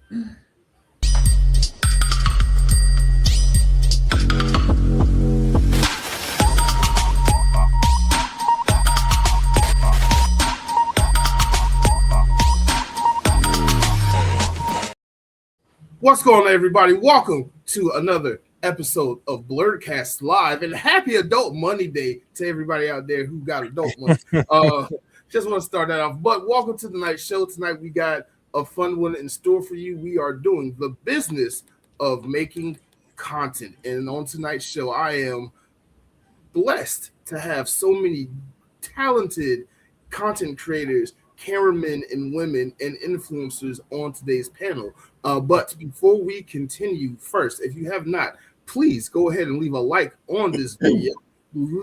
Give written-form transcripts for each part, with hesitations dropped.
What's going on, everybody? Welcome to another episode of Blerdkast Live, and happy Adult Money Day to everybody out there who got adult money. Just want to start that off. But welcome to tonight's show. Tonight we got a fun one in store for you. We are doing the business of making content, and on tonight's show, I am blessed to have so many talented content creators, cameramen and women, and influencers on today's panel. But before we continue, first, if you have not, please go ahead and leave a like on this video.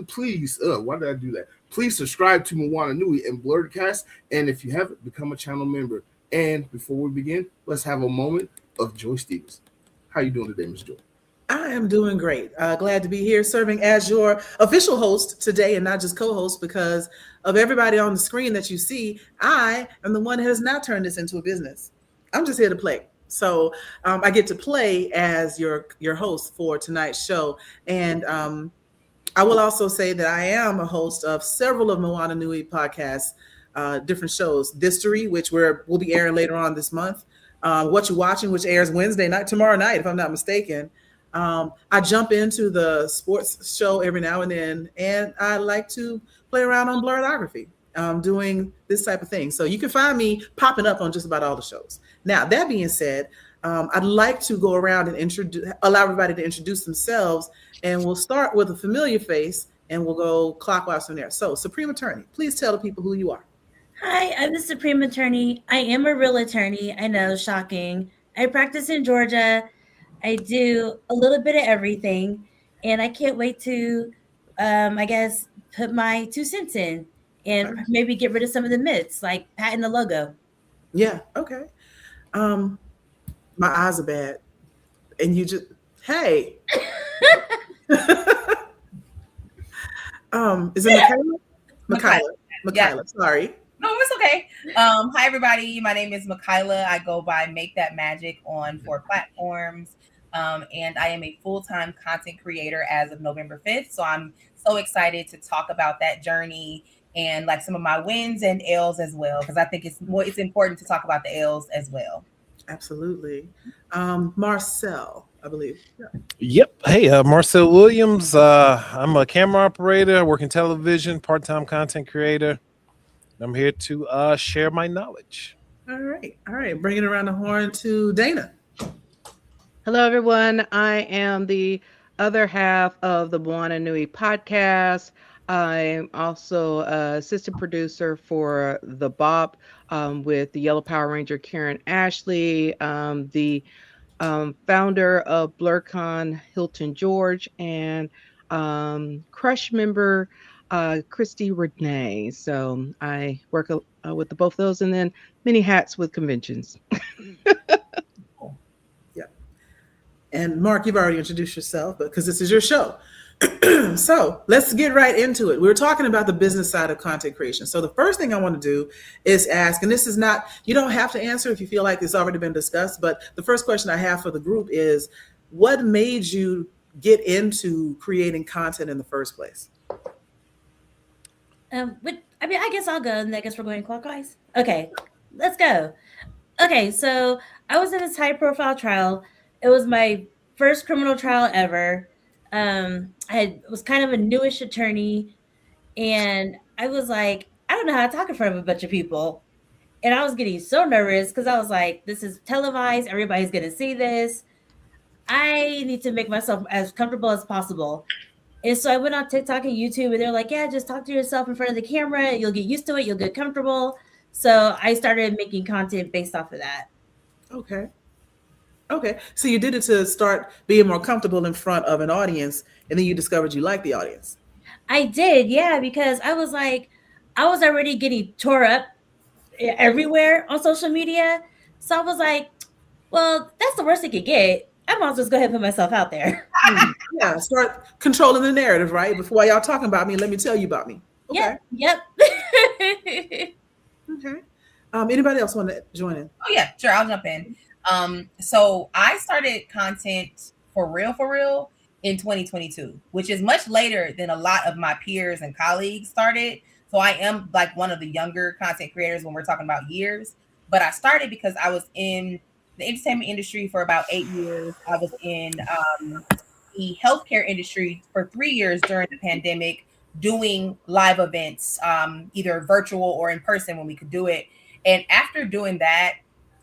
Please, why did I do that? Please subscribe to Moana Nui and Blerdkast, and if you haven't, become a channel member. And before we begin, let's have a moment of Joy Stevens. How you doing today, Ms. Joy? I am doing great. Glad to be here serving as your official host today and not just co-host, because of everybody on the screen that you see, I am the one that has not turned this into a business. I'm just here to play. So I get to play as your host for tonight's show. And I will also say that I am a host of several of Moana Nui podcasts, different shows. Distory, which will be airing later on this month. What You Watching, which airs tomorrow night, if I'm not mistaken. I jump into the sports show every now and then, and I like to play around on Blerdography, doing this type of thing. So you can find me popping up on just about all the shows. Now, that being said, I'd like to go around and allow everybody to introduce themselves, and we'll start with a familiar face, and we'll go clockwise from there. So, Supreme Attorney, please tell the people who you are. Hi, I'm the Supreme Attorney. I am a real attorney. I know, shocking. I practice in Georgia. I do a little bit of everything, and I can't wait to, put my 2 cents in and maybe get rid of some of the myths, like patent the logo. Yeah, okay. My eyes are bad, and you just, hey. Is it Mikyla? Yeah. Sorry. No, it's okay. Hi, everybody. My name is Mikyla. I go by Make That Magic on 4 platforms. And I am a full-time content creator as of November 5th. So I'm so excited to talk about that journey and like some of my wins and L's as well, because I think it's important to talk about the L's as well. Absolutely. Marcel, I believe. Yeah. Yep. Hey, Marcel Williams. I'm a camera operator. I work in television, part-time content creator. I'm here to share my knowledge. All right. Bringing around the horn to Dana. Hello, everyone. I am the other half of the Moana Nui podcast. I'm also assistant producer for the Bebop with the Yellow Power Ranger Karen Ashley, the founder of BlurCon Hilton George, and Crush member Christy Renee. So I work with both of those, and then many hats with conventions. And Marc, you've already introduced yourself, but because this is your show. So let's get right into it. We were talking about the business side of content creation. So the first thing I want to do is ask, and this is not, you don't have to answer if you feel like it's already been discussed, but the first question I have for the group is, what made you get into creating content in the first place? I guess I'll go, and I guess we're going clockwise. Okay, let's go. Okay, so I was in this high-profile trial. It was my first criminal trial ever. I was kind of a newish attorney, and I was like, I don't know how to talk in front of a bunch of people. And I was getting so nervous because I was like, this is televised. Everybody's going to see this. I need to make myself as comfortable as possible. And so I went on TikTok and YouTube, and they're like, yeah, just talk to yourself in front of the camera. You'll get used to it. You'll get comfortable. So I started making content based off of that. Okay. So you did it to start being more comfortable in front of an audience, and then you discovered you liked the audience. I did, yeah, because I was like, I was already getting tore up everywhere on social media. So I was like, well, that's the worst it could get. I might as well just go ahead and put myself out there. Yeah, start controlling the narrative, right? Before y'all talking about me, let me tell you about me. Okay. Yep. Okay. Anybody else want to join in? Oh, yeah, sure. I'll jump in. So I started content for real in 2022, which is much later than a lot of my peers and colleagues started. So I am like one of the younger content creators when we're talking about years. But I started because I was in the entertainment industry for about 8 years. I was in the healthcare industry for 3 years during the pandemic, doing live events, either virtual or in person when we could do it. And after doing that,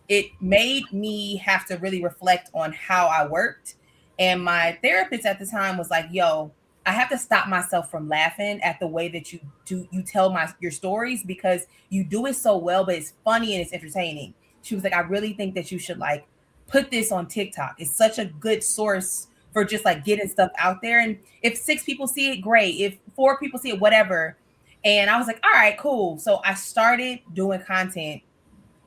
it made me have to really reflect on how I worked. And my therapist at the time was like, yo, I have to stop myself from laughing at the way that you tell your stories, because you do it so well, but it's funny and it's entertaining. She was like, I really think that you should like put this on TikTok. It's such a good source for just like getting stuff out there. And if 6 people see it, great. If 4 people see it, whatever. And I was like, all right, cool. So I started doing content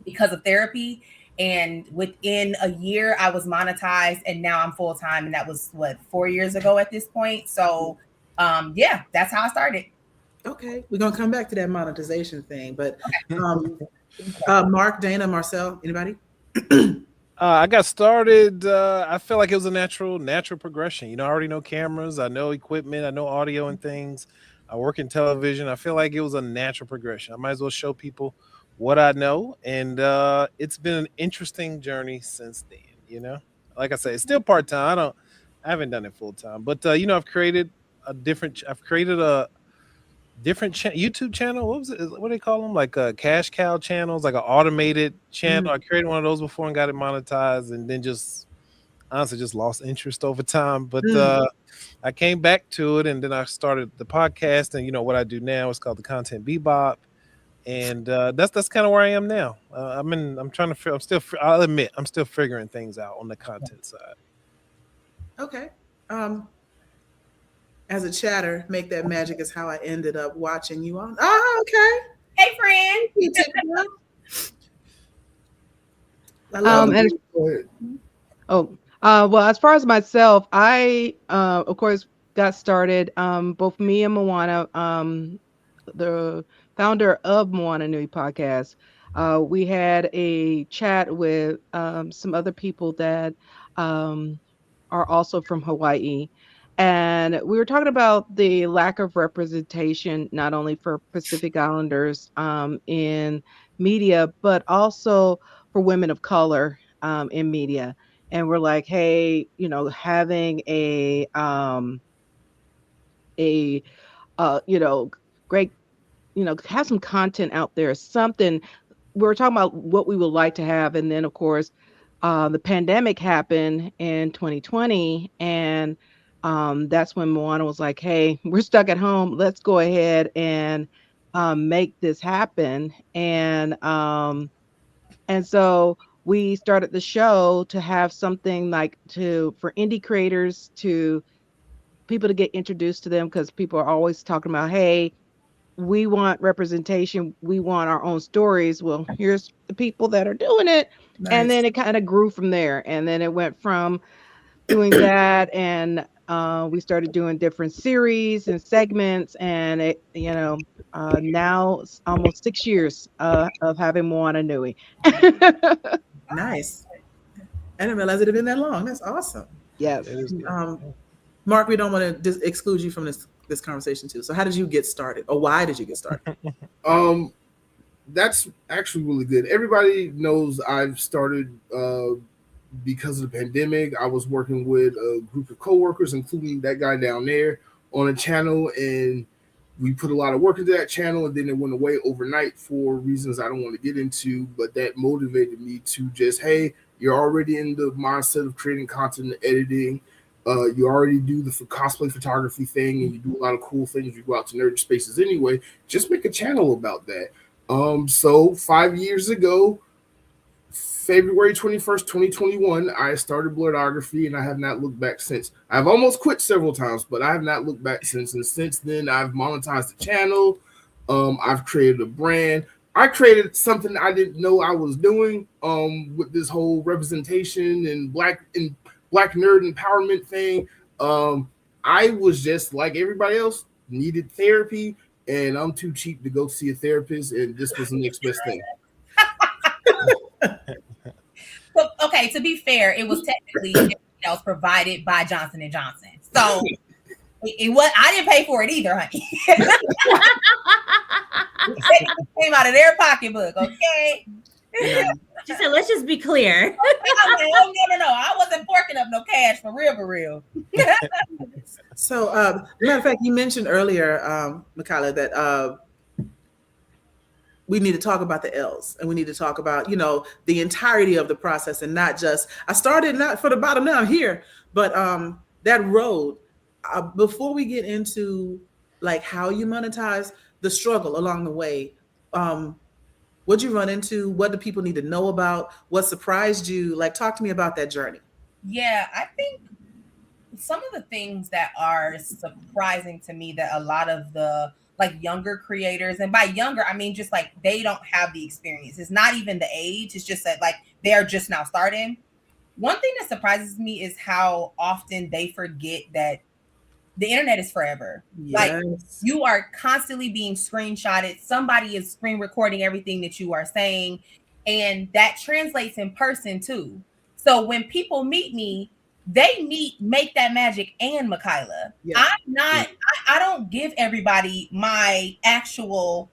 because of therapy. And within a year, I was monetized, and now I'm full time. And that was 4 years ago at this point. So, yeah, that's how I started. Okay, we're gonna come back to that monetization thing, but Marc, Dana, Marcel, anybody? I got started. I feel like it was a natural progression. You know, I already know cameras, I know equipment, I know audio and things. I work in television. I feel like it was a natural progression. I might as well show people what I know, and it's been an interesting journey since then. You know, like I say, it's still part time. I haven't done it full time, but you know, I've created a different YouTube channel. What was it? What do they call them? Like cash cow channels, like an automated channel. I created one of those before and got it monetized, and then just honestly just lost interest over time. But I came back to it, and then I started the podcast, and you know what I do now is called the Content Bebop. And that's kind of where I am now. I'm trying to I'll admit I'm still figuring things out on the content side. Okay. As a chatter, make that magic is how I ended up watching you on. Oh, okay. Hey, friend. I love it. Well, as far as myself, I of course got started. Both me and Moana, the founder of Moana Nui podcast, we had a chat with some other people that are also from Hawaii. And we were talking about the lack of representation, not only for Pacific Islanders in media, but also for women of color in media. And we're like, hey, you know, having a you know, great, you know, have some content out there, something. We were talking about what we would like to have. And then, of course, the pandemic happened in 2020. And that's when Moana was like, hey, we're stuck at home. Let's go ahead and make this happen. And so we started the show to have something like for indie creators, to people to get introduced to them, because people are always talking about, hey, we want representation, we want our own stories. Well, here's the people that are doing it. Nice. And then it kind of grew from there. And then it went from doing that, and we started doing different series and segments, and it, you know, now it's almost 6 years of having Moana Nui. Nice. I didn't realize it had been that long. That's awesome. Yes. Marc, we don't want to exclude you from this conversation too. So how did you get started, or why did you get started? That's actually really good. Everybody knows I've started because of the pandemic. I was working with a group of coworkers, including that guy down there, on a channel, and we put a lot of work into that channel, and then it went away overnight for reasons I don't want to get into, but that motivated me to just, hey, you're already in the mindset of creating content and editing. You already do the cosplay photography thing, and you do a lot of cool things. You go out to nerd spaces anyway. Just make a channel about that. So 5 years ago, February 21st, 2021, I started Blerdography, and I have not looked back since. I've almost quit several times, but I have not looked back since. And since then, I've monetized the channel. I've created a brand. I created something I didn't know I was doing with this whole representation and black nerd empowerment thing. I was just like everybody else, needed therapy, and I'm too cheap to go see a therapist, and this was the next best thing. So, okay, to be fair, it was technically that was provided by Johnson and Johnson. So it was. I didn't pay for it either, honey. It came out of their pocketbook. Okay. She said, "Let's just be clear." No. I wasn't forking up no cash for real. So, matter of fact, you mentioned earlier, Mikyla, that we need to talk about the L's, and we need to talk about, the entirety of the process, and not just, I started not for the bottom, now I'm here, but that road, before we get into like how you monetize, the struggle along the way, what'd you run into? What do people need to know about? What surprised you? Like, talk to me about that journey. Yeah, I think some of the things that are surprising to me that a lot of the like younger creators, and by younger, I mean just like they don't have the experience. It's not even the age. It's just that like they're just now starting. One thing that surprises me is how often they forget that the internet is forever. Yes. Like you are constantly being screenshotted. Somebody is screen recording everything that you are saying. And that translates in person too. So when people meet me, they meet Make That Magic and Mikyla. Yeah. I don't give everybody my actual,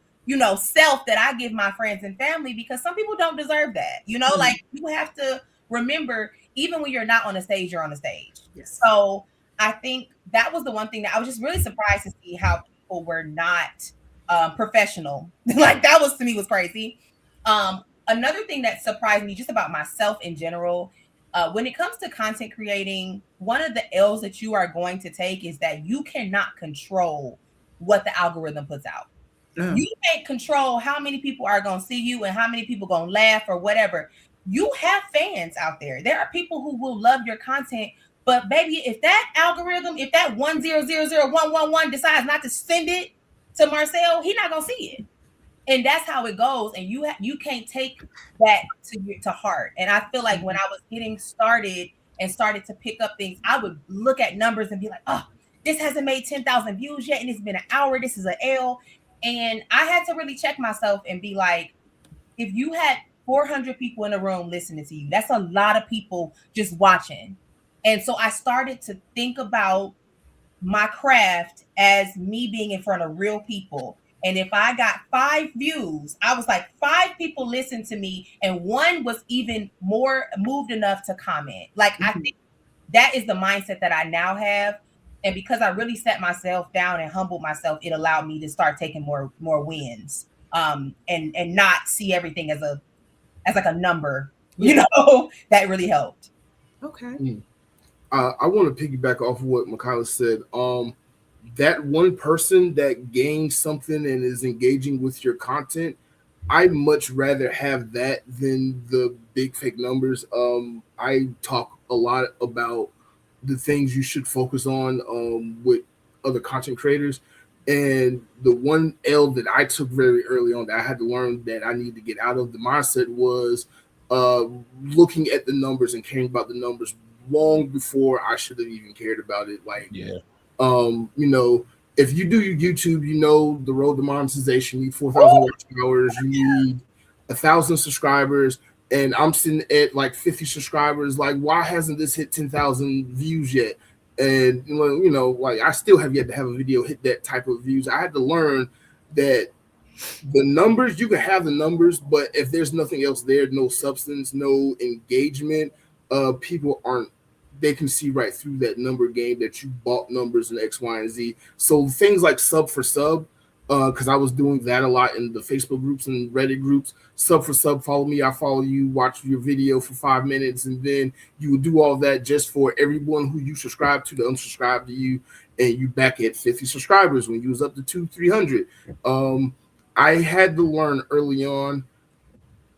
self that I give my friends and family, because some people don't deserve that. Like you have to remember, even when you're not on a stage, you're on a stage. Yes. So I think that was the one thing that I was just really surprised to see how people were not professional. Like that was, to me, was crazy. Another thing that surprised me just about myself in general, when it comes to content creating, one of the L's that you are going to take is that you cannot control what the algorithm puts out. You can't control how many people are going to see you and how many people going to laugh or whatever. You have fans out there. There are people who will love your content. But baby, if that algorithm, if that 1000111 decides not to send it to Marcel, he's not gonna see it, and that's how it goes. And you can't take that to heart. And I feel like when I was getting started and started to pick up things, I would look at numbers and be like, "Oh, this hasn't made 10,000 views yet, and it's been an hour. This is an L." And I had to really check myself and be like, if you had 400 people in a room listening to you, that's a lot of people just watching. And so I started to think about my craft as me being in front of real people. And if I got 5 views, I was like, 5 people listened to me, and 1 was even more moved enough to comment. Like, I think that is the mindset that I now have. And because I really set myself down and humbled myself, it allowed me to start taking more wins, and not see everything as like a number, that really helped. Okay. I want to piggyback off of what Mikyla said. That one person that gains something and is engaging with your content, I'd much rather have that than the big fake numbers. I talk a lot about the things you should focus on with other content creators. And the one L that I took very early on that I had to learn that I need to get out of the mindset was looking at the numbers and caring about the numbers long before I should have even cared about it. Like, if you do your YouTube, the road to monetization, you need 4,000 watch hours, you need 1,000 subscribers, and I'm sitting at like 50 subscribers. Like, why hasn't this hit 10,000 views yet? And like I still have yet to have a video hit that type of views. I had to learn that the numbers, you can have the numbers, but if there's nothing else there, no substance, no engagement, people they can see right through that number game that you bought numbers and X, Y, and Z. So things like sub for sub, because I was doing that a lot in the Facebook groups and Reddit groups. Sub for sub, follow me, I follow you, watch your video for 5 minutes, and then you would do all that just for everyone who you subscribe to unsubscribe to you, and you back at 50 subscribers when you was up to 200-300. I had to learn early on,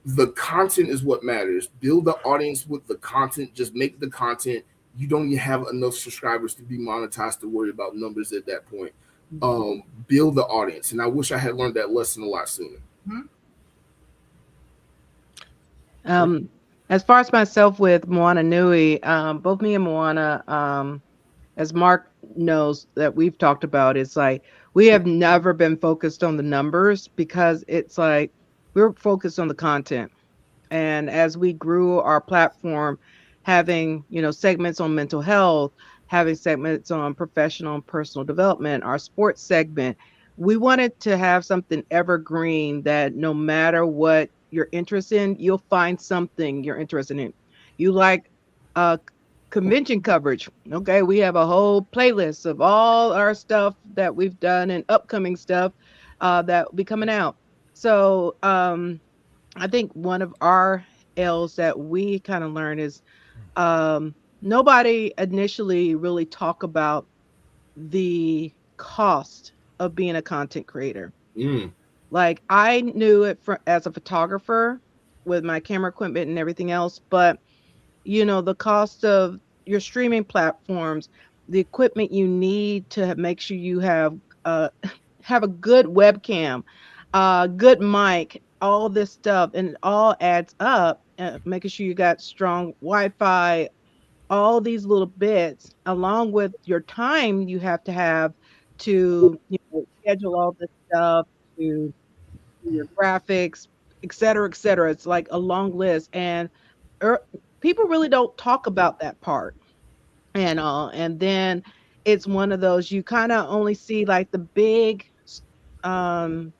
the content is what matters. Build the audience with the content. Just make the content. You don't even have enough subscribers to be monetized to worry about numbers at that point. Build the audience. And I wish I had learned that lesson a lot sooner. As far as myself with Moana Nui, both me and Moana, as Marc knows that we've talked about, it's like we have never been focused on the numbers, because it's like we're focused on the content. And as we grew our platform, having, segments on mental health, having segments on professional and personal development, our sports segment, we wanted to have something evergreen that no matter what you're interested in, you'll find something you're interested in. You like uh, convention coverage. Okay, we have a whole playlist of all our stuff that we've done and upcoming stuff that will be coming out. So I think one of our L's that we kind of learned is nobody initially really talk about the cost of being a content creator. Like I knew it as a photographer with my camera equipment and everything else, but the cost of your streaming platforms, the equipment you need to make sure you uh have a good webcam, good mic, all this stuff, and it all adds up. Making sure you got strong Wi-Fi, all these little bits, along with your time you have to schedule all this stuff, to do your graphics, et cetera, et cetera. It's like a long list, and er, people really don't talk about that part. And then it's one of those you kind of only see like the big um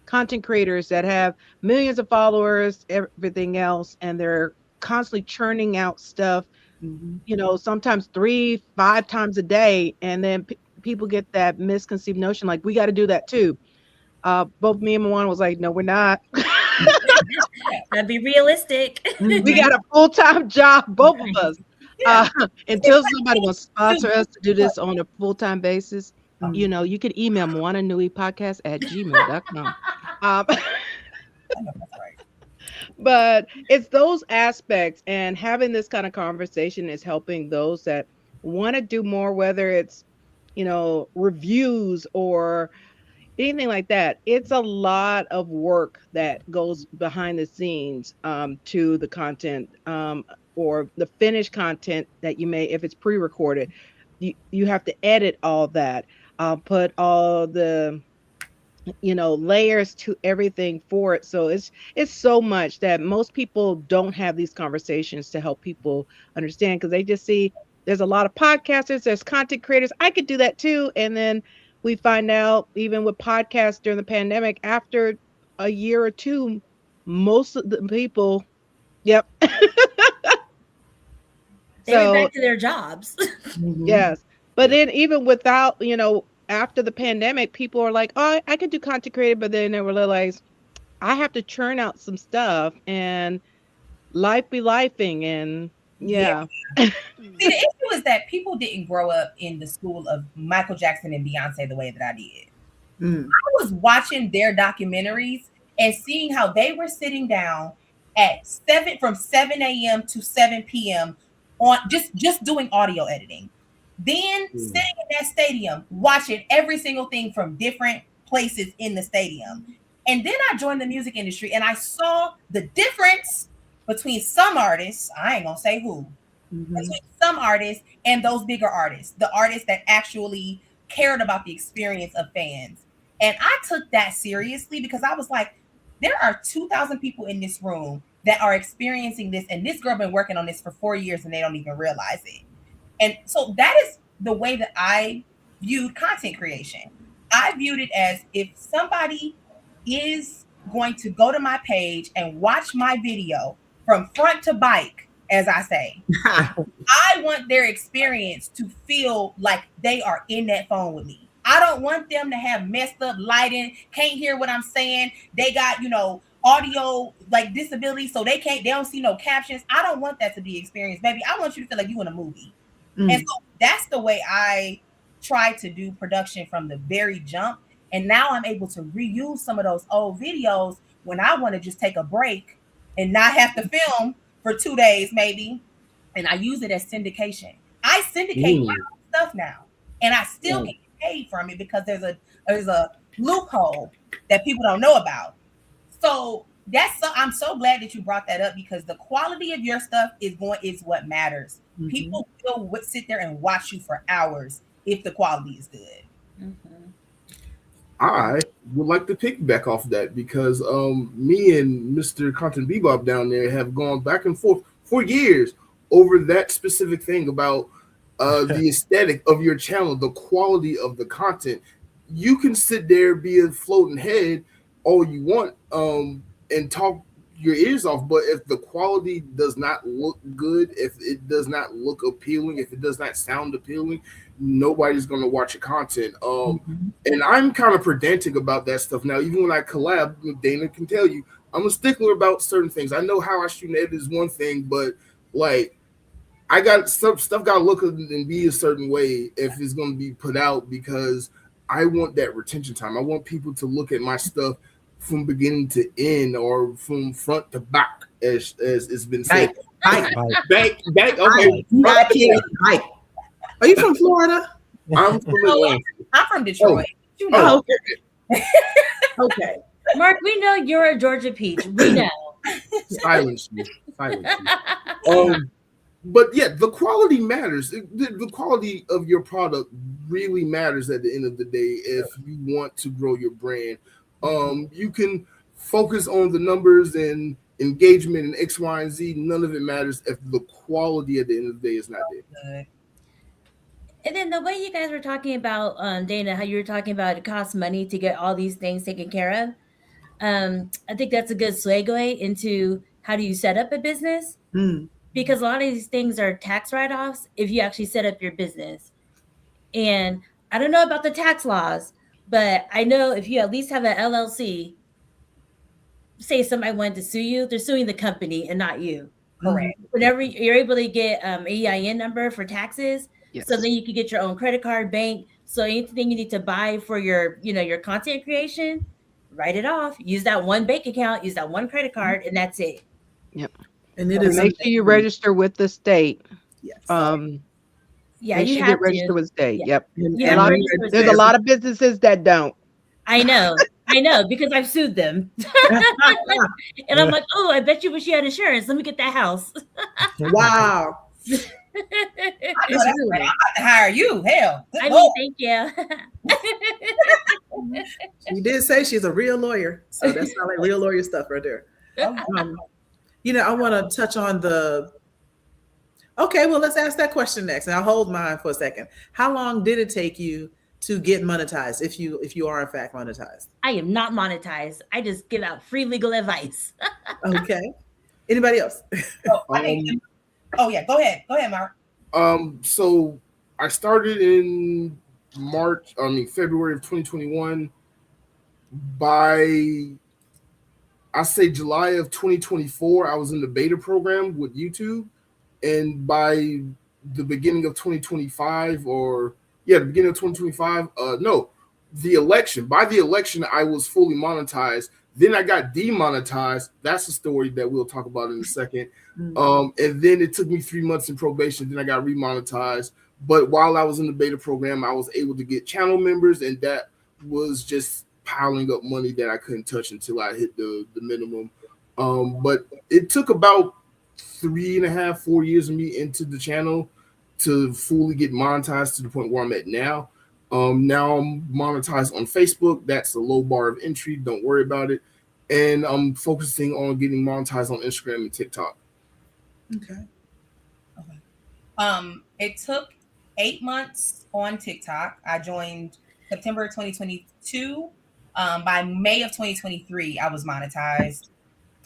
content creators that have millions of followers, everything else, and they're constantly churning out stuff, sometimes 3-5 times a day. And then people get that misconceived notion like we got to do that too. Both me and Moana was like, no, we're not. Gotta be realistic. We got a full-time job, both of us. Until somebody will sponsor us to do this on a full-time basis, you can email moananuipodcast@gmail.com. But it's those aspects, and having this kind of conversation is helping those that want to do more, whether it's, reviews or anything like that. It's a lot of work that goes behind the scenes to the content or the finished content that you may, if it's pre-recorded, you have to edit all that, put all the layers to everything for it. So it's so much that most people don't have these conversations to help people understand, because they just see there's a lot of podcasters, there's content creators, I could do that too. And then we find out, even with podcasts during the pandemic, after a year or two, most of the people, yep. They went back to their jobs. Yes. But then even without, after the pandemic, people are like, oh, I could do content creator, but then they realize I have to churn out some stuff and life be lifing. And yeah. See, the issue is that people didn't grow up in the school of Michael Jackson and Beyonce the way that I did. I was watching their documentaries and seeing how they were sitting down from 7 a.m. to 7 p.m. on just doing audio editing. Then sitting in that stadium, watching every single thing from different places in the stadium. And then I joined the music industry and I saw the difference between some artists, I ain't gonna say who, between some artists and those bigger artists, the artists that actually cared about the experience of fans. And I took that seriously because I was like, there are 2,000 people in this room that are experiencing this, and this girl been working on this for 4 years and they don't even realize it. And so that is the way that I viewed content creation. I viewed it as, if somebody is going to go to my page and watch my video from front to bike, as I say, I want their experience to feel like they are in that phone with me. I don't want them to have messed up lighting, can't hear what I'm saying. They got, audio like disability, so they don't see no captions. I don't want that to be experienced, baby. I want you to feel like you in a movie. And so that's the way I try to do production from the very jump. And now I'm able to reuse some of those old videos when I want to just take a break and not have to film for 2 days, maybe. And I use it as syndication. I syndicate my own stuff now, and I still get paid from it because there's a loophole that people don't know about. So I'm so glad that you brought that up, because the quality of your stuff is what matters. People will sit there and watch you for hours if the quality is good. I would like to piggyback off that because me and Mr. Content Bebop down there have gone back and forth for years over that specific thing about the aesthetic of your channel, the quality of the content. You can sit there, be a floating head all you want, and talk your ears off, but if the quality does not look good, if it does not look appealing, if it does not sound appealing, nobody's going to watch your content. And I'm kind of pedantic about that stuff now. Even when I collab, Dana can tell you, I'm a stickler about certain things. I know how I shoot and edit is one thing, but like I got some stuff got to look and be a certain way if it's going to be put out because I want that retention time. I want people to look at my stuff from beginning to end or from front to back, as it's been said. Mike. Back. Okay. Mike. Are you from Florida? I'm from Atlanta. I'm from Detroit. You Oh, know. okay. Okay. Mark, we know you're a Georgia peach. We know. Silence me. But yeah, the quality matters. The quality of your product really matters at the end of the day if you want to grow your brand. You can focus on the numbers and engagement and X, Y, and Z. None of it matters if the quality at the end of the day is not there. And then the way you guys were talking about, Dana, how you were talking about it costs money to get all these things taken care of. I think that's a good segue into how do you set up a business? Because a lot of these things are tax write-offs if you actually set up your business. And I don't know about the tax laws, but I know if you at least have an LLC, say somebody wanted to sue you, they're suing the company and not you. Correct. Whenever you're able to get an EIN number for taxes, Yes. so then you can get your own credit card, bank. So anything you need to buy for your, your content creation, write it off. Use that one bank account, use that one credit card, and that's it. Yep. And it is Make sure you register with the state. Yes. Yeah, Make you sure have get registered to. with state. Yeah. Yep. You A have lot to of- register with There's a state. lot of businesses that don't. I know, because I've sued them. And I'm like, oh, I bet you wish you had insurance. Let me get that house. Wow. I know that's right. I'm about to hire you. Hell. I mean, thank you. She did say she's a real lawyer. So that's not like real lawyer stuff right there. I want to touch on okay, well, let's ask that question next. And I'll hold mine for a second. How long did it take you to get monetized if you are in fact monetized? I am not monetized. I just give out free legal advice. Okay. Anybody else? Oh yeah, go ahead, Mark. So I started in February of 2021. By I say July of 2024, I was in the beta program with YouTube, and by the beginning of 2025, by the election, I was fully monetized. Then I got demonetized. That's a story that we'll talk about in a second. And then it took me 3 months in probation. Then I got remonetized. But while I was in the beta program, I was able to get channel members, and that was just piling up money that I couldn't touch until I hit the minimum. But it took about 3.5, 4 years of me into the channel to fully get monetized to the point where I'm at now. Now I'm monetized on Facebook. That's a low bar of entry. Don't worry about it. And I'm focusing on getting monetized on Instagram and TikTok. Okay. It took 8 months on TikTok. I joined September 2022. By May of 2023, I was monetized.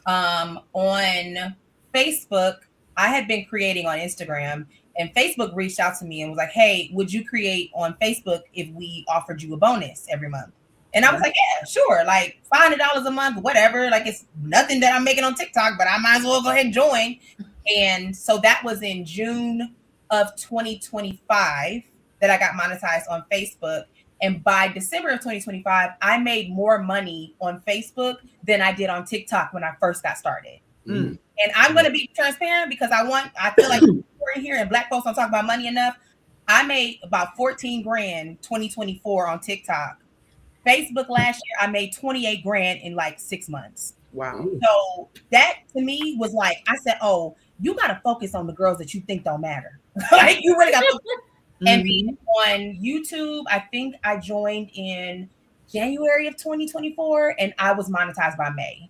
On Facebook, I had been creating on Instagram, and Facebook reached out to me and was like, hey, would you create on Facebook if we offered you a bonus every month? And I was like, yeah, sure. Like $500 a month, whatever. Like it's nothing that I'm making on TikTok, but I might as well go ahead and join. And so that was in June of 2025 that I got monetized on Facebook. And by December of 2025, I made more money on Facebook than I did on TikTok when I first got started. And I'm going to be transparent because I feel like we're in here and Black folks don't talk about money enough. I made about 14 grand 2024 on TikTok. Facebook last year, I made 28 grand in like 6 months. Wow. So that to me was like, I said, oh, you got to focus on the girls that you think don't matter. Like you really got to focus. And being on YouTube, I think I joined in January of 2024, and I was monetized by May.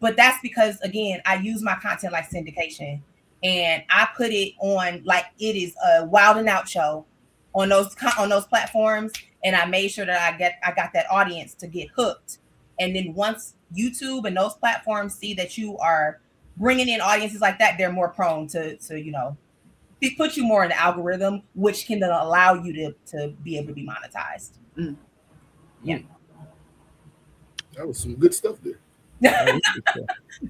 But that's because, again, I use my content like syndication, and I put it on like it is a Wild and Out show on those platforms, and I made sure that I got that audience to get hooked. And then once YouTube and those platforms see that you are bringing in audiences like that, they're more prone to put you more in the algorithm, which can then allow you to be able to be monetized. Yeah. That was some good stuff there.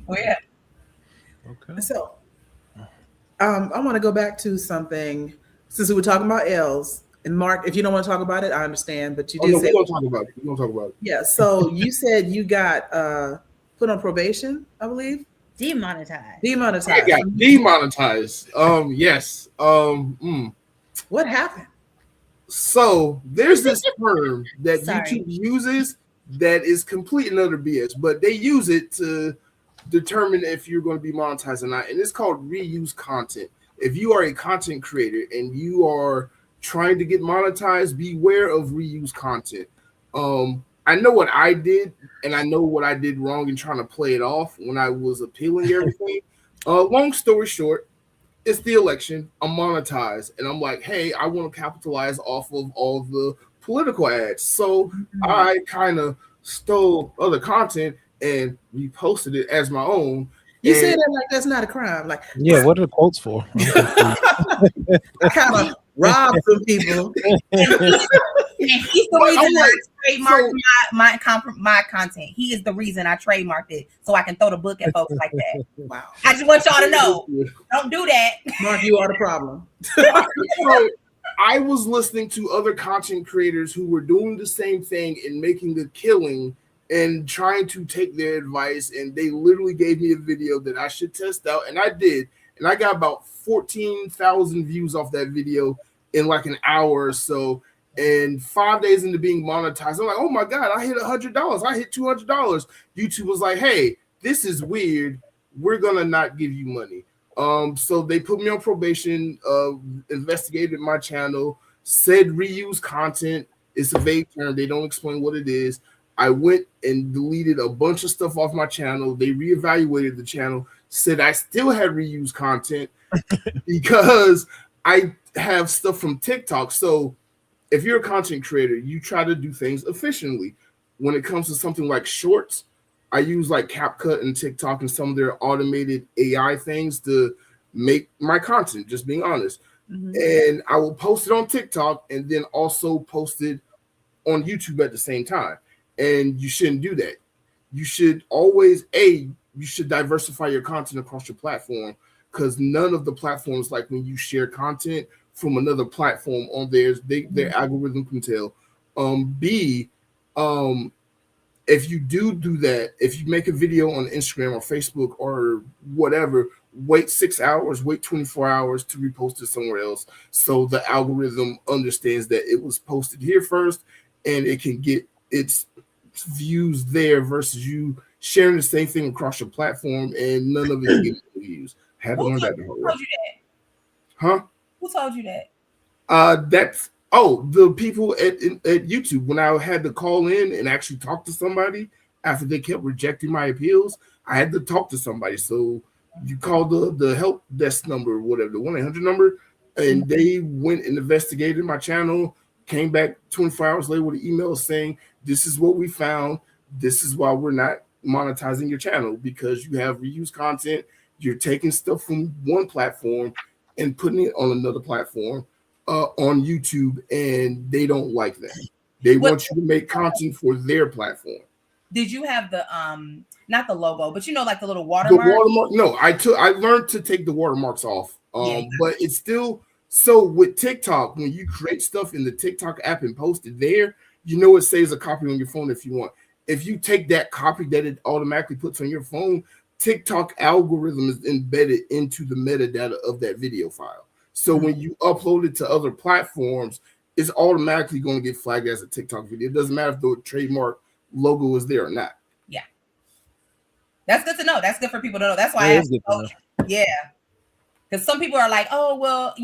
Oh, yeah. Okay. So, I want to go back to something since we were talking about L's. And Marc, if you don't want to talk about it, I understand. But you did say we're gonna talk about it. We're gonna talk about it. Yeah. So you said you got put on probation, I believe. Demonetized. I got demonetized. Yes. What happened? So there's this term that Sorry. YouTube uses that is complete and utter BS, but they use it to determine if you're going to be monetized or not, and it's called reuse content. If you are a content creator and you are trying to get monetized, beware of reuse content. I know what I did, and I know what I did wrong in trying to play it off when I was appealing everything. Long story short, it's the election. I'm monetized, and I'm like, hey, I want to capitalize off of all the political ads. So I kind of stole other content and reposted it as my own. You said that like that's not a crime. Like, yeah, what are the quotes for? I kind of robbed some people. And he's the reason I trademarked my content. He is the reason I trademarked it, so I can throw the book at folks like that. Wow. I just want y'all to know, don't do that. Marc, you are the problem. So I was listening to other content creators who were doing the same thing and making a killing and trying to take their advice, and they literally gave me a video that I should test out, and I did, and I got about 14,000 views off that video in like an hour or so. And 5 days into being monetized, I'm like, oh my God, I hit $100. I hit $200. YouTube was like, hey, this is weird. We're going to not give you money. So they put me on probation, investigated my channel, said reuse content. It's a vague term. They don't explain what it is. I went and deleted a bunch of stuff off my channel. They reevaluated the channel, said I still had reuse content because I have stuff from TikTok. So if you're a content creator, you try to do things efficiently. When it comes to something like shorts, I use like CapCut and TikTok and some of their automated AI things to make my content, just being honest. And I will post it on TikTok and then also post it on YouTube at the same time. And you shouldn't do that. You should always, you should diversify your content across your platform, because none of the platforms, like when you share content from another platform on theirs, their algorithm can tell. B, if you do that, if you make a video on Instagram or Facebook or whatever, wait 6 hours, wait 24 hours to repost it somewhere else, so the algorithm understands that it was posted here first and it can get its views there versus you sharing the same thing across your platform and none of it getting views. Had to learn that the hard way. Huh? Who told you that? That's the people at YouTube. When I had to call in and actually talk to somebody after they kept rejecting my appeals, I had to talk to somebody. So you call the help desk number or whatever, the 1-800 number, and they went and investigated my channel, came back 24 hours later with an email saying, this is what we found. This is why we're not monetizing your channel, because you have reused content. You're taking stuff from one platform and putting it on another platform on YouTube, and they don't like that. They want you to make content for their platform. Did you have the not the logo, but like the little watermark? The watermark? No, I learned to take the watermarks off. But it's still so with TikTok, when you create stuff in the TikTok app and post it there, it saves a copy on your phone if you want. If you take that copy that it automatically puts on your phone, TikTok algorithm is embedded into the metadata of that video file. So when you upload it to other platforms, it's automatically going to get flagged as a TikTok video. It doesn't matter if the trademark logo is there or not. Yeah. That's good to know. That's good for people to know. That's why I asked. Yeah. Because some people are like, oh, well,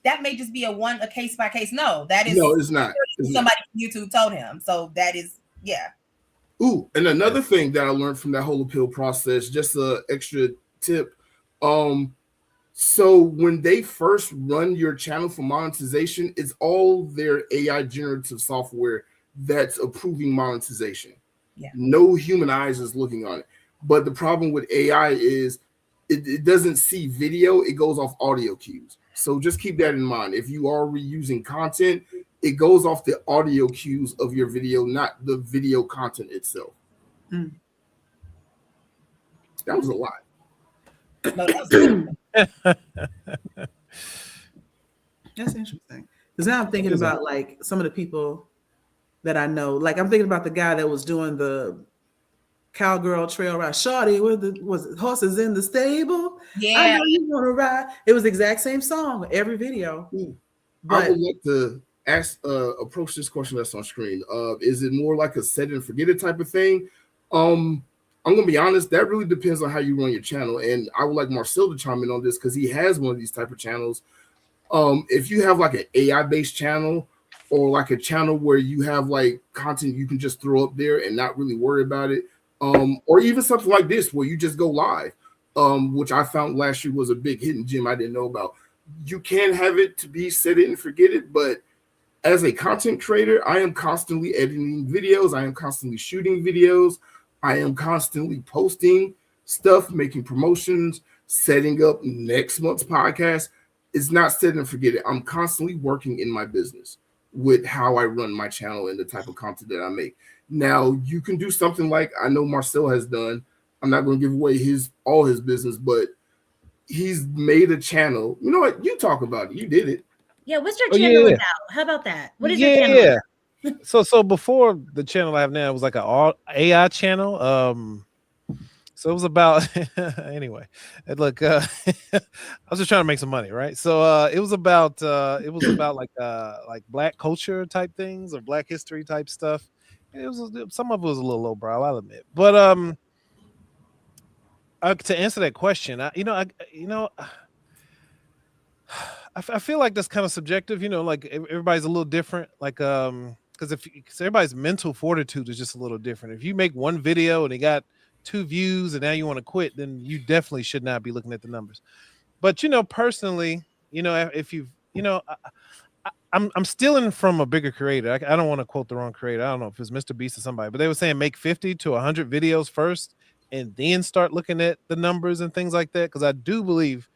that may just be a case by case. No, that is no, it's not. Somebody from YouTube told him. So that is, yeah. Ooh, and another thing that I learned from that whole appeal process, just an extra tip. So when they first run your channel for monetization, it's all their AI generative software that's approving monetization. Yeah. No human eyes is looking on it. But the problem with AI is it doesn't see video, it goes off audio cues. So just keep that in mind. If you are reusing content, it goes off the audio cues of your video, not the video content itself. Mm. That was a lot. No, that That's interesting. Because now I'm thinking about like some of the people that I know. Like I'm thinking about the guy that was doing the cowgirl trail ride. Shawty, was it horses in the stable? Yeah. I know you want to ride. It was the exact same song every video. I would like to approach this question that's on screen. Is it more like a set and forget it type of thing? I'm gonna be honest, that really depends on how you run your channel. And I would like Marcel to chime in on this because he has one of these type of channels. If you have like an AI based channel or like a channel where you have like content you can just throw up there and not really worry about it, or even something like this where you just go live, which I found last year was a big hidden gem I didn't know about. You can have it to be set it and forget it, but as a content creator, I am constantly editing videos, I am constantly shooting videos, I am constantly posting stuff, making promotions, setting up next month's podcast. It's not set and forget it. I'm constantly working in my business with how I run my channel and the type of content that I make. Now, you can do something like I know Marcel has done. I'm not going to give away all his business, but he's made a channel. You know what? You talk about it. You did it. Yeah, what's your channel about? How about that? What is your channel about? So before the channel I have now, it was like an AI channel. So it was about anyway. Look, I was just trying to make some money, right? So it was about like Black culture type things or Black history type stuff. It was some of it was a little lowbrow, I'll admit. But to answer that question, I feel like that's kind of subjective. Like everybody's a little different. Like because everybody's mental fortitude is just a little different. If you make one video and it got 2 views and now you want to quit, then you definitely should not be looking at the numbers. But personally, if you've I'm stealing from a bigger creator. I don't want to quote the wrong creator. I don't know if it's Mr. Beast or somebody, but they were saying make 50 to 100 videos first and then start looking at the numbers and things like that. Because I do believe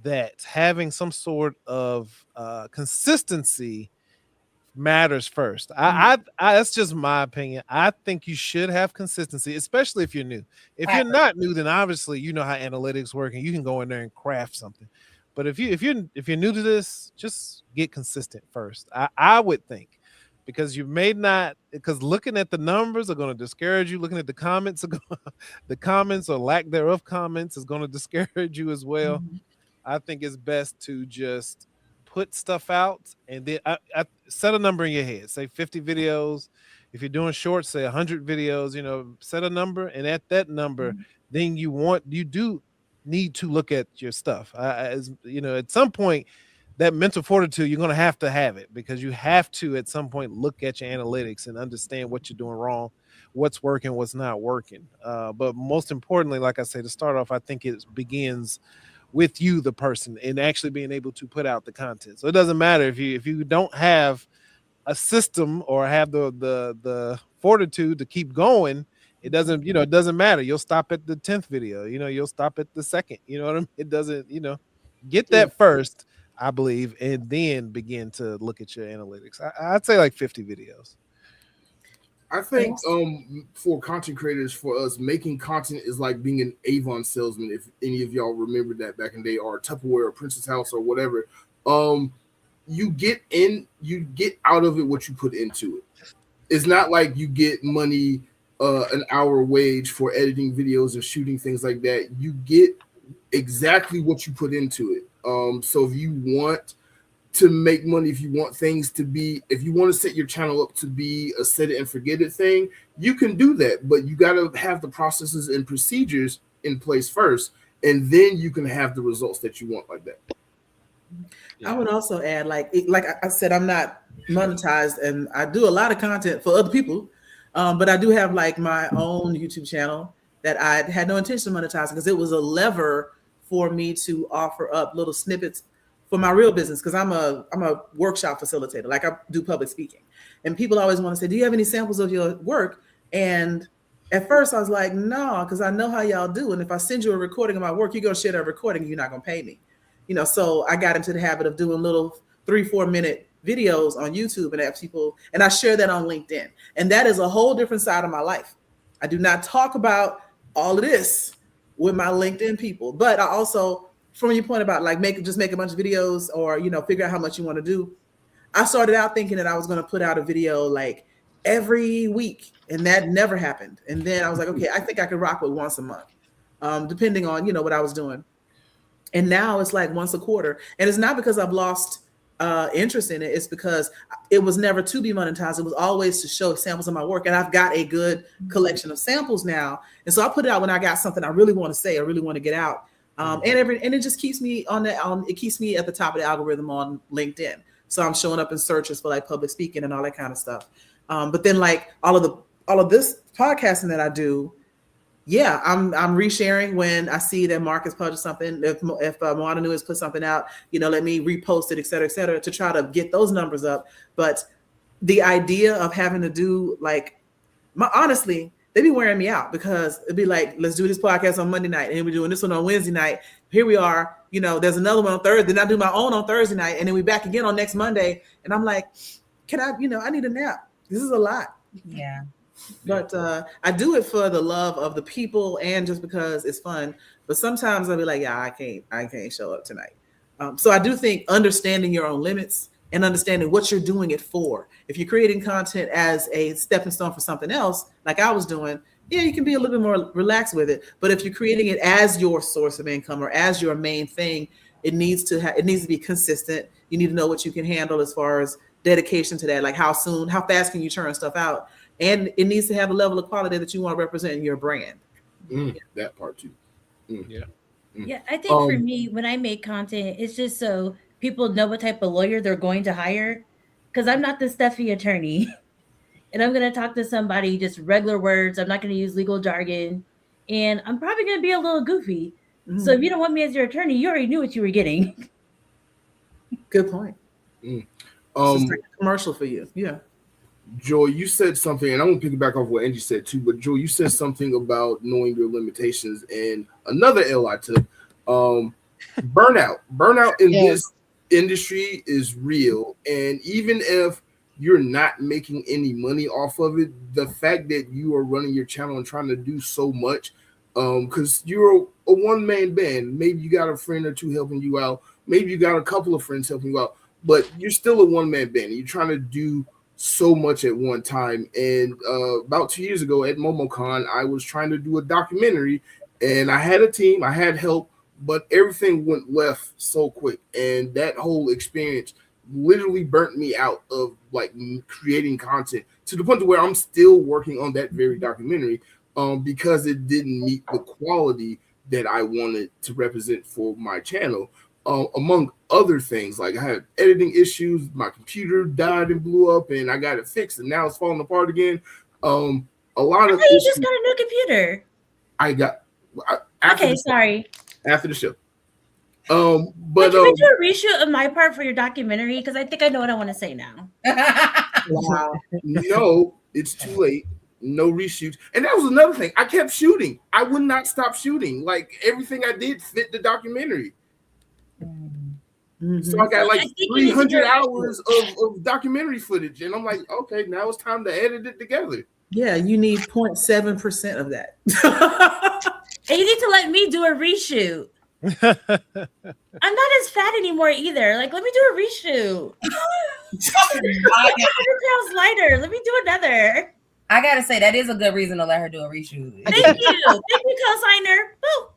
that having some sort of consistency matters first. I that's just my opinion. I think you should have consistency, especially if you're new. If you're not new, then obviously you know how analytics work and you can go in there and craft something. But if you're new to this, just get consistent first. I would think, because you may not, because looking at the numbers are going to discourage you. Looking at the comments, the comments or lack thereof comments is going to discourage you as well. Mm-hmm. I think it's best to just put stuff out and then I set a number in your head. Say 50 videos. If you're doing shorts, say 100 videos. Set a number, and at that number, then you do need to look at your stuff. At some point, that mental fortitude, you're going to have it, because you have to at some point look at your analytics and understand what you're doing wrong, what's working, what's not working. But most importantly, like I say, to start off, I think it begins with you, the person, and actually being able to put out the content. So it doesn't matter if you don't have a system or have the fortitude to keep going. It doesn't matter. You'll stop at the 10th video. You'll stop at the 2nd. You know what I mean? It doesn't. Get that first, I believe, and then begin to look at your analytics. I'd say like 50 videos. I think for content creators, for us, making content is like being an Avon salesman. If any of y'all remember that back in the day, or Tupperware or Princess House or whatever, you get out of it what you put into it. It's not like you get money, an hour wage for editing videos and shooting things like that. You get exactly what you put into it. So if you want to make money, if you want to set your channel up to be a set it and forget it thing, you can do that, but you got to have the processes and procedures in place first. and then you can have the results that you want like that. I would also add, like I said, I'm not monetized, and I do a lot of content for other people, but I do have like my own YouTube channel that I had no intention of monetizing because it was a lever for me to offer up little snippets for my real business, because I'm a workshop facilitator. Like, I do public speaking, and people always want to say, do you have any samples of your work? And at first I was like, no, because I know how y'all do, and if I send you a recording of my work, you're gonna share that recording, you're not gonna pay me. So I got into the habit of doing little 3-4 minute videos on YouTube and have people, and I share that on LinkedIn. And that is a whole different side of my life. I do not talk about all of this with my LinkedIn people, but I also, from your point about like make a bunch of videos or, figure out how much you want to do. I started out thinking that I was going to put out a video like every week, and that never happened. And then I was like, okay, I think I could rock with once a month, depending on, what I was doing. And now it's like once a quarter. And it's not because I've lost interest in it. It's because it was never to be monetized. It was always to show samples of my work. And I've got a good collection of samples now. And so I put it out when I got something I really want to say, I really want to get out. And it just keeps me it keeps me at the top of the algorithm on LinkedIn. So I'm showing up in searches for like public speaking and all that kind of stuff. But then like all of this podcasting that I do, yeah, I'm resharing when I see that Marc has published something. If Moana Nui has put something out, let me repost it, et cetera, to try to get those numbers up. But the idea of having to do honestly, they be wearing me out, because it'd be like, let's do this podcast on Monday night, and we're doing this one on Wednesday night. Here we are, there's another one on Thursday. Then I do my own on Thursday night, and then we back again on next Monday. And I'm like, can I, I need a nap. This is a lot. Yeah. But I do it for the love of the people and just because it's fun. But sometimes I'll be like, yeah, I can't show up tonight. So I do think understanding your own limits and understanding what you're doing it for. If you're creating content as a stepping stone for something else, like I was doing, yeah, you can be a little bit more relaxed with it. But if you're creating it as your source of income or as your main thing, it needs to be consistent. You need to know what you can handle as far as dedication to that, like how fast can you churn stuff out? And it needs to have a level of quality that you want to represent in your brand. That part too. Yeah, I think for me, when I make content, it's just so people know what type of lawyer they're going to hire. Because I'm not the stuffy attorney. And I'm going to talk to somebody just regular words. I'm not going to use legal jargon. And I'm probably going to be a little goofy. So if you don't want me as your attorney, you already knew what you were getting. Good point. It's just like a commercial for you. Yeah. Joy, you said something, and I'm going to piggyback off what Angie said too, but Joy, you said something about knowing your limitations, and another L I took, burnout. Burnout in this industry is real, and even if you're not making any money off of it, the fact that you are running your channel and trying to do so much, because you're a one-man band, maybe you got a friend or two helping you out, maybe you got a couple of friends helping you out, but you're still a one-man band, and you're trying to do so much at one time. And about 2 years ago at MomoCon, I was trying to do a documentary, and I had a team, I had help, but everything went left so quick. And that whole experience literally burnt me out of like creating content to the point to where I'm still working on that very documentary because it didn't meet the quality that I wanted to represent for my channel. Among other things, like I had editing issues, my computer died and blew up, and I got it fixed, and now it's falling apart again. A lot of you just got a new computer. Sorry. After the show. But can we do a reshoot of my part for your documentary? Because I think I know what I want to say now. Wow. No, it's too late. No reshoots. And that was another thing. I kept shooting. I would not stop shooting. Like everything I did fit the documentary. So I got like 300 hours of documentary footage, and I'm like, okay, now it's time to edit it together. Yeah, you need 0.7% of that. And you need to let me do a reshoot. I'm not as fat anymore either. Like, let me do a reshoot. My pounds lighter. Let me do another. I gotta say that is a good reason to let her do a reshoot. Thank you, co-signer. Woo.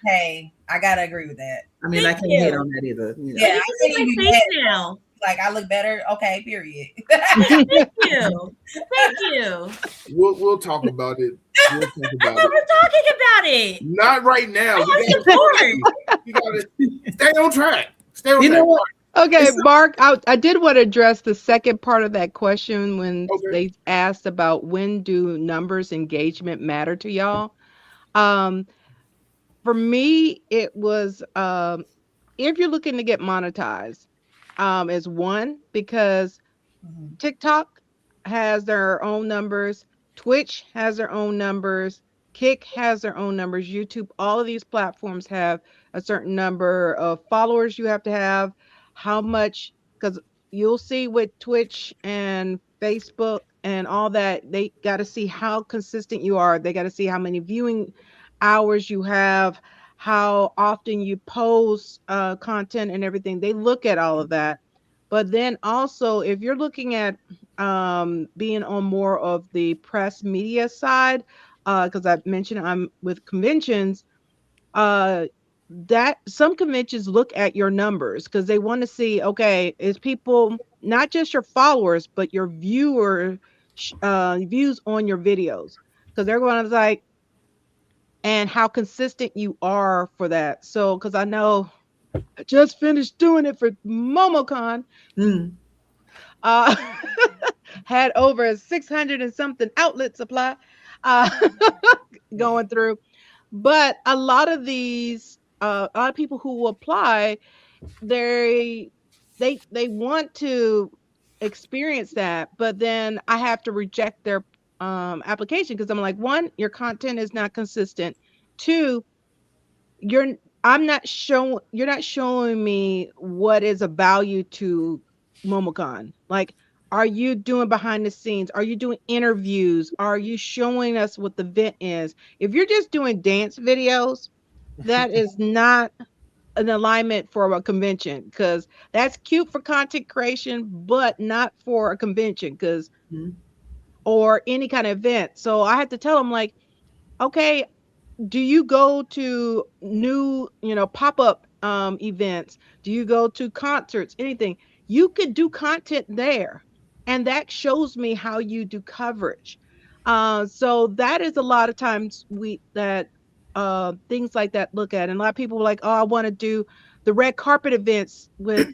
Hey, I gotta agree with that. I mean, I can't hate on that either. Yeah, I see my face now. Like, I look better. Okay, period. Thank you. Thank you. We'll talk about it. We'll talk I about thought it. we're talking about it. Not right now. You gotta stay on track. Stay on You track. know what? Okay, Mark, I did want to address the second part of that question when Okay. they asked about when do numbers engagement matter to y'all. For me, it was if you're looking to get monetized, is one because TikTok has their own numbers, Twitch has their own numbers, Kick has their own numbers, YouTube, all of these platforms have a certain number of followers you have to have, how much, because you'll see with Twitch and Facebook and all that, they got to see how consistent you are. They got to see how many viewing hours you have, how often you post content and everything. They look at all of that. But then also, if you're looking at being on more of the press media side, because I mentioned I'm with conventions, that some conventions look at your numbers because they want to see, okay, is people not just your followers, but your views on your videos, because they're going to like, and how consistent you are for that. So, because I know I just finished doing it for MomoCon. Uh, had over 600 and something outlet supply uh, going through. But a lot of these, a lot of people who will apply, they want to experience that, but then I have to reject their application because I'm like, one, your content is not consistent. Two, you're you're not showing me what is a value to MomoCon. Like, are you doing behind the scenes? Are you doing interviews? Are you showing us what the event is? If you're just doing dance videos, that is not an alignment for a convention, because that's cute for content creation, but not for a convention, because or any kind of event. So I had to tell them, like, okay, do you go to new, pop-up events? Do you go to concerts? Anything? You could do content there, and that shows me how you do coverage. So that is a lot of times things like that look at, and a lot of people were like, oh, I want to do the red carpet events with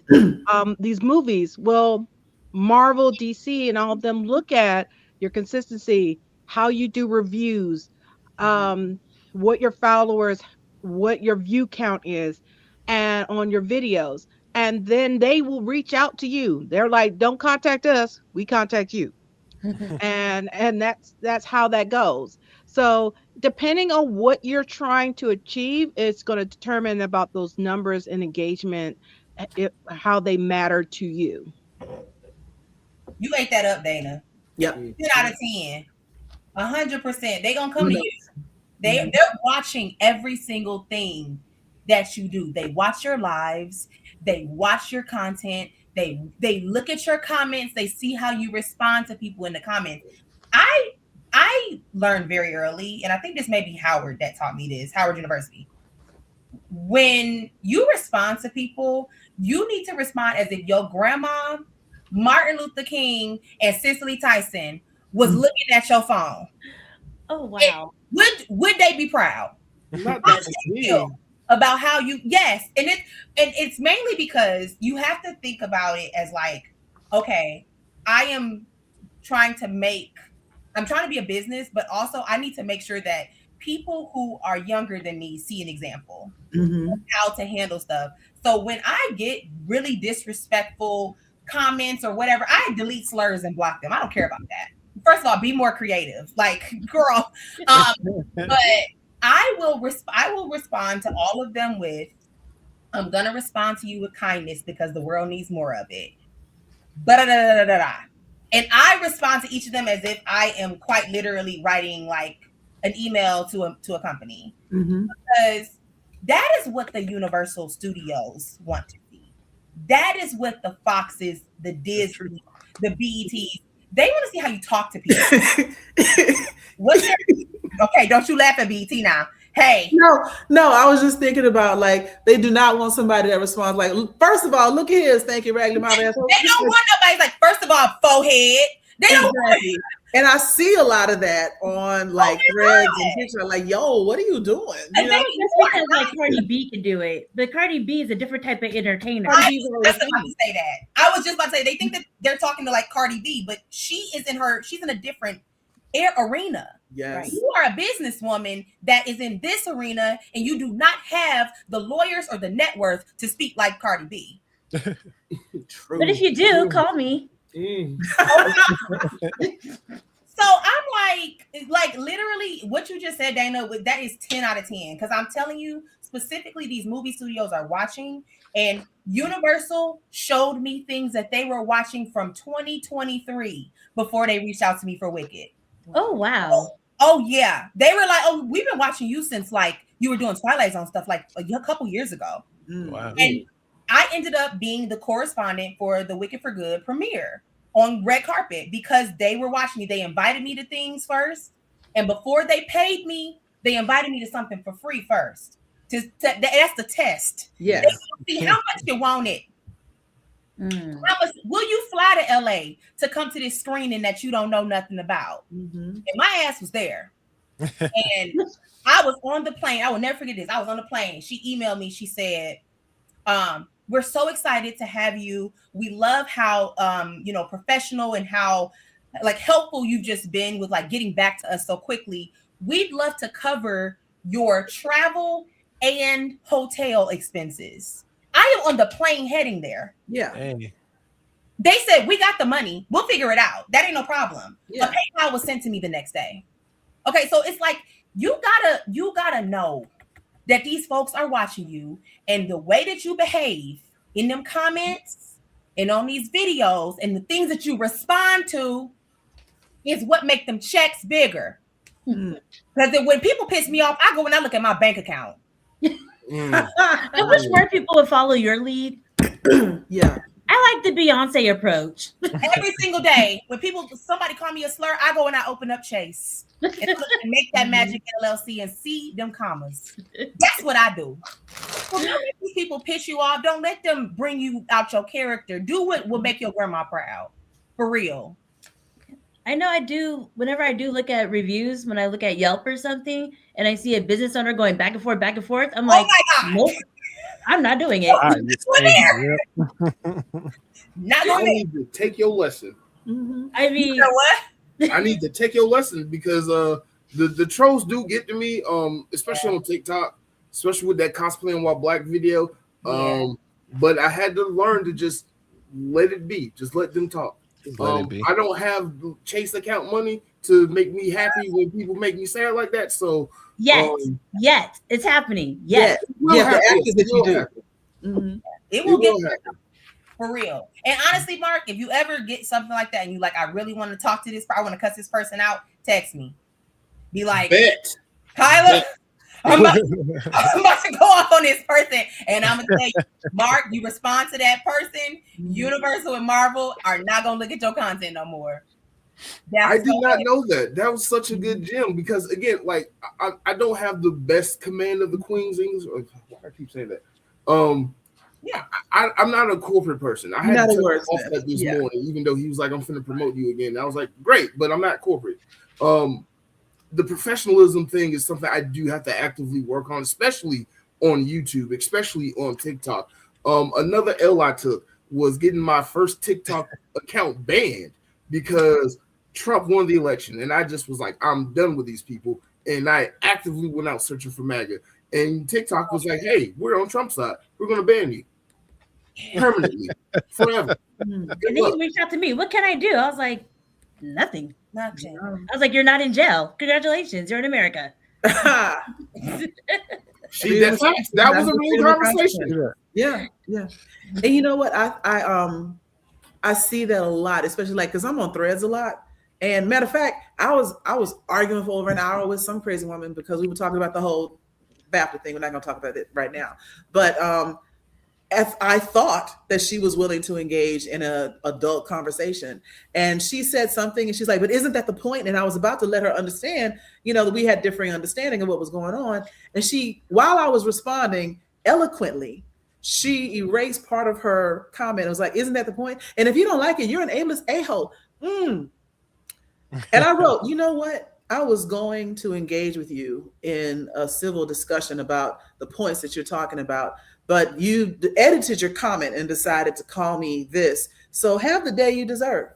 these movies. Well, Marvel, DC, and all of them look at your consistency, how you do reviews, what your followers, what your view count is, and on your videos. And then they will reach out to you. They're like, don't contact us, we contact you. and that's how that goes. So depending on what you're trying to achieve, it's going to determine about those numbers and engagement, how they matter to you. You ate that up, Dana. Yep. 10 out of 10. 100%. They gonna come to you. They're watching every single thing that you do. They watch your lives. They watch your content. They look at your comments. They see how you respond to people in the comments. I learned very early, and I think this may be Howard that taught me this, Howard University. When you respond to people, you need to respond as if your grandma, Martin Luther King, and Cicely Tyson was looking at your phone. Oh wow! Would they be proud? Not How that do you feel about how you? Yes, and it's mainly because you have to think about it as like, okay, I'm trying to be a business, but also I need to make sure that people who are younger than me see an example of how to handle stuff. So when I get really disrespectful comments or whatever, I delete slurs and block them. I don't care about that. First of all, be more creative, like, girl. But I will respond to all of them with, I'm gonna respond to you with kindness because the world needs more of it. And I respond to each of them as if I am quite literally writing like an email to a company, because that is what the Universal Studios want to see. That is what the Foxes, the Disney, the BETs, they want to see how you talk to people. Okay, don't you laugh at BET now. Hey. No, I was just thinking about like they do not want somebody that responds like, first of all, look at his thank you, raggedy mouth asshole. They don't want nobody like, first of all, forehead. They don't want it. And I see a lot of that on like threads and pictures. Like, yo, what are you doing? You know? That's because like Cardi B can do it, but Cardi B is a different type of entertainer. I was just about to say that. I was just about to say they think that they're talking to like Cardi B, but she's in a different arena. Yes. Right? You are a businesswoman that is in this arena, and you do not have the lawyers or the net worth to speak like Cardi B. True. But if you do, call me. So I'm like literally what you just said, Dana, that is 10 out of 10. Because I'm telling you, specifically, these movie studios are watching, and Universal showed me things that they were watching from 2023 before they reached out to me for Wicked. Oh, wow. Oh yeah. They were like, oh, we've been watching you since like you were doing Twilight Zone stuff like a couple years ago. Wow. And I ended up being the correspondent for the Wicked for Good premiere on red carpet because they were watching me. They invited me to things first. And before they paid me, they invited me to something for free first. That's the test. Yeah. They want to see how much you want it. How much will you fly to LA to come to this screening that you don't know nothing about? And my ass was there. And I was on the plane. I will never forget this. I was on the plane. She emailed me. She said, we're so excited to have you. We love how professional and how like helpful you've just been with like getting back to us so quickly. We'd love to cover your travel and hotel expenses. I am on the plane heading there. Yeah. Hey. They said, we got the money. We'll figure it out. That ain't no problem. Yeah. A PayPal was sent to me the next day. Okay, so it's like you gotta know that these folks are watching you, and the way that you behave in them comments and on these videos and the things that you respond to is what make them checks bigger. Because when people piss me off, I go and I look at my bank account. I wish more people would follow your lead. Yeah. I like the Beyonce approach. Every single day, when somebody call me a slur, I go and I open up Chase and make that magic LLC and see them commas. That's what I do. So don't let these people piss you off. Don't let them bring you out your character. Do what will make your grandma proud. For real. I know I do. Whenever I do look at reviews, when I look at Yelp or something, and I see a business owner going back and forth, I'm like, oh my God. nope, I'm not doing it. Not I going need to take your lesson. I mean, you know what? I need to take your lesson because the trolls do get to me, especially on TikTok, especially with that cosplaying while black video. But I had to learn to just let it be. Just let them talk. I don't have Chase account money to make me happy when people make me sad like that. So yet it's happening. Yes. It will get happen. For real. And honestly, Mark, if you ever get something like that and you like, I really want to talk to this, I want to cuss this person out, text me. Be like, Kyla, I'm about to go off on this person, and I'm gonna tell you, Mark, you respond to that person, Universal and Marvel are not gonna look at your content no more. I did not know that. That was such a good gem because again, like I don't have the best command of the Queen's English. I keep saying that. I'm not a corporate person. I had to tell off that this morning, even though he was like, "I'm finna promote you again." I was like, "Great," but I'm not corporate. The professionalism thing is something I do have to actively work on, especially on YouTube, especially on TikTok. Another L I took was getting my first TikTok account banned because Trump won the election, and I just was like, I'm done with these people, and I actively went out searching for MAGA, and TikTok was like, hey, we're on Trump's side. We're going to ban you permanently, forever. And then he reached out to me. What can I do? I was like, nothing. I was like, you're not in jail. Congratulations. You're in America. That was a real conversation. Yeah. And you know what? I see that a lot, especially like because I'm on Threads a lot. And matter of fact, I was arguing for over an hour with some crazy woman because we were talking about the whole BAFTA thing. We're not going to talk about it right now. But I thought that she was willing to engage in an adult conversation. And she said something and she's like, but isn't that the point? And I was about to let her understand, that we had differing understanding of what was going on. And she, while I was responding eloquently, she erased part of her comment. It was like, isn't that the point? And if you don't like it, you're an aimless a-hole. And I wrote, you know what? I was going to engage with you in a civil discussion about the points that you're talking about, but you edited your comment and decided to call me this. So have the day you deserve.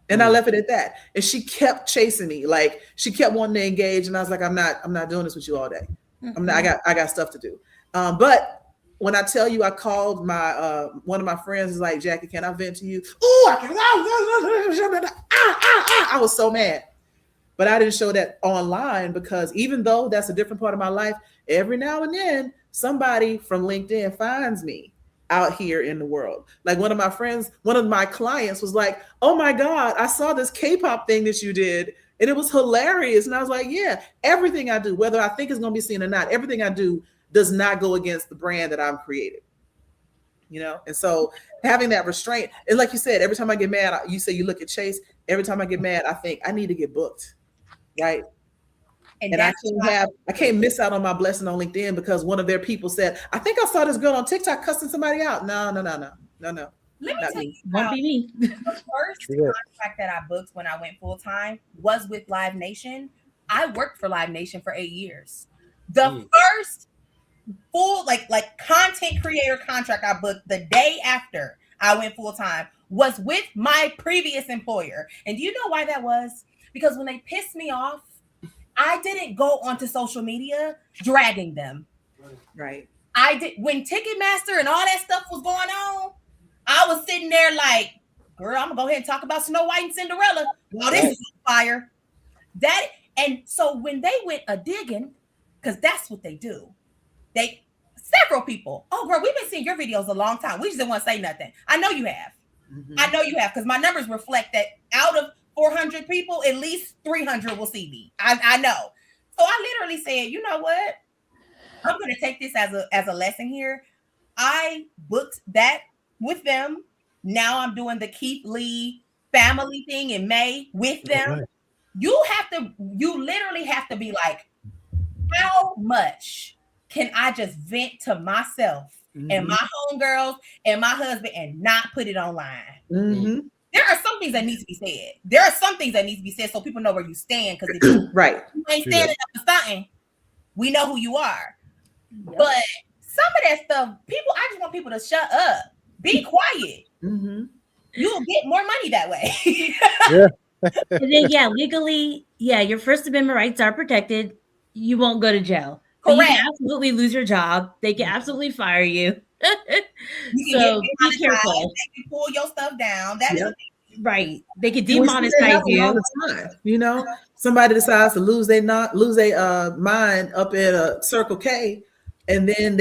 And I left it at that. And she kept chasing me. Like, she kept wanting to engage. And I was like, I'm not doing this with you all day. I got stuff to do. But when I tell you, I called my one of my friends is like, Jackie, can I vent to you? I was so mad. But I didn't show that online because even though that's a different part of my life, every now and then somebody from LinkedIn finds me out here in the world. Like one of my friends, one of my clients was like, oh my God, I saw this K-pop thing that you did and it was hilarious. And I was like, yeah, everything I do, whether I think it's going to be seen or not, everything I do does not go against the brand that I'm creating. And so having that restraint, and like you said, every time I get mad, you say you look at Chase, every time I get mad, I think I need to get booked. Right. And I can't miss out on my blessing on LinkedIn because one of their people said, I think I saw this girl on TikTok cussing somebody out. No. Let me tell you, Won't be me. The first contract that I booked when I went full time was with Live Nation. I worked for Live Nation for 8 years. The first full like content creator contract I booked the day after I went full time was with my previous employer. And do you know why that was? Because when they pissed me off, I didn't go onto social media dragging them. Right. I did when Ticketmaster and all that stuff was going on. I was sitting there like, girl, I'm gonna go ahead and talk about Snow White and Cinderella. Oh, this is fire. And so when they went a digging, because that's what they do. Several people. Oh, girl, we've been seeing your videos a long time. We just didn't want to say nothing. I know you have. I know you have because my numbers reflect that out of 400 people, at least 300 will see me. I know. So I literally said, you know what? I'm going to take this as a lesson here. I booked that with them. Now I'm doing the Keith Lee family thing in May with them. Right. You literally have to be like, how much can I just vent to myself and my homegirls and my husband and not put it online? There are some things that need to be said. There are some things that need to be said so people know where you stand. Because if you ain't standing up for something, we know who you are. Yep. But some of that stuff, I just want people to shut up. Be quiet. You'll get more money that way. And then, legally, your First Amendment rights are protected. You won't go to jail. Correct. You can absolutely lose your job. They can absolutely fire you. So be careful. They can pull your stuff down. That is right. They can demonetize you all the time. Somebody decides to lose their mind up at a Circle K, and then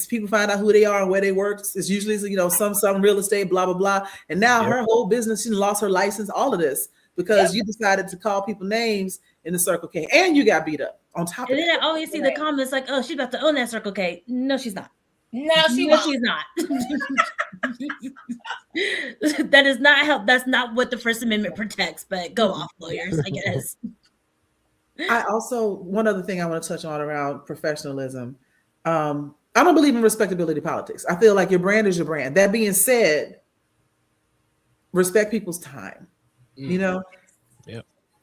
people find out who they are and where they work. It's usually some real estate, blah blah blah. And now her whole business, she lost her license. All of this because you decided to call people names in the Circle K, and you got beat up on top of it. And then I always see the comments like, "Oh, she's about to own that Circle K." No, she's not. No, she's not. That is not help. That's not what the First Amendment protects. But go off, lawyers, I guess. I also, one other thing I want to touch on around professionalism. I don't believe in respectability politics. I feel like your brand is your brand. That being said, respect people's time.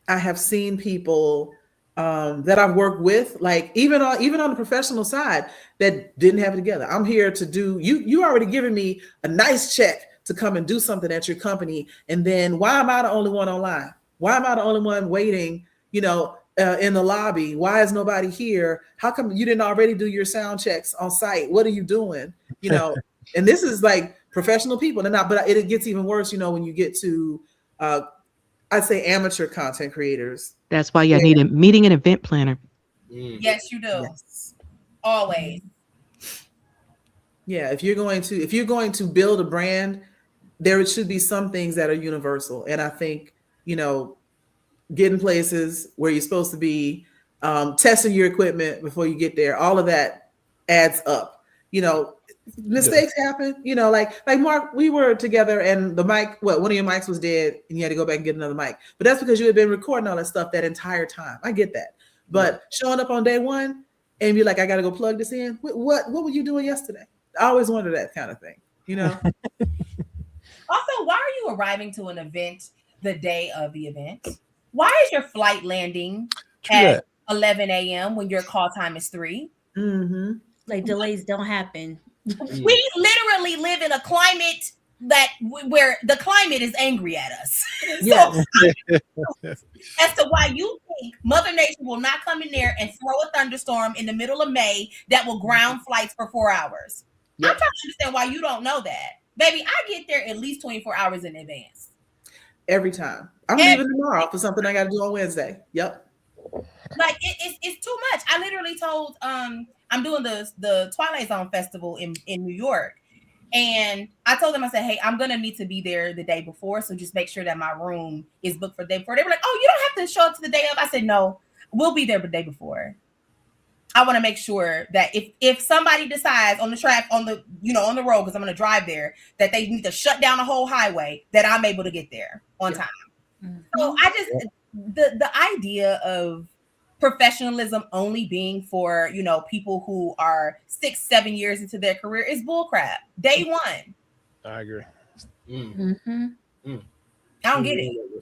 I have seen people that I've worked with, like even on the professional side, that didn't have it together. I'm here to do, you already given me a nice check to come and do something at your company. And then why am I the only one online? Why am I the only one waiting, in the lobby? Why is nobody here? How come you didn't already do your sound checks on site? What are you doing? And this is like professional people. But it gets even worse, when you get to, I'd say amateur content creators. That's why you need a meeting and event planner. Yes, you do. Yes. Always. Yeah, if you're going to build a brand, there should be some things that are universal. And I think, getting places where you're supposed to be, testing your equipment before you get there, all of that adds up. Mistakes happen, like Mark, we were together and the mic, one of your mics was dead and you had to go back and get another mic. But that's because you had been recording all that stuff that entire time. I get that. But showing up on day one and be like, I got to go plug this in. What were you doing yesterday? I always wonder that kind of thing, Also, why are you arriving to an event the day of the event? Why is your flight landing at 11 a.m. when your call time is 3? Mm-hmm. Like delays don't happen. We literally live in a climate where the climate is angry at us. Yeah. So as to why you think Mother Nature will not come in there and throw a thunderstorm in the middle of May that will ground flights for 4 hours. Yep. I'm trying to understand why you don't know that. Baby, I get there at least 24 hours in advance. Every time. I'm leaving tomorrow for something I got to do on Wednesday. Yep. Like it's too much. I literally told I'm doing the Twilight Zone Festival in New York. And I told them, I said, hey, I'm going to need to be there the day before. So just make sure that my room is booked for the day before. They were like, oh, you don't have to show up to the day of. I said, no, we'll be there the day before. I want to make sure that if somebody decides on the track, on the road, because I'm going to drive there, that they need to shut down the whole highway, that I'm able to get there on time. Mm-hmm. So I just, the idea of professionalism only being for, people who are 6-7 years into their career is bullcrap. Day one. I agree. Mm-hmm. I don't get it. I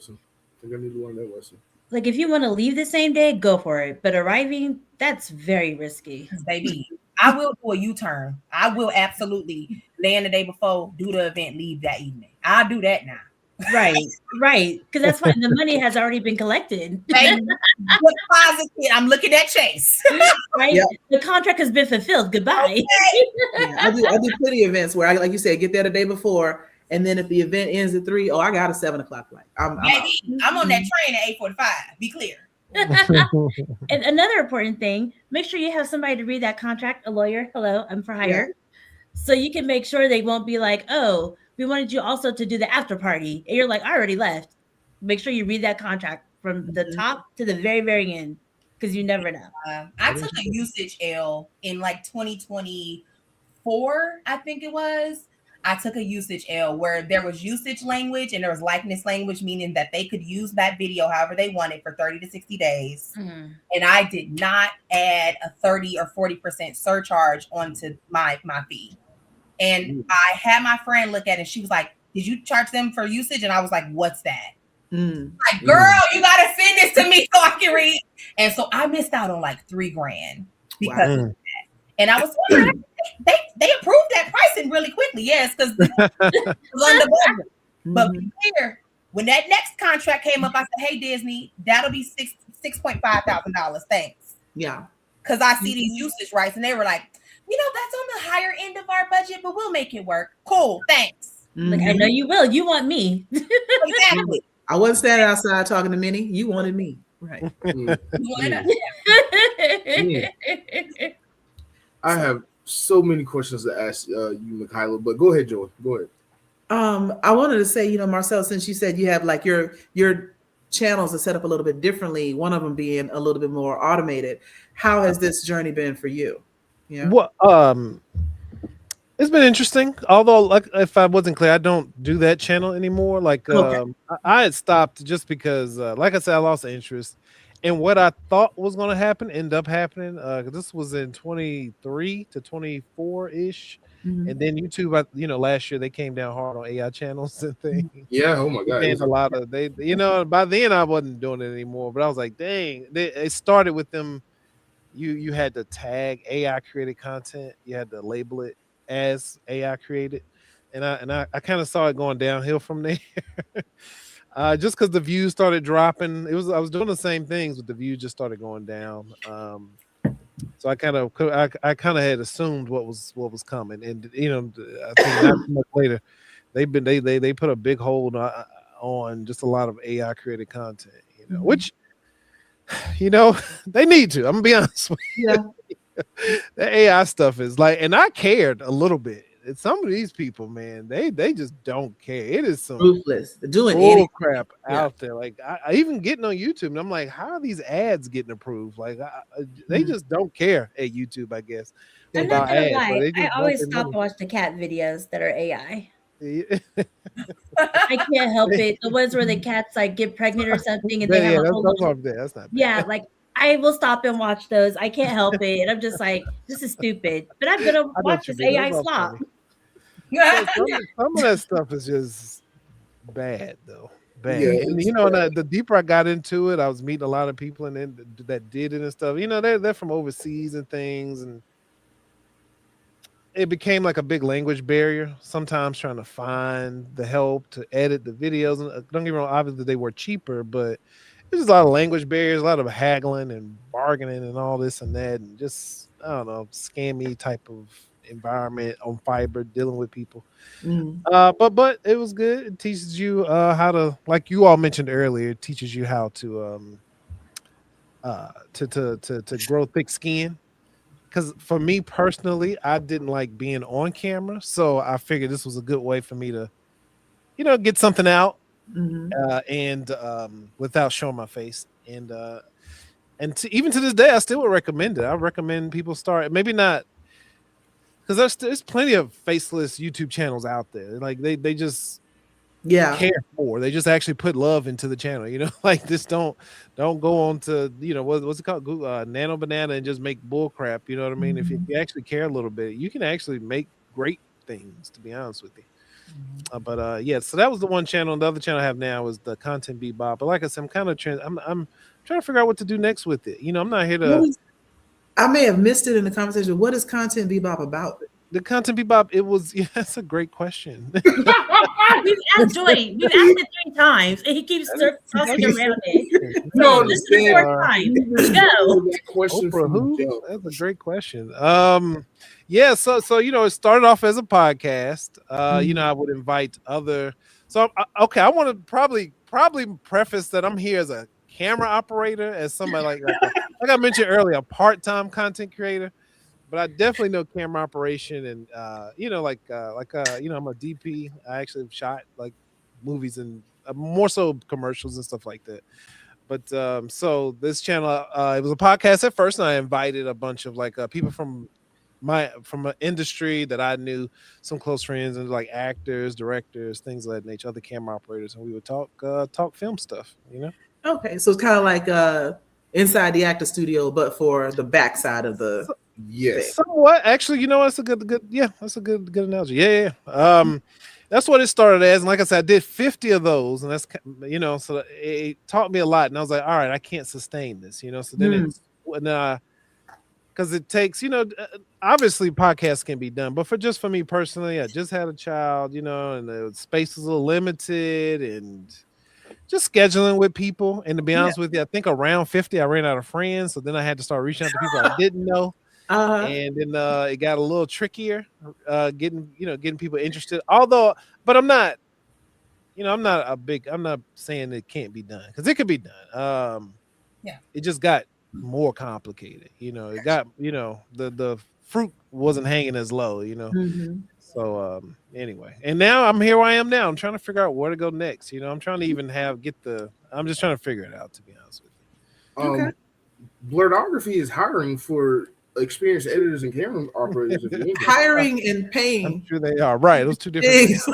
think I need to learn that lesson. Like if you want to leave the same day, go for it. But arriving, that's very risky. Baby, I will do a U-turn. I will absolutely land the day before, do the event, leave that evening. I'll do that now. Right. Because that's fine. The money has already been collected. I'm looking at Chase. Right? Yep. The contract has been fulfilled. Goodbye. Okay. I do plenty of events where I, like you said, get there the day before. And then if the event ends at 3, I got a 7 o'clock flight. I'm on that train at 8:45. Be clear. And another important thing, make sure you have somebody to read that contract, a lawyer. Hello, I'm for hire. Yeah. So you can make sure they won't be like, oh, we wanted you also to do the after party. And you're like, I already left. Make sure you read that contract from the top to the very, very end, because you never know. I took a usage L in like 2024, I think it was. I took a usage L where there was usage language and there was likeness language, meaning that they could use that video however they wanted for 30 to 60 days. Mm-hmm. And I did not add a 30 or 40% surcharge onto my fee. And I had my friend look at it and she was like, did you charge them for usage? And I was like, what's that? Like, girl, you got to send this to me so I can read. And so I missed out on like $3,000 because of that. And I was wondering, they approved that pricing really quickly. Yes, because it was under budget. But be clear, when that next contract came up, I said, hey, Disney, that'll be $6,500. Thanks. Yeah. Because I see these usage rights and they were like, that's on the higher end of our budget, but we'll make it work. Cool. Thanks. Like, I know you will. You want me. Exactly. I wasn't standing outside talking to Minnie. You wanted me. Right. You wanted I have so many questions to ask you, Mikyla, but go ahead, Joy. Go ahead. I wanted to say, Marcel, since you said you have like your channels are set up a little bit differently, one of them being a little bit more automated. How has this journey been for you? Yeah. Well, it's been interesting. Although, like, if I wasn't clear, I don't do that channel anymore. Like, I had stopped just because, like I said, I lost interest. And what I thought was going to happen ended up happening. This was in 23 to 24 ish, and then YouTube, last year they came down hard on AI channels and things. Yeah, oh my god, a lot of by then I wasn't doing it anymore. But I was like, dang, it started with them. You had to tag AI created content. You had to label it as AI created, and I kind of saw it going downhill from there. Just because the views started dropping, I was doing the same things, but the views just started going down. So I kind of had assumed what was coming, and I think not too much later, they put a big hold on just a lot of AI created content, which they need to. I'm gonna be honest with you. The AI stuff is like, and I cared a little bit. some of these people, man, they just don't care. It is some Ruthless. They're doing bull anything. crap Yeah. out there. Like I even getting on YouTube, and I'm like, how are these ads getting approved? Like they just don't care at YouTube, I guess, They I'm not about gonna ads. So lie. they I just want always their stop money. to watch the cat videos that are AI. Yeah, I can't help it. The ones where the cats like get pregnant or something, and they have yeah, a that's, whole that's little off there. That's not bad. yeah. Like I will stop and watch those. I can't help it, and I'm just like, this is stupid. But I'm gonna I know watch what you this mean. AI That's all slop. funny. Some of that stuff is just bad, though. Bad. Yeah, And it's the deeper I got into it, I was meeting a lot of people and then that did it and stuff. They're from overseas and things, and it became like a big language barrier. Sometimes trying to find the help to edit the videos. And don't get me wrong, obviously they were cheaper, but there's a lot of language barriers, a lot of haggling and bargaining and all this and that, and just I don't know, scammy type of environment on Fiverr dealing with people. Mm. But it was good. It teaches you how to, like you all mentioned earlier, it teaches you how to to grow thick skin. Because for me personally, I didn't like being on camera, so I figured this was a good way for me to, get something out Mhm. and without showing my face. Even to this day, I still would recommend it. I recommend people start, maybe not, because there's plenty of faceless YouTube channels out there. Like they just Yeah. care more. They just actually put love into the channel. Like just don't go on to what's it called, Google, Nano Banana, and just make bull crap. You know what I mean? If you actually care a little bit, you can actually make great things. To be honest with you. But yeah, so that was the one channel. And the other channel I have now is the Content Bebop. But like I said, I'm kind of I'm trying to figure out what to do next with it. I'm not here to. I may have missed it in the conversation. What is Content Bebop about? The Content Bebop. It was that's a great question. We've asked Joy. We've asked it 3 times, and he keeps tossing around it. No, This is the 4th time. Go. That question Oprah from who? Joe. That's a great question. Yeah, so it started off as a podcast. I would invite other. So okay, I want to probably preface that I'm here as a camera operator, as somebody like I mentioned earlier, a part-time content creator. But I definitely know camera operation, and I'm a DP. I actually have shot like movies and more so commercials and stuff like that. But so this channel, it was a podcast at first, and I invited a bunch of people from an industry that I knew, some close friends, and like actors, directors, things of that nature, other camera operators, and we would talk film stuff. Okay, so it's kind of like inside the actor studio, but for the backside of the. Yes. Somewhat. Actually, that's a good yeah, that's a good analogy. Yeah. That's what it started as. And like I said, I did 50 of those, and that's so it taught me a lot. And I was like, all right, I can't sustain this, so then it's because it takes, obviously podcasts can be done, but for me personally, I just had a child, and the space was a little limited, and just scheduling with people. And to be honest with you, I think around 50, I ran out of friends. So then I had to start reaching out to people I didn't know. And then it got a little trickier, getting people interested. But I'm not, I'm not saying it can't be done, because it could be done. It just got more complicated. It got, the fruit wasn't hanging as low, So anyway, and now I'm here where I am now. I'm trying to figure out where to go next. I'm trying to even I'm just trying to figure it out, to be honest with you. Okay. Blerdography is hiring for experienced editors and camera operators. Hiring and paying. I'm sure they are. Right. Those two different things.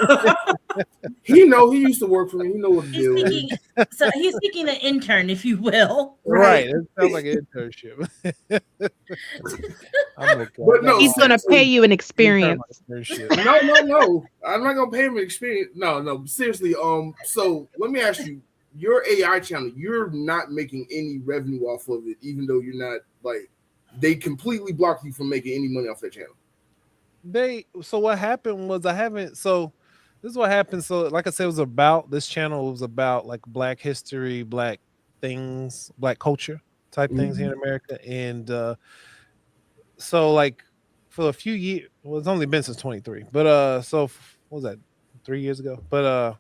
He used to work for me. He know what to do. So he's seeking an intern, if you will. Right. It sounds like an internship. But no, he's going to pay you an experience. No. I'm not going to pay him an experience. No. Seriously. So let me ask you, your AI channel, you're not making any revenue off of it, even though you're not they completely block you from making any money off their channel. So what happened was this is what happened. So like I said, this channel was about like Black history, Black things, Black culture type things here in America. And so like for a few years, well, it's only been since 23, but so what was that, 3 years ago? But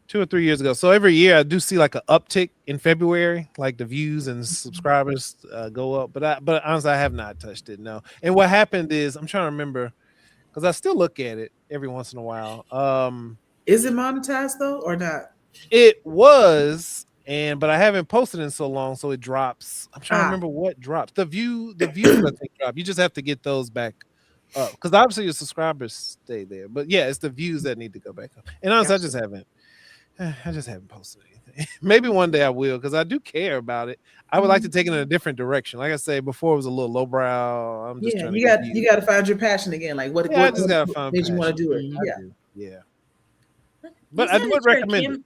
2 or 3 years ago. So every year I do see like an uptick in February, like the views and subscribers go up. But honestly, I have not touched it. No. And what happened is, I'm trying to remember, because I still look at it every once in a while. Is it monetized though or not? It was, but I haven't posted in so long, so it drops. I'm trying to remember what drops. The views I think drop. You just have to get those back up because obviously your subscribers stay there. But yeah, it's the views that need to go back up. And honestly, I just haven't posted anything. Maybe one day I will because I do care about it. I would like to take it in a different direction. Like I said before, it was a little lowbrow. I'm just trying to you got to find your passion again. Like what I just gotta find made you want to do it. Yeah. But I would recommend it.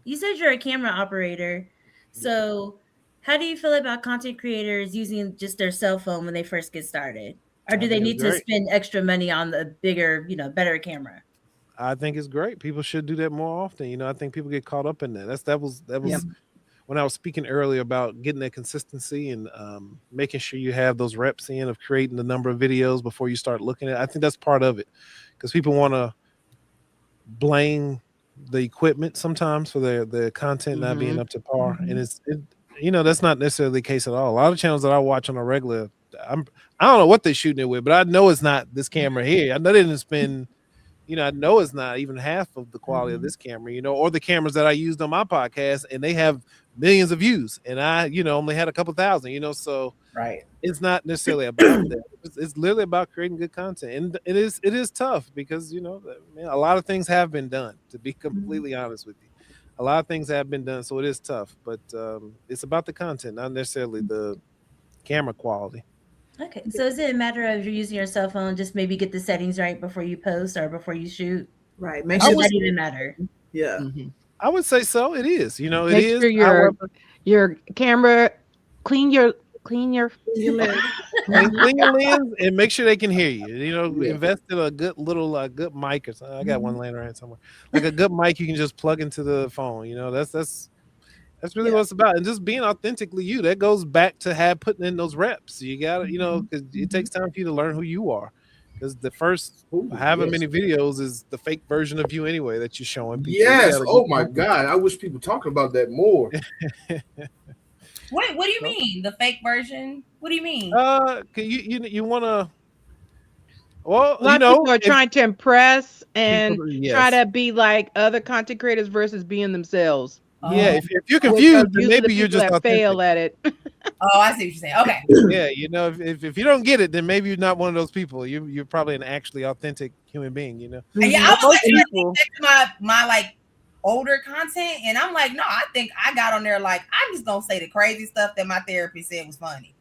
You said you're a camera operator. So how do you feel about content creators using just their cell phone when they first get started? Or do they need to spend extra money on the bigger, better camera? I think it's great. People should do that more often. I think people get caught up in that. That was when I was speaking earlier about getting that consistency and making sure you have those reps in of creating the number of videos before you start looking at it. I think that's part of it because people want to blame the equipment sometimes for their content not being up to par, and that's not necessarily the case at all. A lot of channels that I watch on a regular, I don't know what they're shooting it with, but I know it's not this camera here. I know they didn't spend, I know it's not even half of the quality of this camera, or the cameras that I used on my podcast, and they have millions of views, and I, only had a couple thousand, so right. It's not necessarily about that. It's literally about creating good content, and it is tough because a lot of things have been done. To be completely honest with you, a lot of things have been done, so it is tough. But it's about the content, not necessarily the camera quality. Okay, so is it a matter of you're using your cell phone, just maybe get the settings right before you post or before you shoot? Right, make sure that even matter. Yeah, I would say so. It is. It Make is. Sure your camera, clean your lens. Clean your lens and make sure they can hear you. Invest in a good little good mic or something. I got one laying around somewhere. Like a good mic you can just plug into the phone. That's really what it's about. And just being authentically you. That goes back to putting in those reps. You got to, because it takes time for you to learn who you are. Because the first however many videos is the fake version of you anyway that you're showing people. Yes. Oh my God. I wish people talked about that more. Wait, what do you mean? The fake version? What do you mean? You want to. Well, a lot of people are trying to impress and try to be like other content creators versus being themselves. Yeah, if you're confused, then maybe you're just fail at it. Oh, I see what you're saying. Okay. Yeah, if you don't get it, then maybe you're not one of those people. You're probably an actually authentic human being. Yeah, I was listening to my like older content, and I'm like, no, I think I got on there like I'm just gonna say the crazy stuff that my therapist said was funny.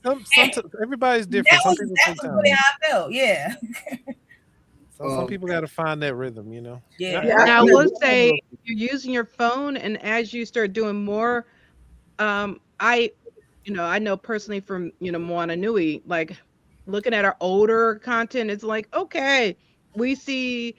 Everybody's different. That was really how I felt. Yeah. Some people got to find that rhythm, Yeah. Now, I will say you're using your phone, and as you start doing more, I know personally from Moana Nui, like looking at our older content, it's like okay, we see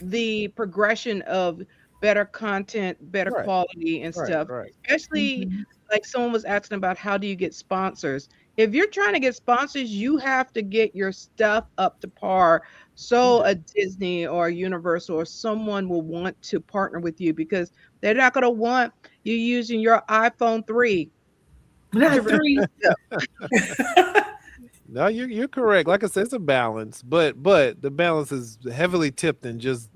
the progression of better content, better quality and stuff. Especially like someone was asking about how do you get sponsors. If you're trying to get sponsors, you have to get your stuff up to par. So a Disney or a Universal or someone will want to partner with you because they're not going to want you using your iPhone 3. No, you're correct. Like I said, it's a balance, but the balance is heavily tipped in just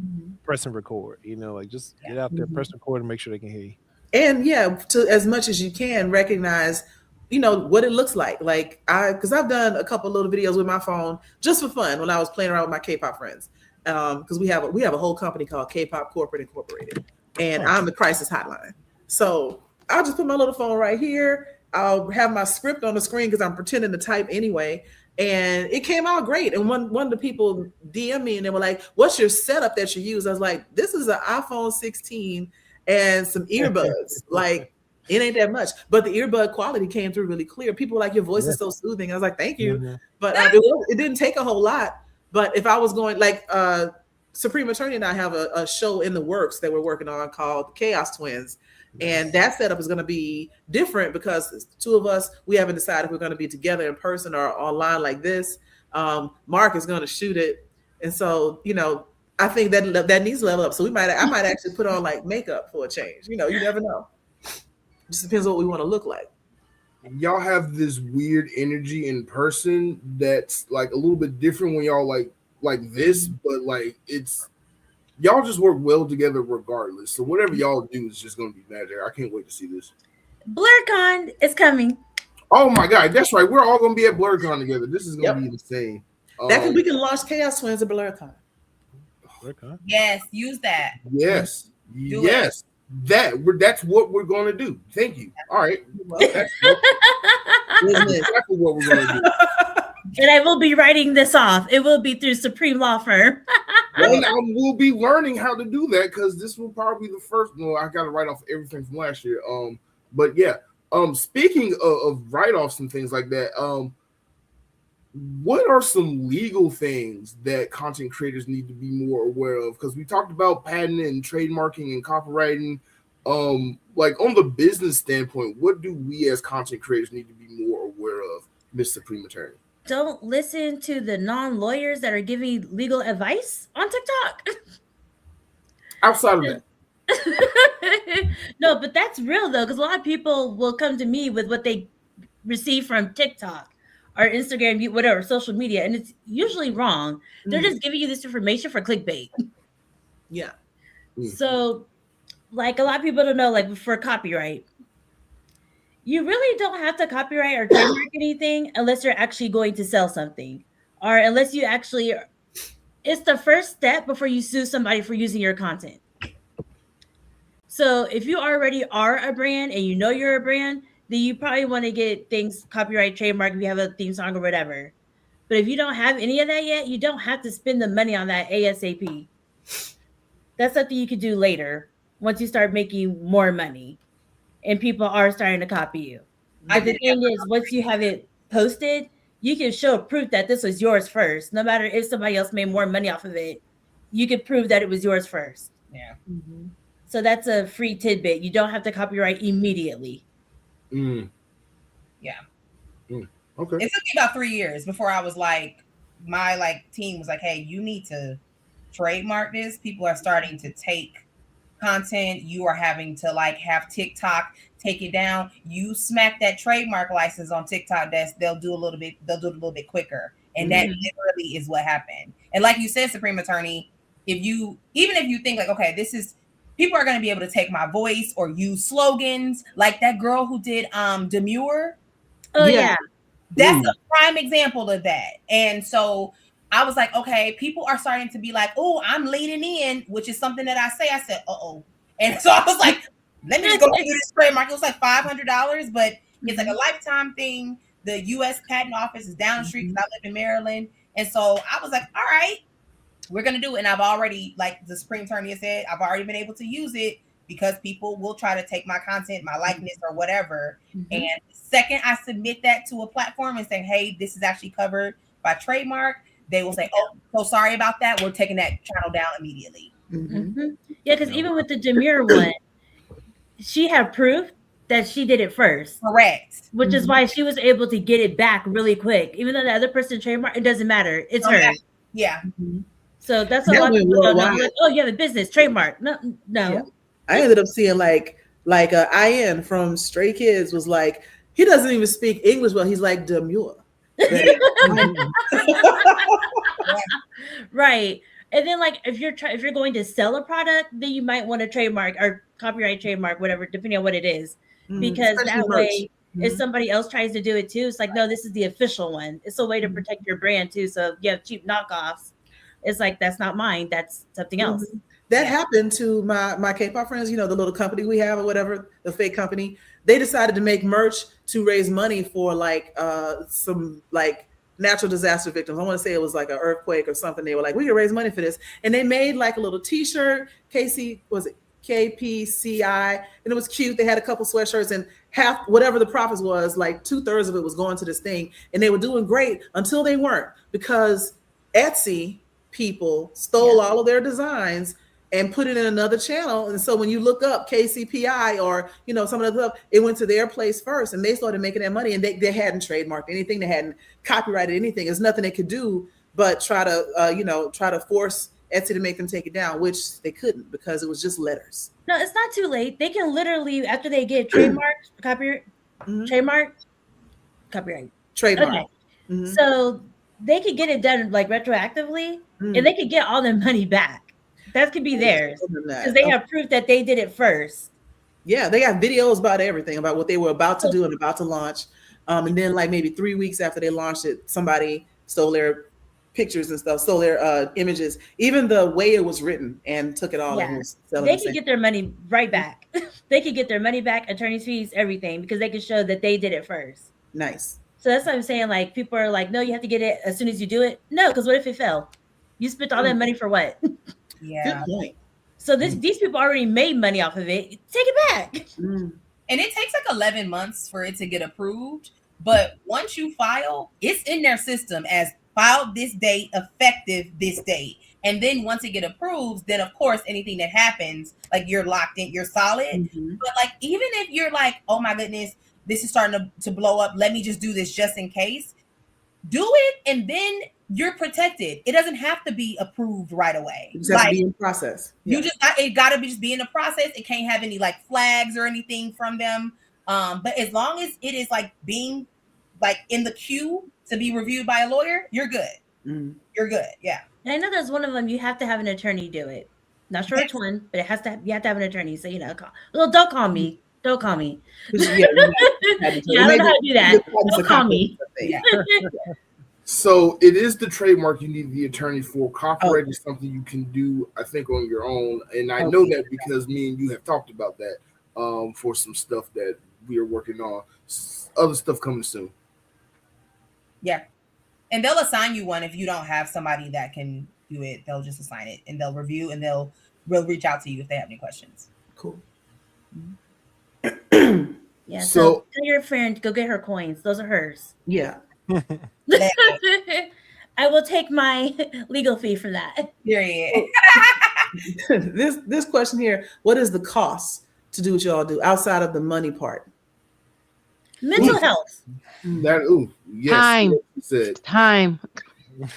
press and record. Like just get out there, press record, and make sure they can hear you. And to as much as you can recognize what it looks like. Like because I've done a couple little videos with my phone just for fun when I was playing around with my K-pop friends. Because we have a whole company called K-pop Corporate Incorporated, and I'm the crisis hotline. So I'll just put my little phone right here. I'll have my script on the screen because I'm pretending to type anyway. And it came out great. And one of the people DM me and they were like, "What's your setup that you use?" I was like, "This is an iPhone 16 and some earbuds." Like. It ain't that much, but the earbud quality came through really clear. People were like, "Your voice is so soothing." I was like, "Thank you," but it didn't take a whole lot. But if I was going like Supreme Attorney and I have a show in the works that we're working on called Chaos Twins, and that setup is going to be different because two of us we haven't decided if we're going to be together in person or online like this. Marc is going to shoot it, and so I think that needs to level up. So I might actually put on like makeup for a change. You never know. Just depends what we want to look like. Y'all have this weird energy in person that's like a little bit different when y'all like like this, but like it's y'all just work well together regardless. So whatever y'all do is just gonna be magic. I can't wait to see this. BlerdCon is coming. Oh my god, that's right. We're all gonna be at BlerdCon together. This is gonna be insane. We can launch Chaos Twins at BlerdCon. Yes, use that. Yes, Do yes. That's what we're gonna do. Thank you. All right. That's exactly what we're gonna do. And I will be writing this off. It will be through Supreme Law Firm. And I will be learning how to do that because this will probably be the first. No, I got to write off everything from last year. But yeah. Speaking of write-offs and things like that, what are some legal things that content creators need to be more aware of? Because we talked about patent and trademarking and copywriting. Like on the business standpoint, what do we as content creators need to be more aware of, Miss Supreme Attorney? Don't listen to the non-lawyers that are giving legal advice on TikTok. Outside of that. No, but that's real though, because a lot of people will come to me with what they receive from TikTok or Instagram, whatever, social media, and it's usually wrong. They're just giving you this information for clickbait. Yeah. So, like a lot of people don't know, like for copyright, you really don't have to copyright or trademark anything unless you're actually going to sell something, or unless you actually. It's the first step before you sue somebody for using your content. So if you already are a brand and you know you're a brand, then you probably want to get things copyright, trademark if you have a theme song or whatever. But if you don't have any of that yet, you don't have to spend the money on that ASAP. That's something you could do later once you start making more money and people are starting to copy you. But the thing is, once you have it posted, you can show proof that this was yours first. No matter if somebody else made more money off of it, you can prove that it was yours first. Yeah. So that's a free tidbit. You don't have to copyright immediately. Yeah. Okay. It took me about 3 years before I was like, my team was like, hey, you need to trademark this. People are starting to take content. You are having to have TikTok take it down. You smack that trademark license on TikTok, they'll do it a little bit quicker. And that literally is what happened. And like you said, Supreme Attorney, even if you think okay, this is, people are going to be able to take my voice or use slogans like that girl who did Demure. Oh yeah. That's a prime example of that. And so I was like, okay, people are starting to be like, oh, I'm leading in, which is something that I said, uh-oh. And so I was like, let me just go through this trademark. It was like $500, but it's like a lifetime thing. The U.S. Patent Office is down the street because I live in Maryland. And so I was like, all right, we're going to do it. And I've already, like the Supreme Attorney has said, I've already been able to use it because people will try to take my content, my likeness or whatever. And the second I submit that to a platform and say, hey, this is actually covered by trademark, they will say, oh, so sorry about that. We're taking that channel down immediately. Yeah, because even with the Demure one, she had proof that she did it first. Correct. Which is why she was able to get it back really quick. Even though the other person trademarked, it doesn't matter. It's her. Yeah. So that's a lot of people don't know. Like, oh, you have a business trademark. No. Yeah. I ended up seeing like IN from Stray Kids was like, he doesn't even speak English well. He's like Demure. Right. And then if you're going to sell a product, then you might want to trademark or copyright trademark, whatever, depending on what it is. Because that way, if somebody else tries to do it too, it's like, no, this is the official one. It's a way to protect your brand too. So if you have cheap knockoffs, it's like, that's not mine. That's something else. That happened to my K-pop friends, the little company we have or whatever, the fake company. They decided to make merch to raise money for some natural disaster victims. I want to say it was like an earthquake or something. They were like, we can raise money for this. And they made like a little t-shirt, KPCI, and it was cute. They had a couple sweatshirts and half, whatever the profits was, like 2/3 of it was going to this thing. And they were doing great until they weren't, because Etsy people stole all of their designs and put it in another channel. And so when you look up KCPI or, some of the stuff, it went to their place first and they started making that money, and they hadn't trademarked anything. They hadn't copyrighted anything. There's nothing they could do but try to force Etsy to make them take it down, which they couldn't because it was just letters. No, it's not too late. They can literally, after they get trademarked, copyright. Trademark. Okay. So they could get it done retroactively. and they could get all their money back. That could be theirs because they have proof that they did it first. Yeah, they got videos about everything, about what they were about to do and about to launch. And then like maybe 3 weeks after they launched it, somebody stole their pictures and stuff, stole their images, even the way it was written, and took it all and was selling. They could get their money right back. They could get their money back, attorney's fees, everything, because they could show that they did it first. Nice. So that's what I'm saying. Like, people are like, no, you have to get it as soon as you do it. No, because what if it fell? You spent all that money for what? Yeah. Good point. So these people already made money off of it. Take it back. And it takes like 11 months for it to get approved. But once you file, it's in their system as filed this date, effective this date. And then once it get approved, then of course anything that happens, like you're locked in, you're solid. But like even if you're like, oh my goodness, this is starting to blow up, let me just do this just in case. Do it, and then you're protected. It doesn't have to be approved right away. It just has to be in process. You just it gotta be just be in the process. It can't have any like flags or anything from them. But as long as it is like being like in the queue to be reviewed by a lawyer, you're good. You're good. Yeah. And I know there's one of them. You have to have an attorney do it. Not sure which one, but it has to. You have to have an attorney. So well, don't call me. Don't call me. Yeah, I don't know how to do that. Don't call me. Yeah. So it is the trademark you need the attorney for. Copyright is something you can do, I think, on your own. And I know that because me and you have talked about that for some stuff that we are working on. Other stuff coming soon. Yeah. And they'll assign you one if you don't have somebody that can do it. They'll just assign it and they'll review and they'll reach out to you if they have any questions. Cool. Yeah. So tell your friend, go get her coins. Those are hers. Yeah. I will take my legal fee for that. Period. This question here, what is the cost to do what y'all do outside of the money part? Mental health. Yes. Time.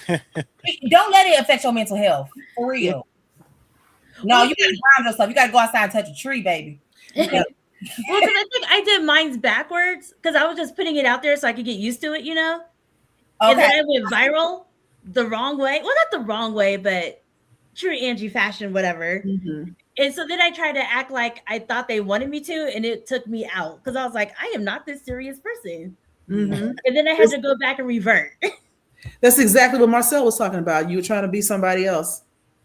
Don't let it affect your mental health. For real. No, you gotta ground yourself. You gotta go outside and touch a tree, baby. Well, because I think I did mine's backwards because I was just putting it out there so I could get used to it, Okay. And then I went viral the wrong way. Well, not the wrong way, but true Angie fashion, whatever. And so then I tried to act like I thought they wanted me to, and it took me out because I was like, I am not this serious person. And then I had to go back and revert. That's exactly what Marcel was talking about. You were trying to be somebody else.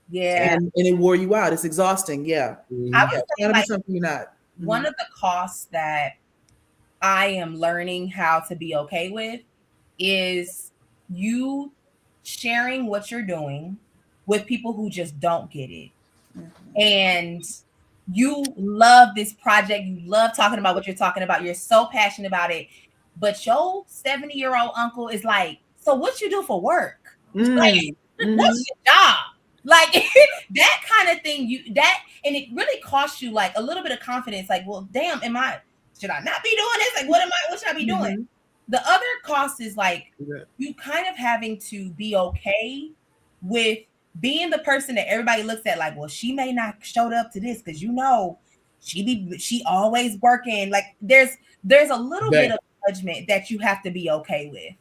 Yeah. And it wore you out. It's exhausting. Yeah. I was trying to be something you're not. One of the costs that I am learning how to be okay with is you sharing what you're doing with people who just don't get it. And you love this project. You love talking about what you're talking about. You're so passionate about it. But your 70-year-old uncle is like, so what you do for work? Like, what's your job? Like that kind of thing, and it really costs you like a little bit of confidence. Like, well, damn, should I not be doing this? Like, what should I be doing? The other cost is like you kind of having to be okay with being the person that everybody looks at like, well, she may not showed up to this because she always working. Like there's a little bit of judgment that you have to be okay with.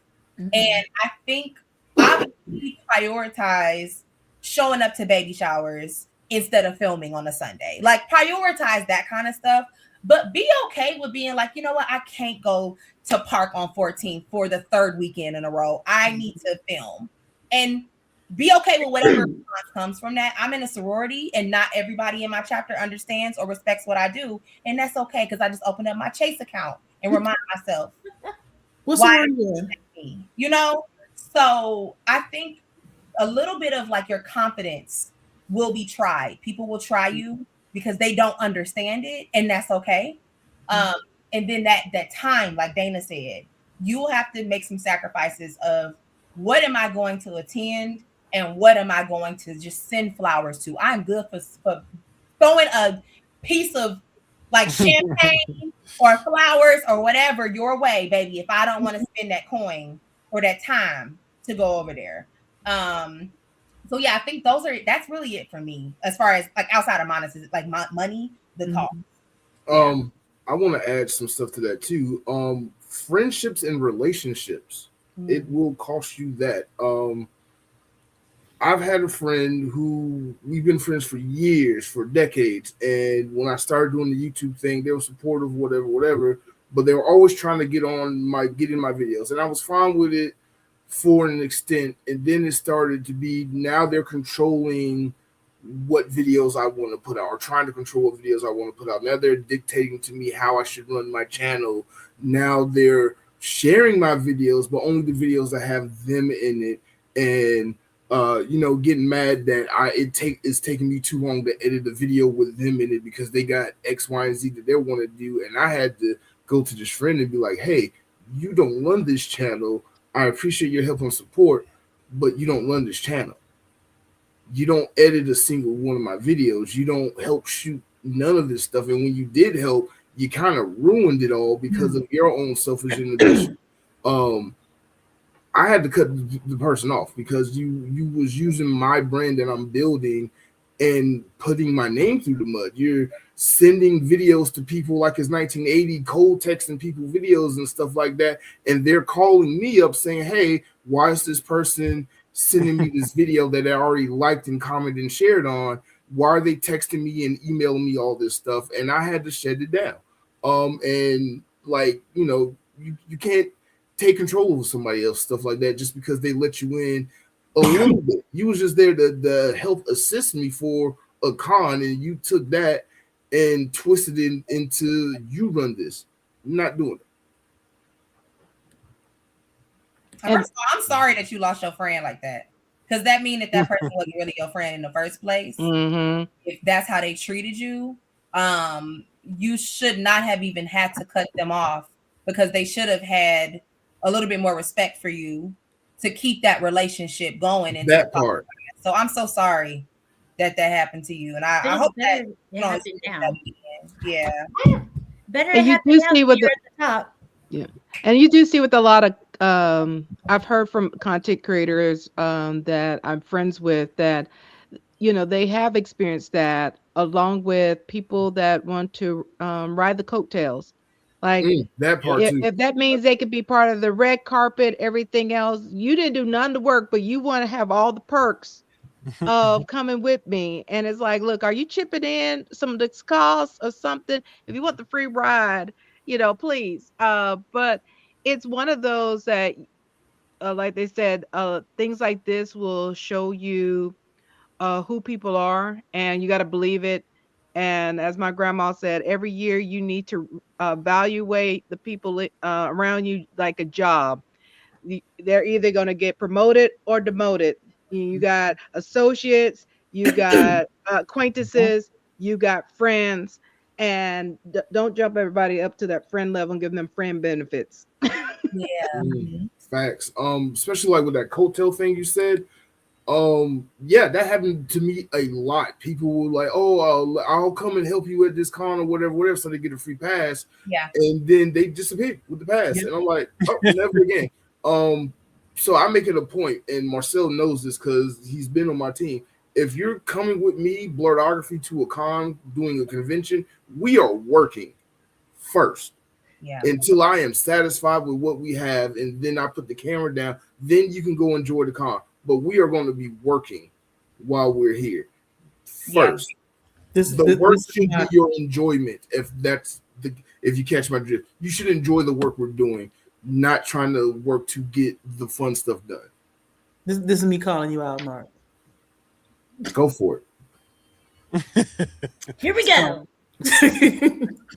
And I think obviously prioritize showing up to baby showers instead of filming on a Sunday. Like prioritize that kind of stuff, but be okay with being like, you know what? I can't go to Park on 14th for the third weekend in a row. I need to film and be okay with whatever response comes from that. I'm in a sorority and not everybody in my chapter understands or respects what I do. And that's okay because I just opened up my Chase account and remind myself. What's why So I think a little bit of like your confidence will be tried. People will try you because they don't understand it, and that's okay. And then that time, like Dana said, you will have to make some sacrifices of what am I going to attend and what am I going to just send flowers to. I'm good for throwing a piece of like champagne or flowers or whatever your way, baby, if I don't want to spend that coin or that time to go over there. So yeah, I think that's really it for me as far as like outside of monetary, like money, the cost. I want to add some stuff to that too. Friendships and relationships, it will cost you that. I've had a friend who we've been friends for years, for decades, and when I started doing the YouTube thing, they were supportive, whatever. But they were always trying to get in my videos, and I was fine with it for an extent. And then it started to be now they're controlling what videos I want to put out, or trying to control what videos I want to put out. Now they're dictating to me how I should run my channel. Now they're sharing my videos, but only the videos that have them in it, and getting mad that it's taking me too long to edit a video with them in it because they got X, Y, and Z that they want to do, and I had to go to this friend and be like, hey, you don't run this channel. I appreciate your help and support, but you don't run this channel. You don't edit a single one of my videos. You don't help shoot none of this stuff. And when you did help, you kind of ruined it all because of your own selfish inhibition. I had to cut the person off because you was using my brand that I'm building and putting my name through the mud. You're sending videos to people like it's 1980, cold texting people videos and stuff like that. And they're calling me up saying, hey, why is this person sending me this video that I already liked and commented and shared on? Why are they texting me and emailing me all this stuff? And I had to shut it down. And like, you can't take control over somebody else, stuff like that, just because they let you in a little bit. You was just there to help assist me for a con, and you took that and twisted it into you run this. I'm not doing it. First of all, I'm sorry that you lost your friend like that, because that means that person wasn't really your friend in the first place. If that's how they treated you, you should not have even had to cut them off, because they should have had a little bit more respect for you to keep that relationship going. And that part. So I'm so sorry that happened to you, and I hope that yeah. Better. And you do see what at the top. Yeah, and you do see with a lot of I've heard from content creators that I'm friends with that they have experienced that, along with people that want to ride the coattails. Like that part too. If that means they could be part of the red carpet, everything else, you didn't do none of the work, but you want to have all the perks of coming with me. And it's like, look, are you chipping in some of this costs or something? If you want the free ride, please. But it's one of those that, like they said, things like this will show you who people are, and you got to believe it. And as my grandma said, every year you need to evaluate the people around you like a job. They're either going to get promoted or demoted. You got associates, you got acquaintances, you got friends, and don't jump everybody up to that friend level and give them friend benefits. Facts. Especially like with that coattail thing you said. That happened to me a lot. People were like, "Oh, I'll come and help you at this con or whatever," so they get a free pass. Yeah, and then they disappear with the pass, and I'm like, "Oh, never again." So I make it a point, and Marcel knows this because he's been on my team. If you're coming with me, Blerdography, to a con, doing a convention, we are working first. Yeah. Until I am satisfied with what we have, and then I put the camera down. Then you can go enjoy the con. But we are going to be working while we're here first. Yeah. The work should be your enjoyment. If you catch my drift, you should enjoy the work we're doing, not trying to work to get the fun stuff done. This is me calling you out, Marc. Go for it. Here we go.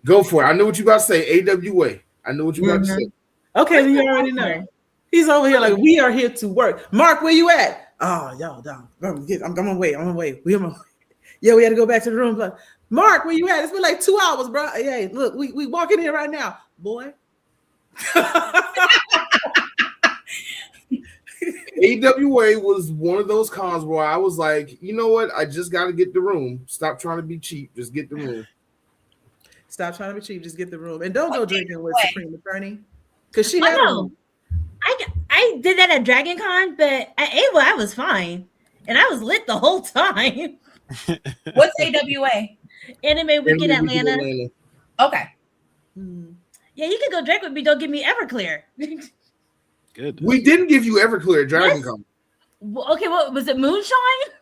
Go for it. I know what you about to say. AWA. I know what you about to say. Okay, you already know. He's over here like, we are here to work. Marc, where you at? Oh, y'all down. I'm on my way. Yeah, we had to go back to the room. Like, Marc, where you at? It's been like 2 hours, bro. Hey, look, we walking in right now, boy. AWA was one of those cons where I was like, you know what? I just got to get the room. Stop trying to be cheap. Just get the room. Stop trying to be cheap. Just get the room. And don't go drinking with Supreme Attorney. Because she had I did that at Dragon Con, but at AWA I was fine. And I was lit the whole time. What's AWA? Anime Weekend Atlanta. Okay. Yeah, you can go drink with me. Don't give me Everclear. Good. We didn't give you Everclear at Dragon Con. Okay, what was it? Moonshine?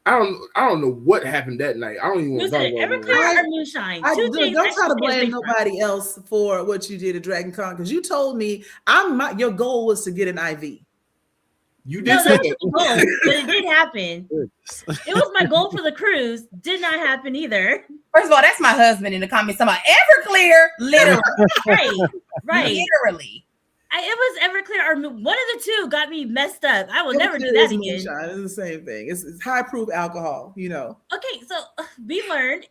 I don't know what happened that night. I don't even want Was to talk it about Everclear it. or Moonshine? Don't things try I to should stay blame away from. nobody else for what you did at Dragon Con because you told me your goal was to get an IV. You No, did that say was the goal, but it did happen. It was my goal for the cruise. Did not happen either. First of all, that's my husband in the comments talking about Everclear. Literally. Right. Literally. It was Everclear or one of the two got me messed up. I will never do Everclear that is again. moonshine. It's the same thing. It's high proof alcohol, you know. Okay, so we learned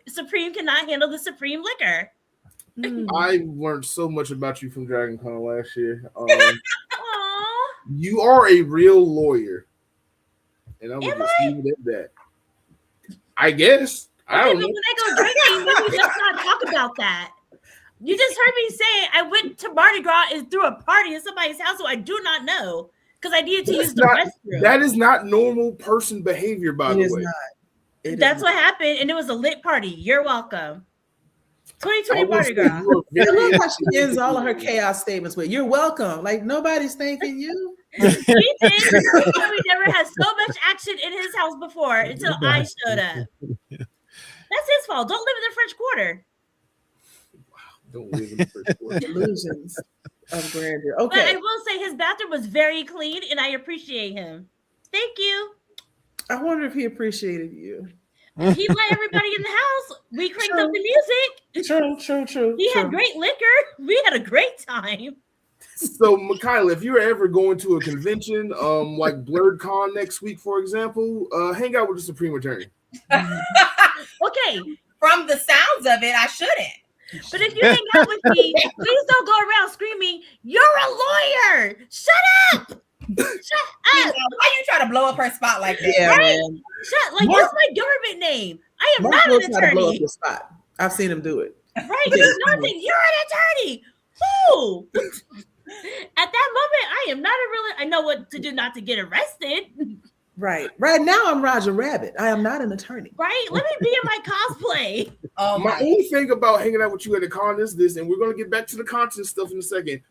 Supreme cannot handle the Supreme liquor. I learned so much about you from Dragon Con last year. Aww. You are a real lawyer, and I'm Am just I? leave it at that. I guess. I Okay, don't but know. when I go drinking, let me just not talk about that. You just heard me say I went to Mardi Gras and threw a party in somebody's house who I do not know because I needed to use the restroom. That is not normal person behavior, by the way. That's what happened, and it was a lit party. You're welcome. 2020 Mardi Gras. I love how she ends all of her chaos statements with "You're welcome." Like nobody's thanking you. We did. We never had so much action in his house before until I showed up. That's his fault. Don't live in the French Quarter. Don't live in the French Quarter. Illusions of grandeur. Okay. But I will say his bathroom was very clean, and I appreciate him. Thank you. I wonder if he appreciated you. He let everybody in the house. We cranked up the music. True. He had great liquor. We had a great time. So, Mikyla, if you're ever going to a convention, like BlerdCon next week, for example, hang out with the Supreme Attorney. Okay. From the sounds of it, I shouldn't. But if you hang out with me, please don't go around screaming, "You're a lawyer! Shut up! Shut up!" Why you try to blow up her spot like that? Yeah, right? man. That's my government name. I am not an Try to blow up attorney. your spot. I've seen him do it. Right? You're an attorney. Who? At that moment, I am not I know what to do not to get arrested. Right now, I'm Roger Rabbit. I am not an attorney. Right? Let me be in my cosplay. My only thing about hanging out with you at the con is this, and we're gonna get back to the content stuff in a second.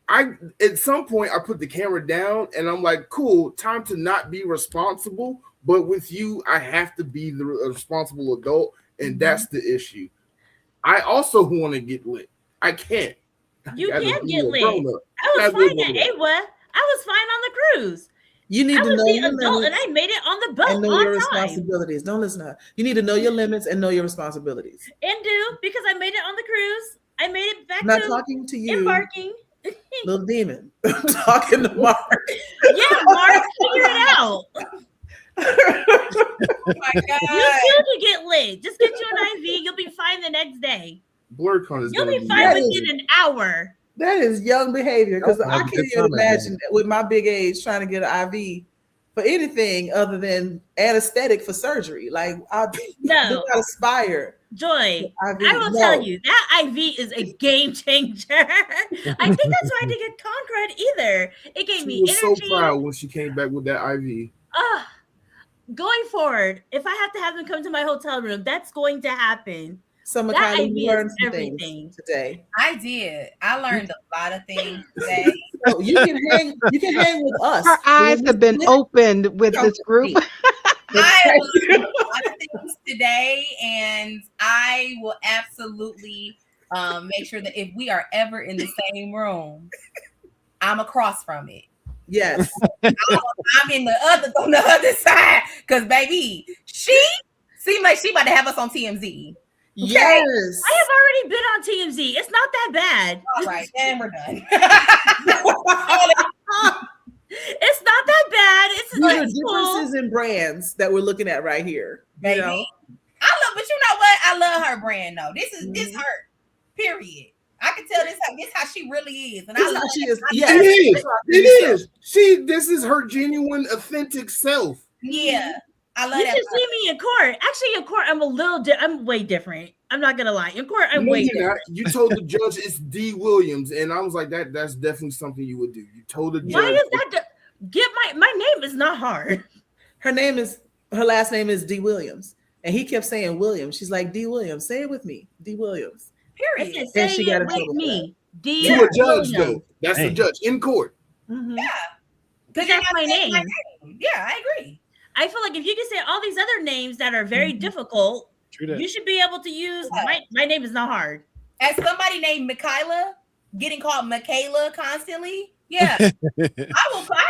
At some point I put the camera down and I'm like, cool, time to not be responsible. But with you, I have to be the responsible adult, and that's the issue. I also want to get lit. I can't. You can't get lit. I I was fine at AWA. I was fine on the cruise. You need I to was know the your adult, limits and I made it on the boat and know on your time. responsibilities. Don't listen to her. You need to know your limits and know your responsibilities. And do, because I made it on the cruise. I made it back I'm not to talking to you, embarking. little demon. I'm talking to Mark. Yeah, Marc, figure it out. Oh my God. You too can get lit. Just get you an IV. You'll be fine the next day. BlerdCon is You'll gonna be fine That within an hour. That is young behavior because That's I not a can't good even comment, imagine that with my big age trying to get an IV for anything other than anesthetic for surgery. Like I do not aspire. Joy, IV. I will tell you that IV is a game changer. I think that's why I didn't get Concrete either. It gave me was energy. so proud when she came back with that IV. Going forward, if I have to have them come to my hotel room, that's going to happen. So That Mikyla, IV you learned is some everything. things today. I did. I learned a lot of things today. So you can hang with us. Her eyes have been opened with this group. I learned a lot of things today, and I will absolutely make sure that if we are ever in the same room, I'm across from it. Yes. I'm in on the other side, because baby, she seemed like she about to have us on TMZ. Yes. I have already been on TMZ. It's not that bad. All right, and we're done. It's not that bad. It's These are it's differences in brands that we're looking at right here. Baby. You know? But you know what? I love her brand though. This her. Period. I can tell this how she really is. And This I is love how she is. It Yes. is. This is her genuine, authentic self. Yeah. I love You that. should see me in court. Actually, in court, I'm way different. I'm not gonna lie. In court, I'm No, way you're different. not. You told the judge it's D. Williams, and I was like, that's definitely something you would do. You told the judge. Why is that? Get my name is not hard. Her last name is D. Williams. And he kept saying Williams. She's like, D. Williams. Say it with me. D. Williams. I Period. said, And say she got it in trouble with for me. D. to a judge, Williams. though. That's the judge in court. Mhm. Yeah. Because you're that's not my saying name. Yeah, I agree. I feel like if you can say all these other names that are very difficult, True that. you should be able to use Yeah. my name is not hard. As somebody named Mikyla, getting called Mikyla constantly, yeah, I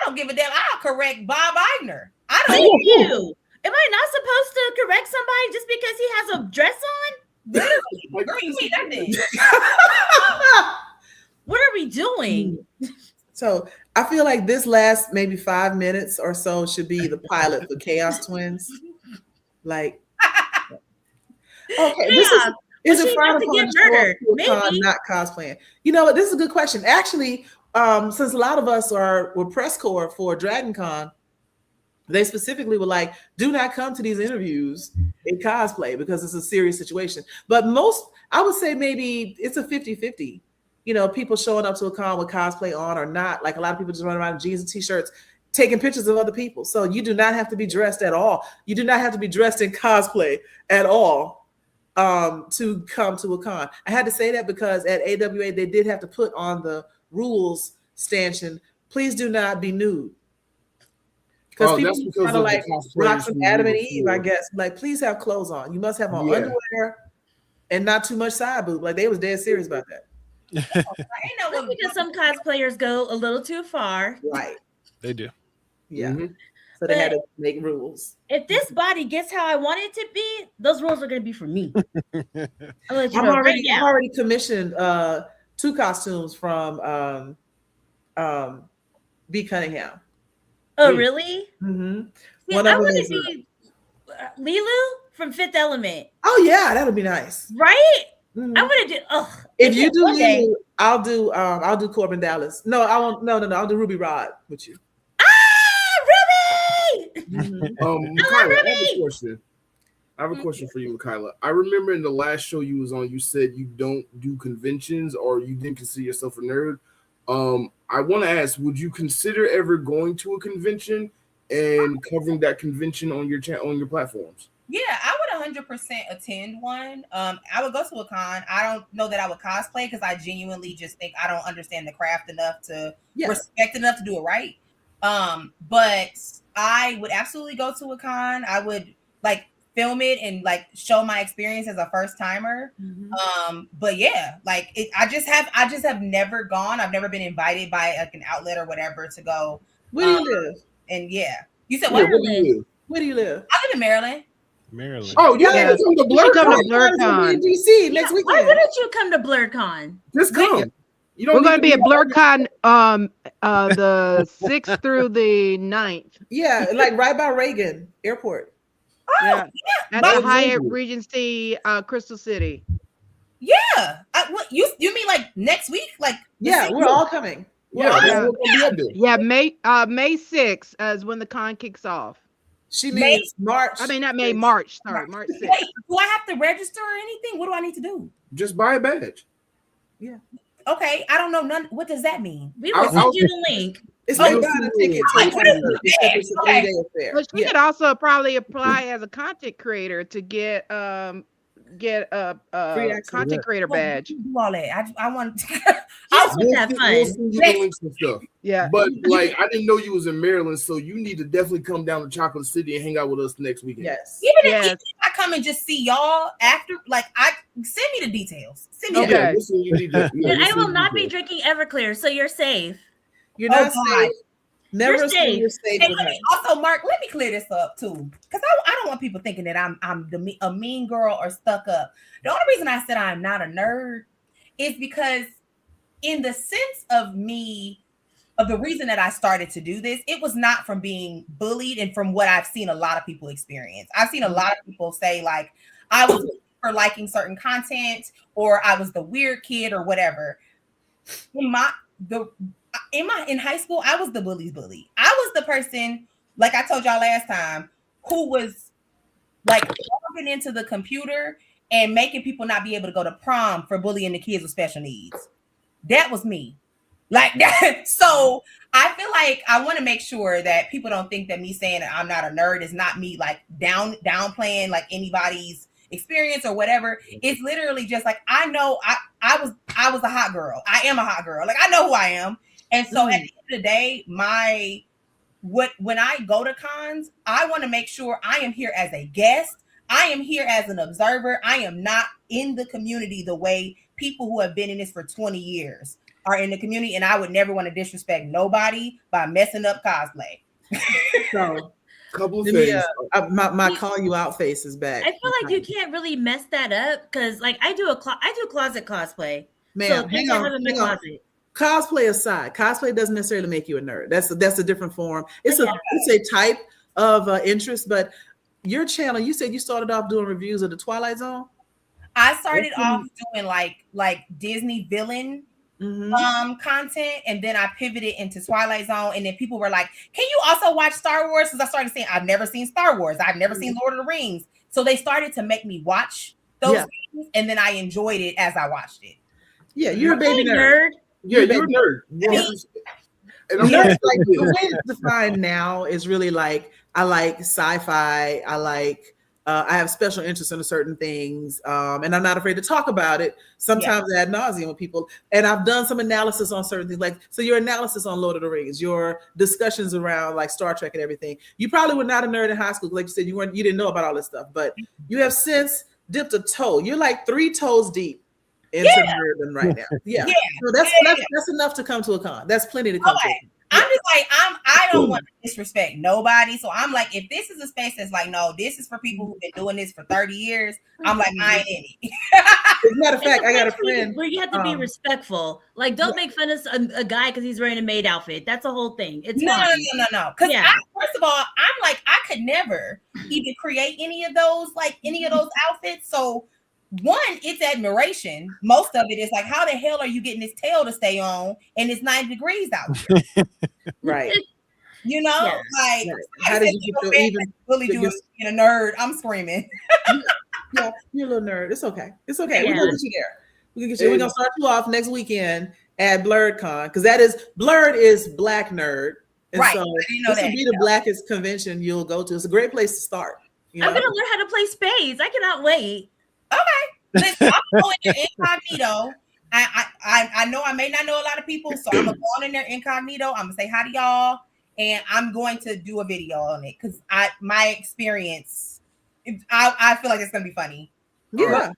don't give a damn. I'll correct Bob Iger. I Thank don't. you. Am I not supposed to correct somebody just because he has a dress on? Literally, girl, you mean nothing. What are we doing? So I feel like this last maybe 5 minutes or so should be the pilot for Chaos Twins. Like, okay, this is she it frowned about to upon get to show up murdered? to a con, Maybe. not cosplaying? You know what? This is a good question. Actually, since a lot of us were press corps for Dragon Con, they specifically were like, do not come to these interviews in cosplay because it's a serious situation. But most, I would say maybe it's a 50-50. You know, people showing up to a con with cosplay on or not. Like a lot of people just run around in jeans and t-shirts, taking pictures of other people. So you do not have to be dressed at all. You do not have to be dressed in cosplay at all to come to a con. I had to say that because at AWA, they did have to put on the rules stanchion, please do not be nude. Because people kind of like rock some Adam and Eve, I guess. Like, please have clothes on. You must have on underwear and not too much side boob. Like, they was dead serious about that. That's because some cosplayers go a little too far. Right. They do. Yeah. So they had to make rules. If this body gets how I want it to be, those rules are going to be for me. I'll let you I'm know already, right now. I've already commissioned 2 costumes from B. Cunningham. Oh, really? Mm-hmm. Yeah, I want to be Lilu from Fifth Element. Oh yeah, that would be nice. Right? Mm-hmm. I want to do. If you do Lilu, I'll do Corbin Dallas. No, I won't. No, I'll do Ruby Rod with you. Ruby! Mikyla, I have a question for you, Mikyla. I remember in the last show you was on, you said you don't do conventions or you didn't consider yourself a nerd. I want to ask, would you consider ever going to a convention and covering that convention on your on your platforms? Yeah, I would 100% attend one. I would go to a con. I don't know that I would cosplay because I genuinely just think I don't understand the craft enough to respect enough to do it right. But I would absolutely go to a con. I would like film it and like show my experience as a first timer. But yeah, like I just have never gone. I've never been invited by like an outlet or whatever to go. Where do you live? And yeah, you said where do you live? Where do you live? I live in Maryland. Oh, you yeah. Come to BlerdCon in DC next weekend. Why wouldn't you come to BlerdCon? Just come. You don't We're going to be at BlerdCon the 6th through the 9th. Yeah, like right by Reagan Airport. Oh, yeah. At the Hyatt Regency, Crystal City. Yeah. What you mean like next week? Like we're all coming. Yeah, May 6th is when the con kicks off. She means March. I mean, not May, March. Sorry, March 6th. Wait, do I have to register or anything? What do I need to do? Just buy a badge. Yeah. Okay, I don't know none. What does that mean? We will send you the link. It's like buying a ticket. It's a 3-day affair. But she could also probably apply as a content creator to get a content creator badge. Do all that. I want. We'll send you the links and stuff. Yeah, but like I didn't know you was in Maryland, so you need to definitely come down to Chocolate City and hang out with us next weekend. Yes. Even if I come and just see y'all after, like send me the details. Send me I will not be drinking Everclear, so you're safe. You're not safe. Never say you're safe. Also, Marc, let me clear this up too, because I don't want people thinking that I'm a mean girl or stuck up. The only reason I said I'm not a nerd is because, in the sense of the reason that I started to do this, it was not from being bullied and from what I've seen a lot of people experience. I've seen a lot of people say like I was for liking certain content or I was the weird kid or whatever. In high school, I was the bully's bully. I was the person, like I told y'all last time, who was like logging into the computer and making people not be able to go to prom for bullying the kids with special needs. That was me. Like that. So I feel like I want to make sure that people don't think that me saying that I'm not a nerd is not me like downplaying like anybody's experience or whatever. It's literally just like I know I was a hot girl. I am a hot girl. Like I know who I am. And so at the end of the day, when I go to cons, I want to make sure I am here as a guest. I am here as an observer. I am not in the community the way people who have been in this for 20 years are in the community. And I would never want to disrespect nobody by messing up cosplay. So, couple of things. My call you out face is back. I feel like you can't really mess that up because, like, I do closet cosplay. Man, so hang on. Cosplay aside, cosplay doesn't necessarily make you a nerd. That's a different form. It's a type of interest. But your channel, you said you started off doing reviews of the Twilight Zone. I started off doing like Disney villain content, and then I pivoted into Twilight Zone, and then people were like, can you also watch Star Wars? Because I started saying I've never seen Star Wars, I've never seen Lord of the Rings, so they started to make me watch those things, and then I enjoyed it as I watched it. Yeah, you're a baby nerd. Yeah, you're a nerd. And I'm like, the way it's defined now is really like I like sci-fi, I have special interest in certain things, and I'm not afraid to talk about it. Sometimes ad nauseum with people, and I've done some analysis on certain things. Like, so your analysis on Lord of the Rings, your discussions around like Star Trek and everything. You probably were not a nerd in high school, like you said. You didn't know about all this stuff, but you have since dipped a toe. You're like 3 toes deep into nerdom right now. Yeah. So that's enough to come to a con. That's plenty to come to. I'm just like, I don't want to disrespect nobody. So I'm like, if this is a space that's like, no, this is for people who've been doing this for 30 years, I'm like, I ain't in it. As a matter of fact, I got a friend where you have to be respectful. Like, don't make fun of a guy because he's wearing a maid outfit. That's a whole thing. It's no. Because first of all, I'm like, I could never even create any of those outfits. So one, it's admiration. Most of it is like, how the hell are you getting this tail to stay on and it's 90 degrees out here? Right. You know, like, how did you feel even Billy Jewish being a nerd? I'm screaming. Yeah, you're a little nerd. It's okay. It's okay. We're gonna get you there. We're gonna start you off next weekend at Blerdcon, because Blerd is Black nerd. And right. So this will be the blackest convention you'll go to. It's a great place to start. I'm gonna learn how to play spades. I cannot wait. Okay. Listen, I'm going in incognito. I know I may not know a lot of people, so I'm gonna go in there incognito. I'm gonna say hi to y'all, and I'm going to do a video on it because my experience, I feel like it's gonna be funny. Yeah. Right.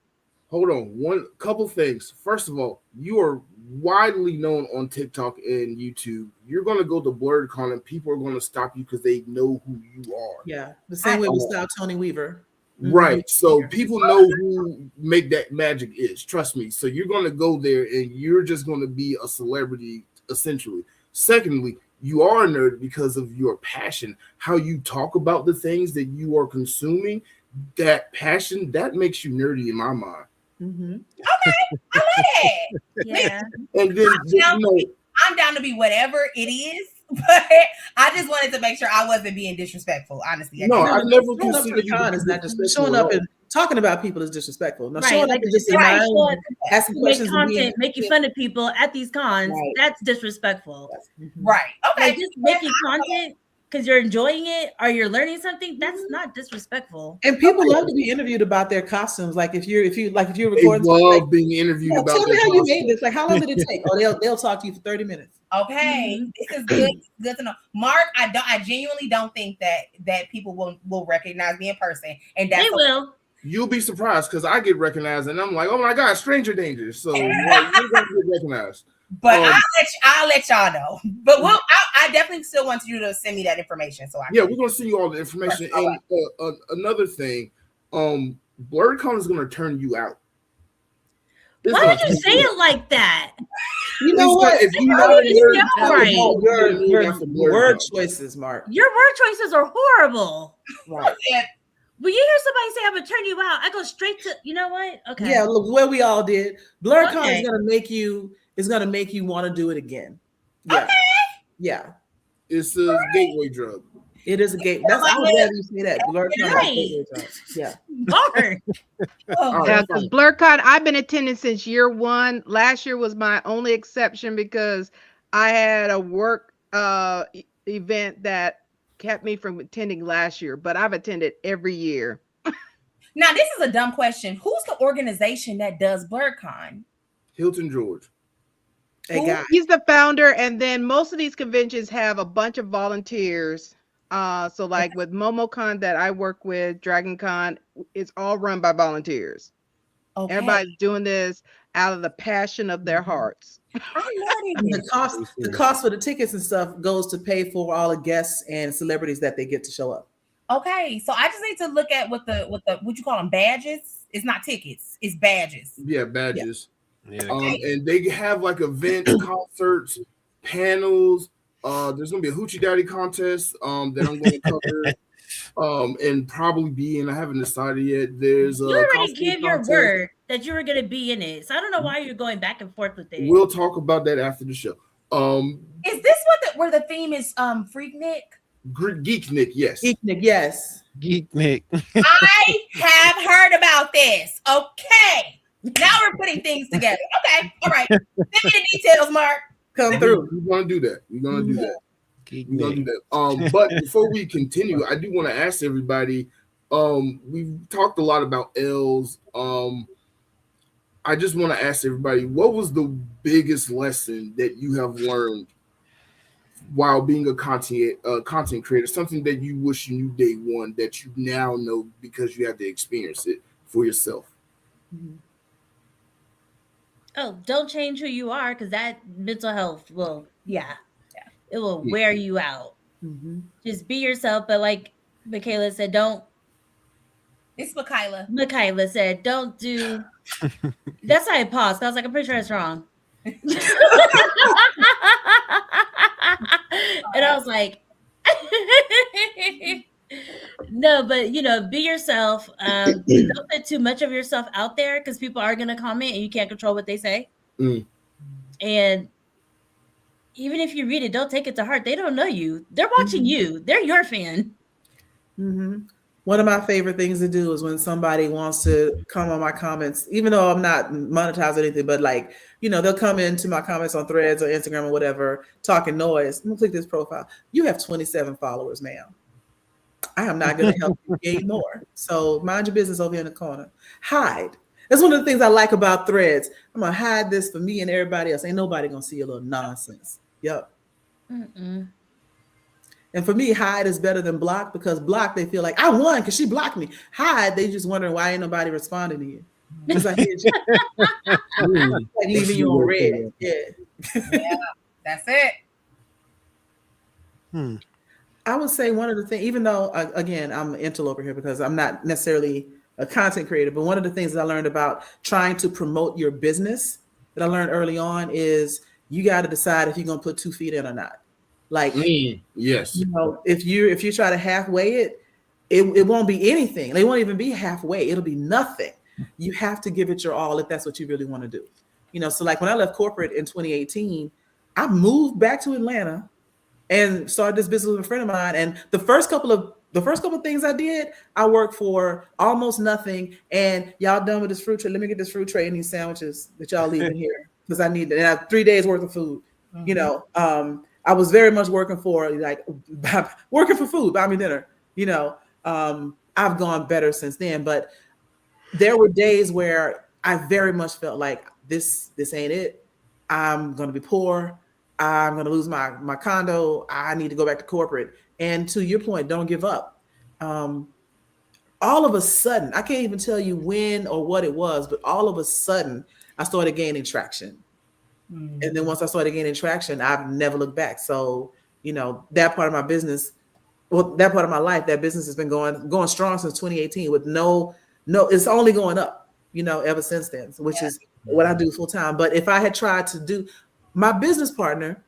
Hold on. Couple things. First of all, you are widely known on TikTok and YouTube. You're gonna go to Blerdcon and people are gonna stop you because they know who you are. Yeah, the same way we stopped Tony Weaver. Right. So people know who Make That Magic is. Trust me. So you're going to go there and you're just going to be a celebrity, essentially. Secondly, you are a nerd because of your passion. How you talk about the things that you are consuming, that passion, that makes you nerdy in my mind. Mm-hmm. Okay. I like it. Yeah. And then, I'm down to be whatever it is. But I just wanted to make sure I wasn't being disrespectful, honestly. I never considered you is not just showing up and talking about people is disrespectful. No, right. showing up and just asking questions, content, making fun of people at these cons, that's disrespectful. Right. Okay. Like, just making content because you're enjoying it or you're learning something, that's not disrespectful. And people love to be interviewed about their costumes. Like if you're recording, they love being interviewed about. Tell me how you made this. Like, how long did it take? Oh, they'll talk to you for 30 minutes. Okay, this is good. Good to know, Mark. I genuinely don't think that people will recognize me in person, and that's they will. You'll be surprised because I get recognized, and I'm like, oh my god, stranger danger. So you're gonna get recognized. But I'll let y'all know. But I definitely still want you to send me that information. So we're gonna send you all the information. And another thing, Blerdcon is gonna turn you out. Why would you say it like that? You know what? If you know your word choices, Mark. Your word choices are horrible. Right. When you hear somebody say, I'm gonna turn you out, I go straight to, you know what? Okay. Yeah, look, where we all did. Blerdcon is gonna make you want to do it again. Yeah. Okay. Yeah. It's a gateway drug. It is a gateway. That's I'm glad you say that. Blerdcon. Yeah. Yeah, because Blerdcon, I've been attending since year 1. Last year was my only exception because I had a work event that kept me from attending last year, but I've attended every year. Now, this is a dumb question. Who's the organization that does Blerdcon? Hilton George. A guy. He's the founder, and then most of these conventions have a bunch of volunteers. So like with MomoCon that I work with, Dragon Con, it's all run by volunteers. Okay. Everybody's doing this out of the passion of their hearts. I love And it. the cost for the tickets and stuff goes to pay for all the guests and celebrities that they get to show up. Okay, so I just need to look at what you call them, badges. It's not tickets, it's badges. Yeah, badges. Yeah. And they have like events, concerts, panels. There's gonna be a Hoochie Daddy contest that I'm gonna cover. And probably be in. I haven't decided yet. There's you already gave your word that you were gonna be in it. So I don't know why you're going back and forth with it. We'll talk about that after the show. Is this where the theme is Freak Nick? Geek Nick, yes. Geek Nick, yes. Geek Nick. I have heard about this. Okay. Now we're putting things together. Okay. All right. Send me the details, Mark. Come through. We're gonna do that. We're gonna do that. But before we continue, I do want to ask everybody. We've talked a lot about L's. I just want to ask everybody, what was the biggest lesson that you have learned while being a content creator? Something that you wish you knew day one that you now know because you had to experience it for yourself. Oh, don't change who you are, because that mental health will, it will wear you out. Just be yourself, but like Mikyla said, don't. It's Mikyla. Mikyla said, don't do. That's why I paused. I was like, I'm pretty sure it's wrong. And I was like, no, but be yourself. Don't put too much of yourself out there, because people are going to comment and you can't control what they say. And even if you read it, don't take it to heart. They don't know you. They're watching you. They're your fan. One of my favorite things to do is when somebody wants to come on my comments, even though I'm not monetized or anything, but they'll come into my comments on Threads or Instagram or whatever, talking noise. I'm gonna click this profile. You have 27 followers, ma'am. I am not going to help you gain more. So mind your business over here in the corner. Hide. That's one of the things I like about Threads. I'm going to hide this for me and everybody else. Ain't nobody going to see a little nonsense. Yep. And for me, hide is better than block, because block, they feel like I won because she blocked me. Hide, they just wondering why ain't nobody responding to you. Because I hear you. Like leaving you on red. Yeah, that's it. I would say one of the things, even though, again, I'm an interloper here because I'm not necessarily a content creator, but one of the things that I learned about trying to promote your business that I learned early on is you got to decide if you're going to put 2 feet in or not. Like, yes, if you try to halfway it won't be anything. They won't even be halfway. It'll be nothing. You have to give it your all if that's what you really want to do. So like when I left corporate in 2018, I moved back to Atlanta and started this business with a friend of mine. And the first couple of things I did, I worked for almost nothing. And y'all done with this fruit tray? Let me get this fruit tray and these sandwiches that y'all leave in here, because I need it. And I have 3 days worth of food. I was very much working for food, buy me dinner. I've gone better since then, but there were days where I very much felt like this ain't it. I'm gonna be poor. I'm gonna lose my condo. I need to go back to corporate. And to your point, don't give up. All of a sudden, I can't even tell you when or what it was, but all of a sudden, I started gaining traction. And then once I started gaining traction, I've never looked back. So, that part of my business, that part of my life, that business has been going strong since 2018 with no, it's only going up, ever since then, which is what I do full time. But if I had tried to do my business partner,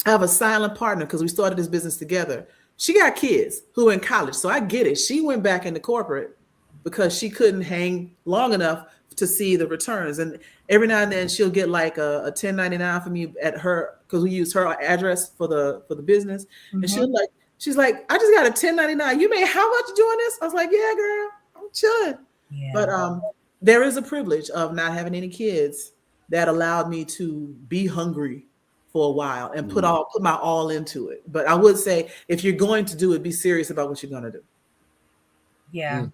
I have a silent partner because we started this business together. She got kids who are in college. So I get it. She went back into corporate because she couldn't hang long enough to see the returns. And every now and then she'll get like a 1099 from me at her, because we use her address for the business. And she's like, I just got a 1099. You made how much doing this? I was like, yeah, girl, I'm chilling. Yeah. But there is a privilege of not having any kids that allowed me to be hungry for a while and put my all into it. But I would say, if you're going to do it, be serious about what you're going to do. Yeah.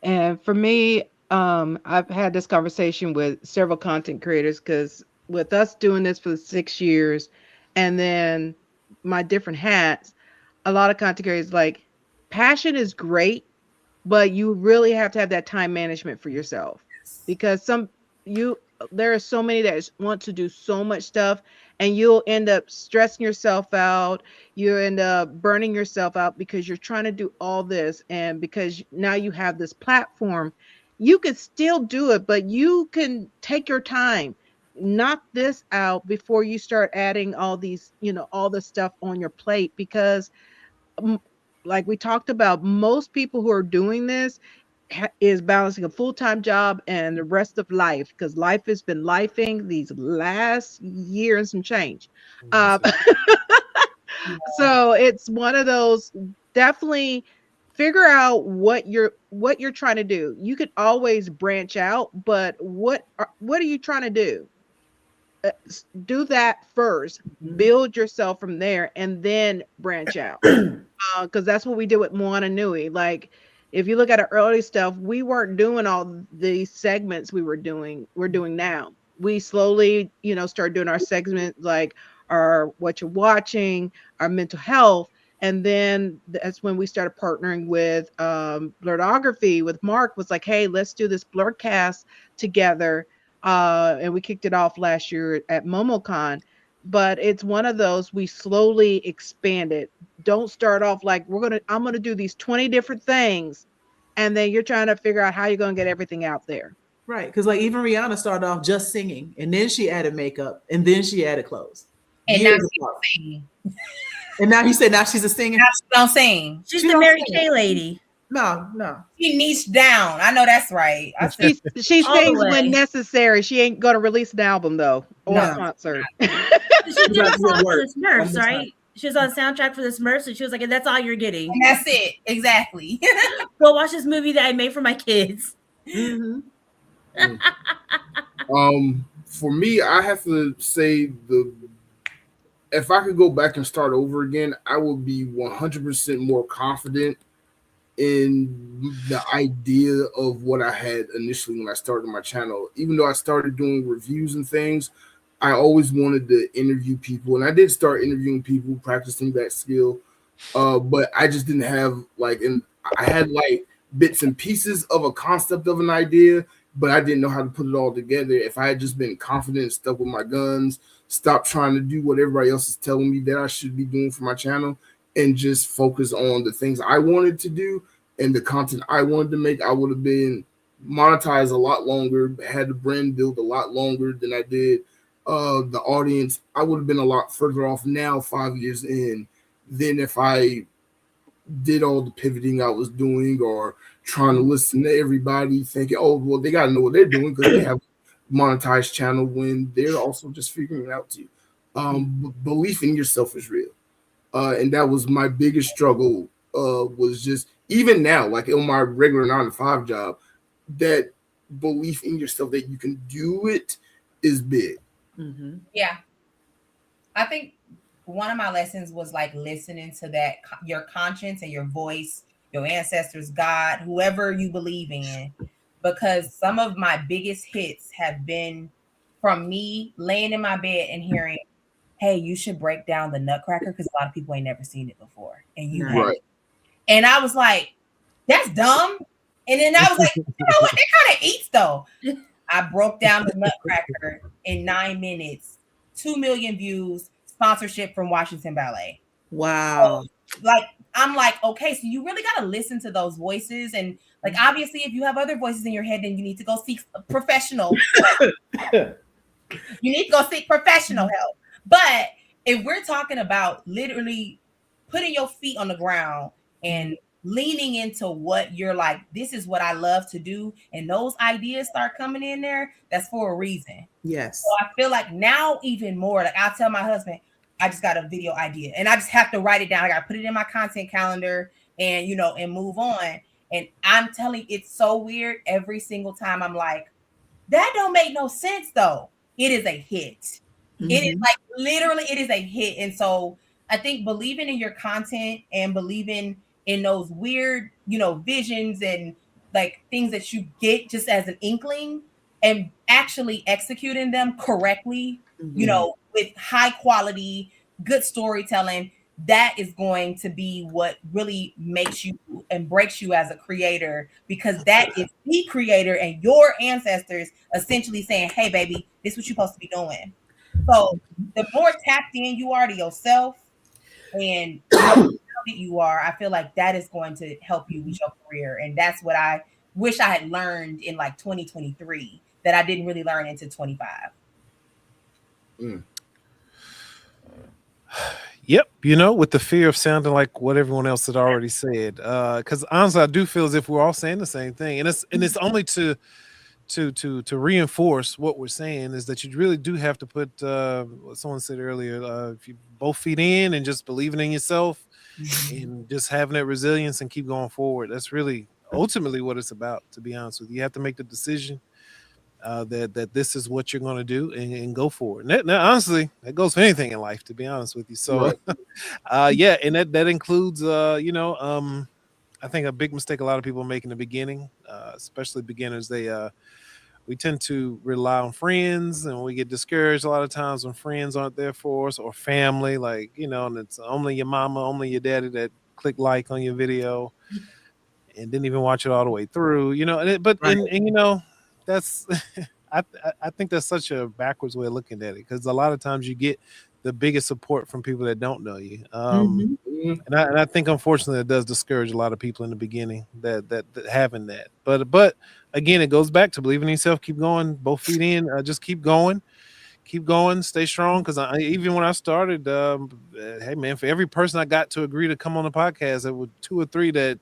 And for me, I've had this conversation with several content creators because with us doing this for 6 years, and then my different hats, a lot of content creators like passion is great, but you really have to have that time management for yourself, because you there are so many that want to do so much stuff, and you'll end up stressing yourself out. You end up burning yourself out because you're trying to do all this, and because now you have this platform, you could still do it, but you can take your time, knock this out before you start adding all these, all the stuff on your plate, because like we talked about, most people who are doing this is balancing a full-time job and the rest of life, because life has been lifing these last year and some change. Um, so it's one of those, definitely figure out what you're trying to do. You could always branch out, but what are you trying to do? Do that first, build yourself from there, and then branch out. Because that's what we did with Moana Nui. Like, if you look at our early stuff, we weren't doing all these segments we're doing now. We slowly, started doing our segments, like our what you're watching, our mental health. And then that's when we started partnering with Blerdography with Marc. Was like, hey, let's do this Blerdkast together. And we kicked it off last year at MomoCon. But it's one of those, we slowly expanded. Don't start off like I'm gonna do these 20 different things, and then you're trying to figure out how you're gonna get everything out there. Right, because like even Rihanna started off just singing, and then she added makeup, and then she added clothes. And now she's singing. And now he said now she's a singer. Now she don't sing. She's the Mary Kay lady. No. She niched down. I know that's right. She sings when necessary. She ain't gonna release an album though, or a concert. She did a song for the Smurfs, right? She was on the soundtrack for the Smurfs, and she was like, "And that's all you're getting." And that's it, exactly. Go watch this movie that I made for my kids. Mm-hmm. For me, I have to say if I could go back and start over again, I would be 100% more confident in the idea of what I had initially when I started my channel. Even though I started doing reviews and things, I always wanted to interview people, and I did start interviewing people, practicing that skill. But I just didn't have and I had bits and pieces of a concept of an idea, but I didn't know how to put it all together. If I had just been confident and stuck with my guns, stopped trying to do what everybody else is telling me that I should be doing for my channel, and just focus on the things I wanted to do and the content I wanted to make, I would have been monetized a lot longer, had the brand build a lot longer than I did. The audience, I would have been a lot further off now 5 years in than if I did all the pivoting I was doing or trying to listen to everybody thinking, oh, well, they got to know what they're doing because they have a monetized channel when they're also just figuring it out too. Belief in yourself is real. And that was my biggest struggle, was just even now, like on my regular 9-to-5 job, that belief in yourself that you can do it is big. Mm-hmm. Yeah. I think one of my lessons was listening to that, your conscience and your voice, your ancestors, God, whoever you believe in, because some of my biggest hits have been from me laying in my bed and hearing, hey, you should break down the Nutcracker because a lot of people ain't never seen it before. And you have. And I was like, that's dumb. And then I was like, you know what? It kind of eats though. I broke down the Nutcracker in 9 minutes, 2 million views, sponsorship from Washington Ballet. Wow. So, I'm like, okay, so you really got to listen to those voices. And obviously, if you have other voices in your head, then you need to go seek a professional. You need to go seek professional help. But if we're talking about literally putting your feet on the ground and leaning into what you're like, this is what I love to do, and those ideas start coming in there, that's for a reason. Yes. So I feel like now even more, I'll tell my husband, I just got a video idea and I just have to write it down. I got to put it in my content calendar and, and move on. And I'm telling you, it's so weird. Every single time I'm like, that don't make no sense though. It is a hit. Mm-hmm. It is literally, it is a hit. And so I think believing in your content and believing in those weird, visions and things that you get just as an inkling, and actually executing them correctly, you know, with high quality, good storytelling, that is going to be what really makes you and breaks you as a creator, because that is the creator and your ancestors essentially saying, hey baby, this is what you're supposed to be doing. So the more tapped in you are to yourself and the more grounded you are, I feel like that is going to help you with your career. And that's what I wish I had learned in like 2023 that I didn't really learn into 25. Yep, you know, with the fear of sounding like what everyone else had already said. Because honestly, I do feel as if we're all saying the same thing, and it's only to reinforce what we're saying is that you really do have to put what someone said earlier. If you both feet in and just believing in yourself and just having that resilience and keep going forward. That's really ultimately what it's about. To be honest with you, you have to make the decision that this is what you're going to do and go for it. And now, honestly, that goes for anything in life, to be honest with you. So, yeah, and that includes, I think a big mistake a lot of people make in the beginning, especially beginners, we tend to rely on friends, and we get discouraged a lot of times when friends aren't there for us, or family, like, you know, and it's only your mama, only your daddy that click like on your video and didn't even watch it all the way through, you know. And you know, that's I think that's such a backwards way of looking at it, because a lot of times you get the biggest support from people that don't know you. And I think unfortunately it does discourage a lot of people in the beginning that having that. But again, it goes back to believing in yourself, keep going, both feet in, just keep going, stay strong. Because even when I started, hey man, for every person I got to agree to come on the podcast, there were 2 or 3 that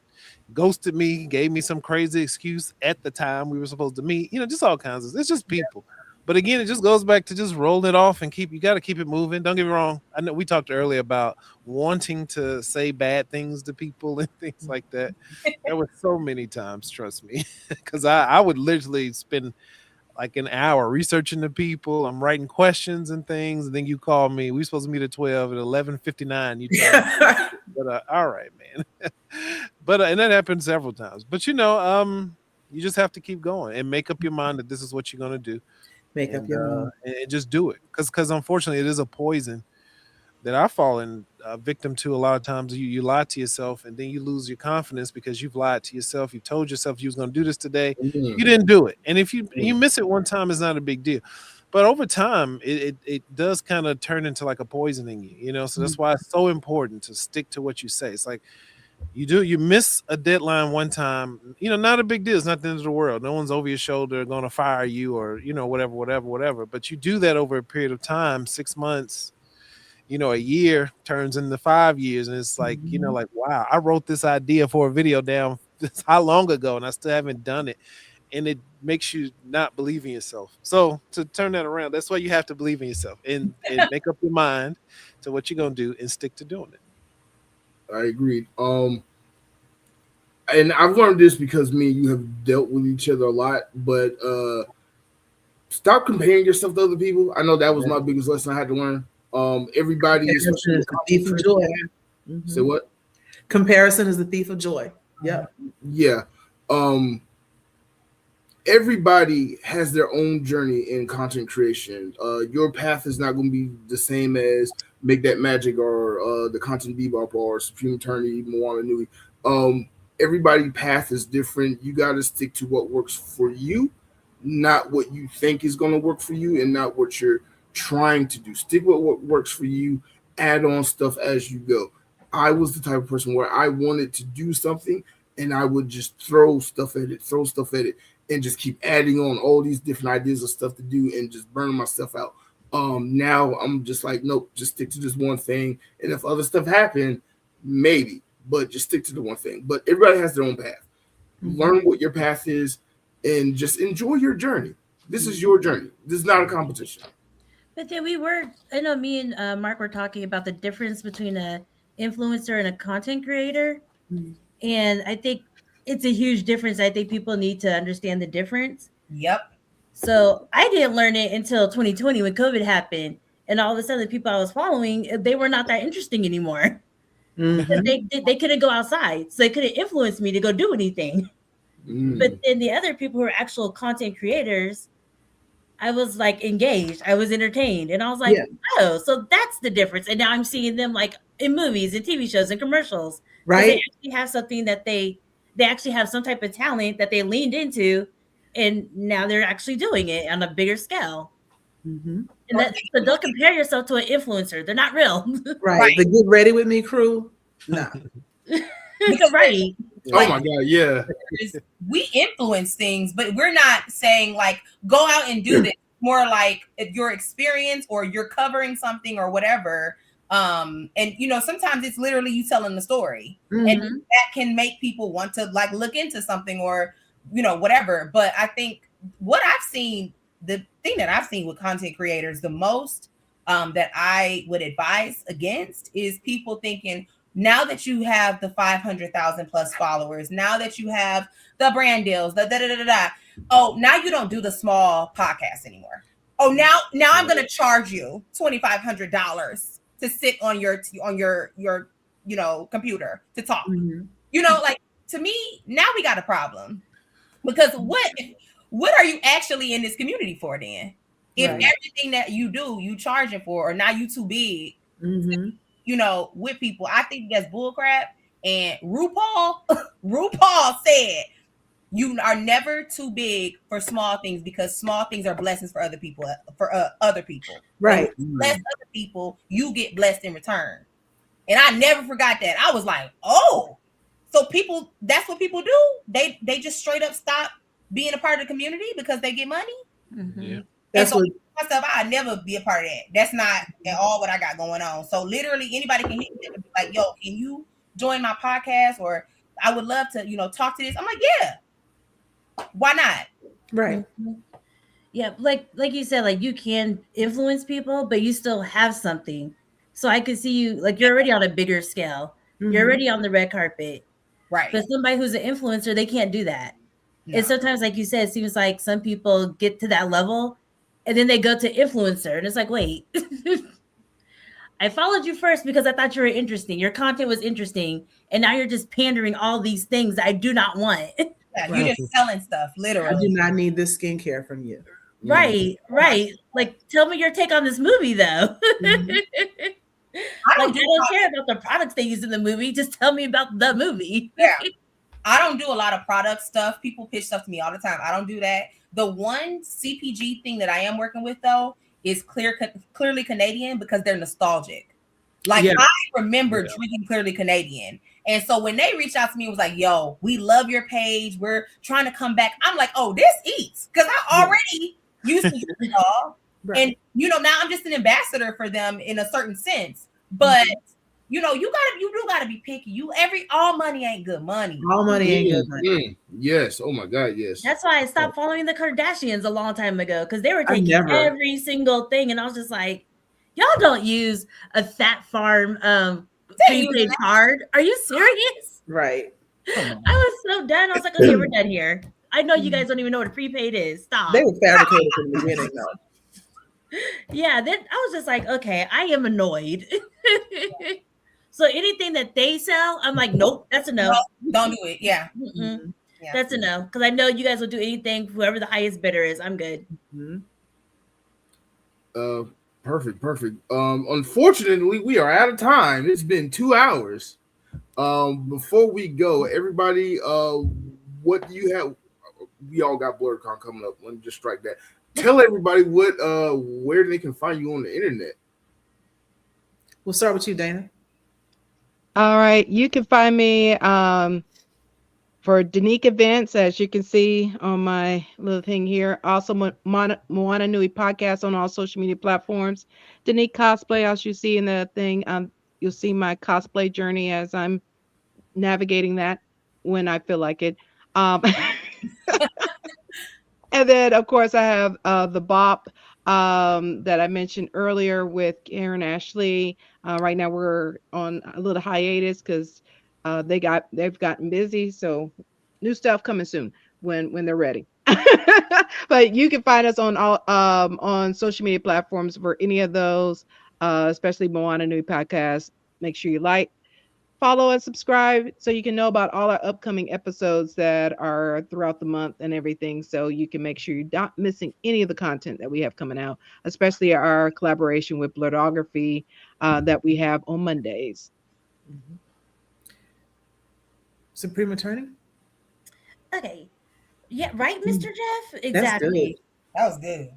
ghosted me, gave me some crazy excuse at the time we were supposed to meet, you know, just all kinds of, it's just people. But again, it just goes back to just rolling it off and you got to keep it moving. Don't get me wrong. I know we talked earlier about wanting to say bad things to people and things like that. There were so many times, trust me, because I would literally spend like an hour researching the people. I'm writing questions and things. And then you call me. We supposed to meet at 12 at 11:59. You tell me, but all right, man. But and that happened several times. But you know, you just have to keep going and make up your mind that this is what you're gonna do. Make up your mind and just do it, because unfortunately it is a poison that I've fallen victim to a lot of times. You lie to yourself, and then you lose your confidence because you've lied to yourself. You told yourself you was going to do this today. You didn't do it. And if you miss it one time, it's not a big deal. But over time, it does kind of turn into like a poisoning you, you know? So that's why it's so important to stick to what you say. It's like you miss a deadline one time, you know, not a big deal. It's not the end of the world. No one's over your shoulder going to fire you or, you know, whatever. But you do that over a period of time, 6 months, you know, a year turns into 5 years. And it's like, you know, like, wow, I wrote this idea for a video down how long ago and I still haven't done it. And it makes you not believe in yourself. So to turn that around, that's why you have to believe in yourself and make up your mind to what you're going to do and stick to doing it. I agreed. And I've learned this because me and you have dealt with each other a lot, but stop comparing yourself to other people. I know that was my biggest lesson I had to learn. Everybody is the thief of joy. Say what? Comparison is the thief of joy. Yeah. Yeah. Everybody has their own journey in content creation. Your path is not going to be the same as Make That Magic or the Content Bebop or Supreme Eternity, Moana Nui. Everybody's path is different. You got to stick to what works for you, not what you think is going to work for you, and not what you're trying to do. Stick with what works for you. Add on stuff as you go. I was the type of person where I wanted to do something, and I would just throw stuff at it, and just keep adding on all these different ideas of stuff to do and just burning myself out. Now I'm just like, nope, just stick to this one thing. And if other stuff happen, maybe, but just stick to the one thing. But everybody has their own path. Learn what your path is and just enjoy your journey. This is your journey. This is not a competition. But then I know me and Marc were talking about the difference between an influencer and a content creator. And I think it's a huge difference. I think people need to understand the difference. Yep. So I didn't learn it until 2020 when COVID happened. And all of a sudden, the people I was following, they were not that interesting anymore. They couldn't go outside. So they couldn't influence me to go do anything. But then the other people who are actual content creators, I was like engaged. I was entertained. And I was like, Yeah. oh, so that's the difference. And now I'm seeing them like in movies and TV shows and commercials. Because Right. they actually have something that they actually have some type of talent that they leaned into, and now they're actually doing it on a bigger scale. Mm-hmm. And that, so don't compare yourself to an influencer. They're not real. Right. The Get Ready With Me crew. Nah. Right. Oh my God, yeah. We influence things, but we're not saying like go out and do this. More like if your experience or you're covering something or whatever. And you know, sometimes it's literally you telling the story, Mm-hmm. and that can make people want to like look into something or you know whatever. But I think what I've seen, the thing that I've seen with content creators the most that I would advise against is people thinking, now that you have the 500,000 plus followers, now that you have the brand deals, oh, now you don't do the small podcast anymore. Oh, now I'm going to charge you $2,500 to sit on your you know computer to talk. Mm-hmm. You know, like to me, now we got a problem because what are you actually in this community for then? If everything that you do, you charging for, or now you too big. Mm-hmm. You know, with people, I think that's bullcrap. And RuPaul said, you are never too big for small things because small things are blessings for other people. Right. Bless other people, you get blessed in return. And I never forgot that. I was like, oh, so people, that's what people do. They just straight up stop being a part of the community because they get money. Mm-hmm. Yeah. That's so what myself, I'd never be a part of that. That's not at all what I got going on. So literally anybody can hit me and be like, yo, can you join my podcast? Or I would love to, you know, talk to this. I'm like, yeah. Why not? right. Yeah, like you said, like you can influence people, but you still have something. So I could see you like you're already on a bigger scale. Mm-hmm. You're already on the red carpet. Right. But somebody who's an influencer, they can't do that. No. And sometimes, like you said, it seems like some people get to that level and then they go to influencer. And it's like, wait, I followed you first because I thought you were interesting. Your content was interesting. And now you're just pandering all these things that I do not want. Yeah, you're just selling stuff, I literally. do not need this skincare from you. Right. Like, tell me your take on this movie, though. Mm-hmm. I don't care about the products they use in the movie. Just tell me about the movie. Yeah. I don't do a lot of product stuff. People pitch stuff to me all the time. I don't do that. The one CPG thing that I am working with, though, is Clearly Canadian because they're nostalgic. Like, I remember drinking Clearly Canadian. And so when they reached out to me, it was like, yo, we love your page. We're trying to come back. I'm like, oh, this eats. Because I already used to use y'all. Right. And, you know, now I'm just an ambassador for them in a certain sense. But, you know, you do gotta be picky. All money ain't good money. All money ain't good money. Yes. Oh my God. Yes. That's why I stopped following the Kardashians a long time ago because they were taking every single thing, and I was just like, y'all don't use a Fat Farm prepaid card. Are you serious? Right. I was so done. I was like, okay, we're done here. I know you guys don't even know what a prepaid is. Stop. They were fabricated from the beginning, though. Yeah, then I was just like, okay, I am annoyed. So anything that they sell, I'm like, nope, that's a no. Don't do it. Yeah. Yeah. That's a no. Because I know you guys will do anything, whoever the highest bidder is. I'm good. Perfect. Unfortunately, we are out of time. It's been 2 hours. Before we go, everybody, what do you have? We all got BlerdCon coming up. Let me just strike that. Tell everybody where they can find you on the internet. We'll start with you, Dana. All right. You can find me for Danique events, as you can see on my little thing here. Also, Moana Nui podcast on all social media platforms. Danique cosplay, as you see in the thing. You'll see my cosplay journey as I'm navigating that when I feel like it. And then, of course, I have the Bop that I mentioned earlier with Karen Ashley. Right now, we're on a little hiatus because they've gotten busy. So new stuff coming soon when they're ready. But you can find us on all on social media platforms for any of those, especially Moana Nui podcast. Make sure you like, follow and subscribe so you can know about all our upcoming episodes that are throughout the month and everything. So you can make sure you're not missing any of the content that we have coming out, especially our collaboration with Blerdography that we have on Mondays. Mm-hmm. Supreme Attorney? Okay. Yeah, right, Mr. Jeff? Exactly. That's good. That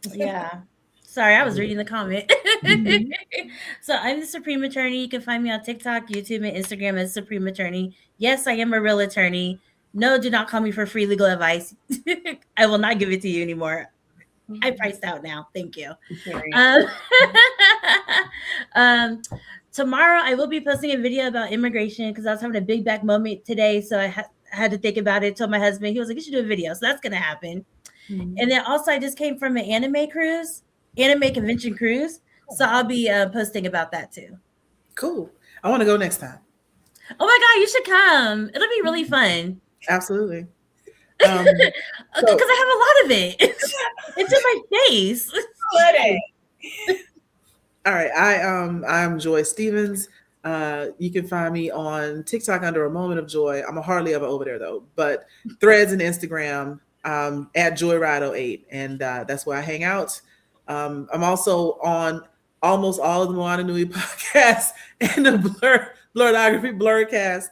was good. Yeah. Sorry, I was reading the comment. Mhm. So I'm the Supreme Attorney. You can find me on TikTok, YouTube, and Instagram as Supreme Attorney. Yes, I am a real attorney. No, do not call me for free legal advice. I will not give it to you anymore. I priced out now. Thank you. Um, tomorrow I will be posting a video about immigration because I was having a big back moment today. So I had to think about it. Told my husband, he was like, you should do a video. So that's going to happen. Mhm. And then also I just came from an anime convention cruise. So I'll be posting about that too. Cool. I want to go next time. Oh my God, you should come. It'll be really fun. Absolutely. Because I have a lot of it. It's in my face. All right. I'm Joy Stevens. You can find me on TikTok under A Moment of Joy. I'm hardly ever over there though, but Threads and Instagram at Joyride08, and that's where I hang out. I'm also on almost all of the Moana Nui podcasts and the Blerdography Blerdkast.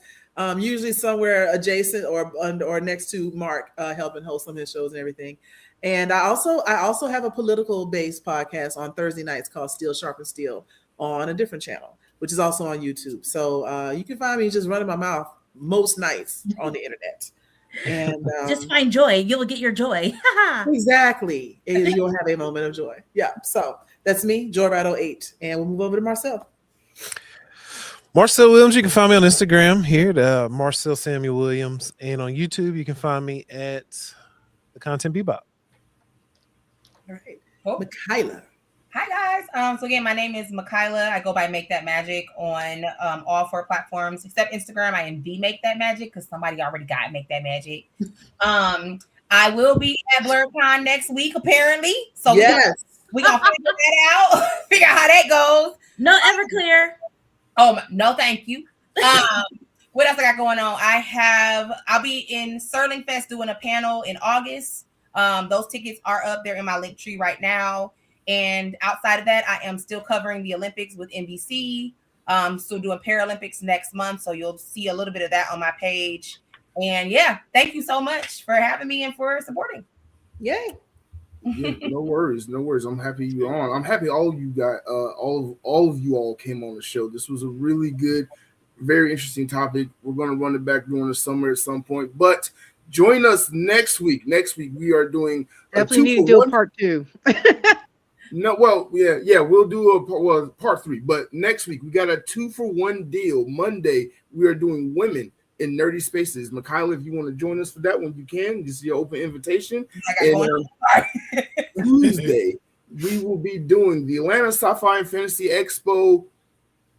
Usually somewhere adjacent or next to Marc, helping host some of his shows and everything. And I also have a political based podcast on Thursday nights called Steel Sharpen Steel on a different channel, which is also on YouTube. So you can find me just running my mouth most nights on the internet. And just find joy. You will get your joy. Exactly. You'll have a moment of joy. Yeah. So that's me, Joyride08. And we'll move over to Marcel. Marcel Williams, you can find me on Instagram here at Marcel Samuel Williams. And on YouTube, you can find me at The Content Bebop. All right. Oh. Mikyla. Hi guys. So again, my name is Mikyla. I go by Make That Magic on all 4 platforms except Instagram. I am the Make That Magic because somebody already got Make That Magic. I will be at BlerdCon next week apparently. So yes, we gonna figure that out. Figure out how that goes. No Everclear. Oh no, thank you. What else I got going on? I'll be in Sterling Fest doing a panel in August. Those tickets are up there in my link tree right now. And outside of that, I am still covering the Olympics with NBC. Still doing Paralympics next month. So you'll see a little bit of that on my page. And yeah, thank you so much for having me and for supporting. Yay. Yeah, no worries. I'm happy you're on. I'm happy all of you got all of you all came on the show. This was a really good, very interesting topic. We're going to run it back during the summer at some point, but join us next week. Next week we are doing definitely need to do a part 2. No, well, yeah, we'll do part 3. But next week we got a 2-for-1 deal. Monday we are doing women in nerdy spaces. Mikyla, if you want to join us for that one, you can. This is your open invitation. And Tuesday we will be doing the Atlanta Sci-Fi and Fantasy Expo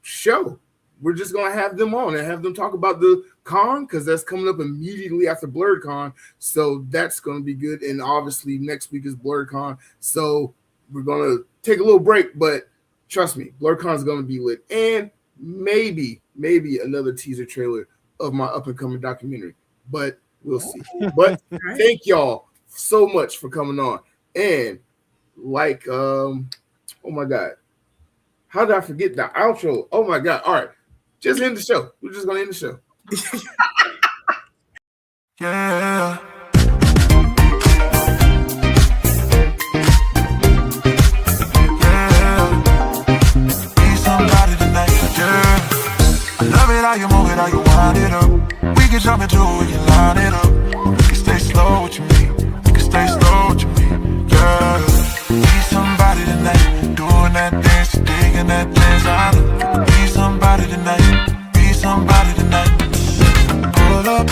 show. We're just gonna have them on and have them talk about the con because that's coming up immediately after BlerdCon. So that's gonna be good. And obviously next week is BlerdCon. So we're gonna take a little break, but trust me, BlerdCon is gonna be lit, and maybe another teaser trailer of my up and coming documentary, but we'll see. But thank y'all so much for coming on. And oh my God, how did I forget the outro? Oh my God! All right, just end the show. We're just gonna end the show. Yeah. Love it how you move it, how you wind it up. We can jump into it, we can line it up. We can stay slow with you, me. We can stay slow with you, me. Yeah. Be somebody tonight, doing that dance, digging that dance. I know. Be somebody tonight, be somebody tonight. Pull up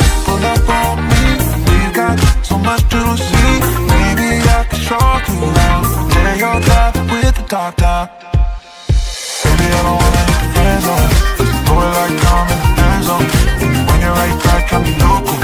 on me. We've got so much to see. Maybe I can show you now. Tear your top with the top down. Baby, I don't wanna hit the friend zone. Boy, like I'm in the end zone. When you're right back, I'm local.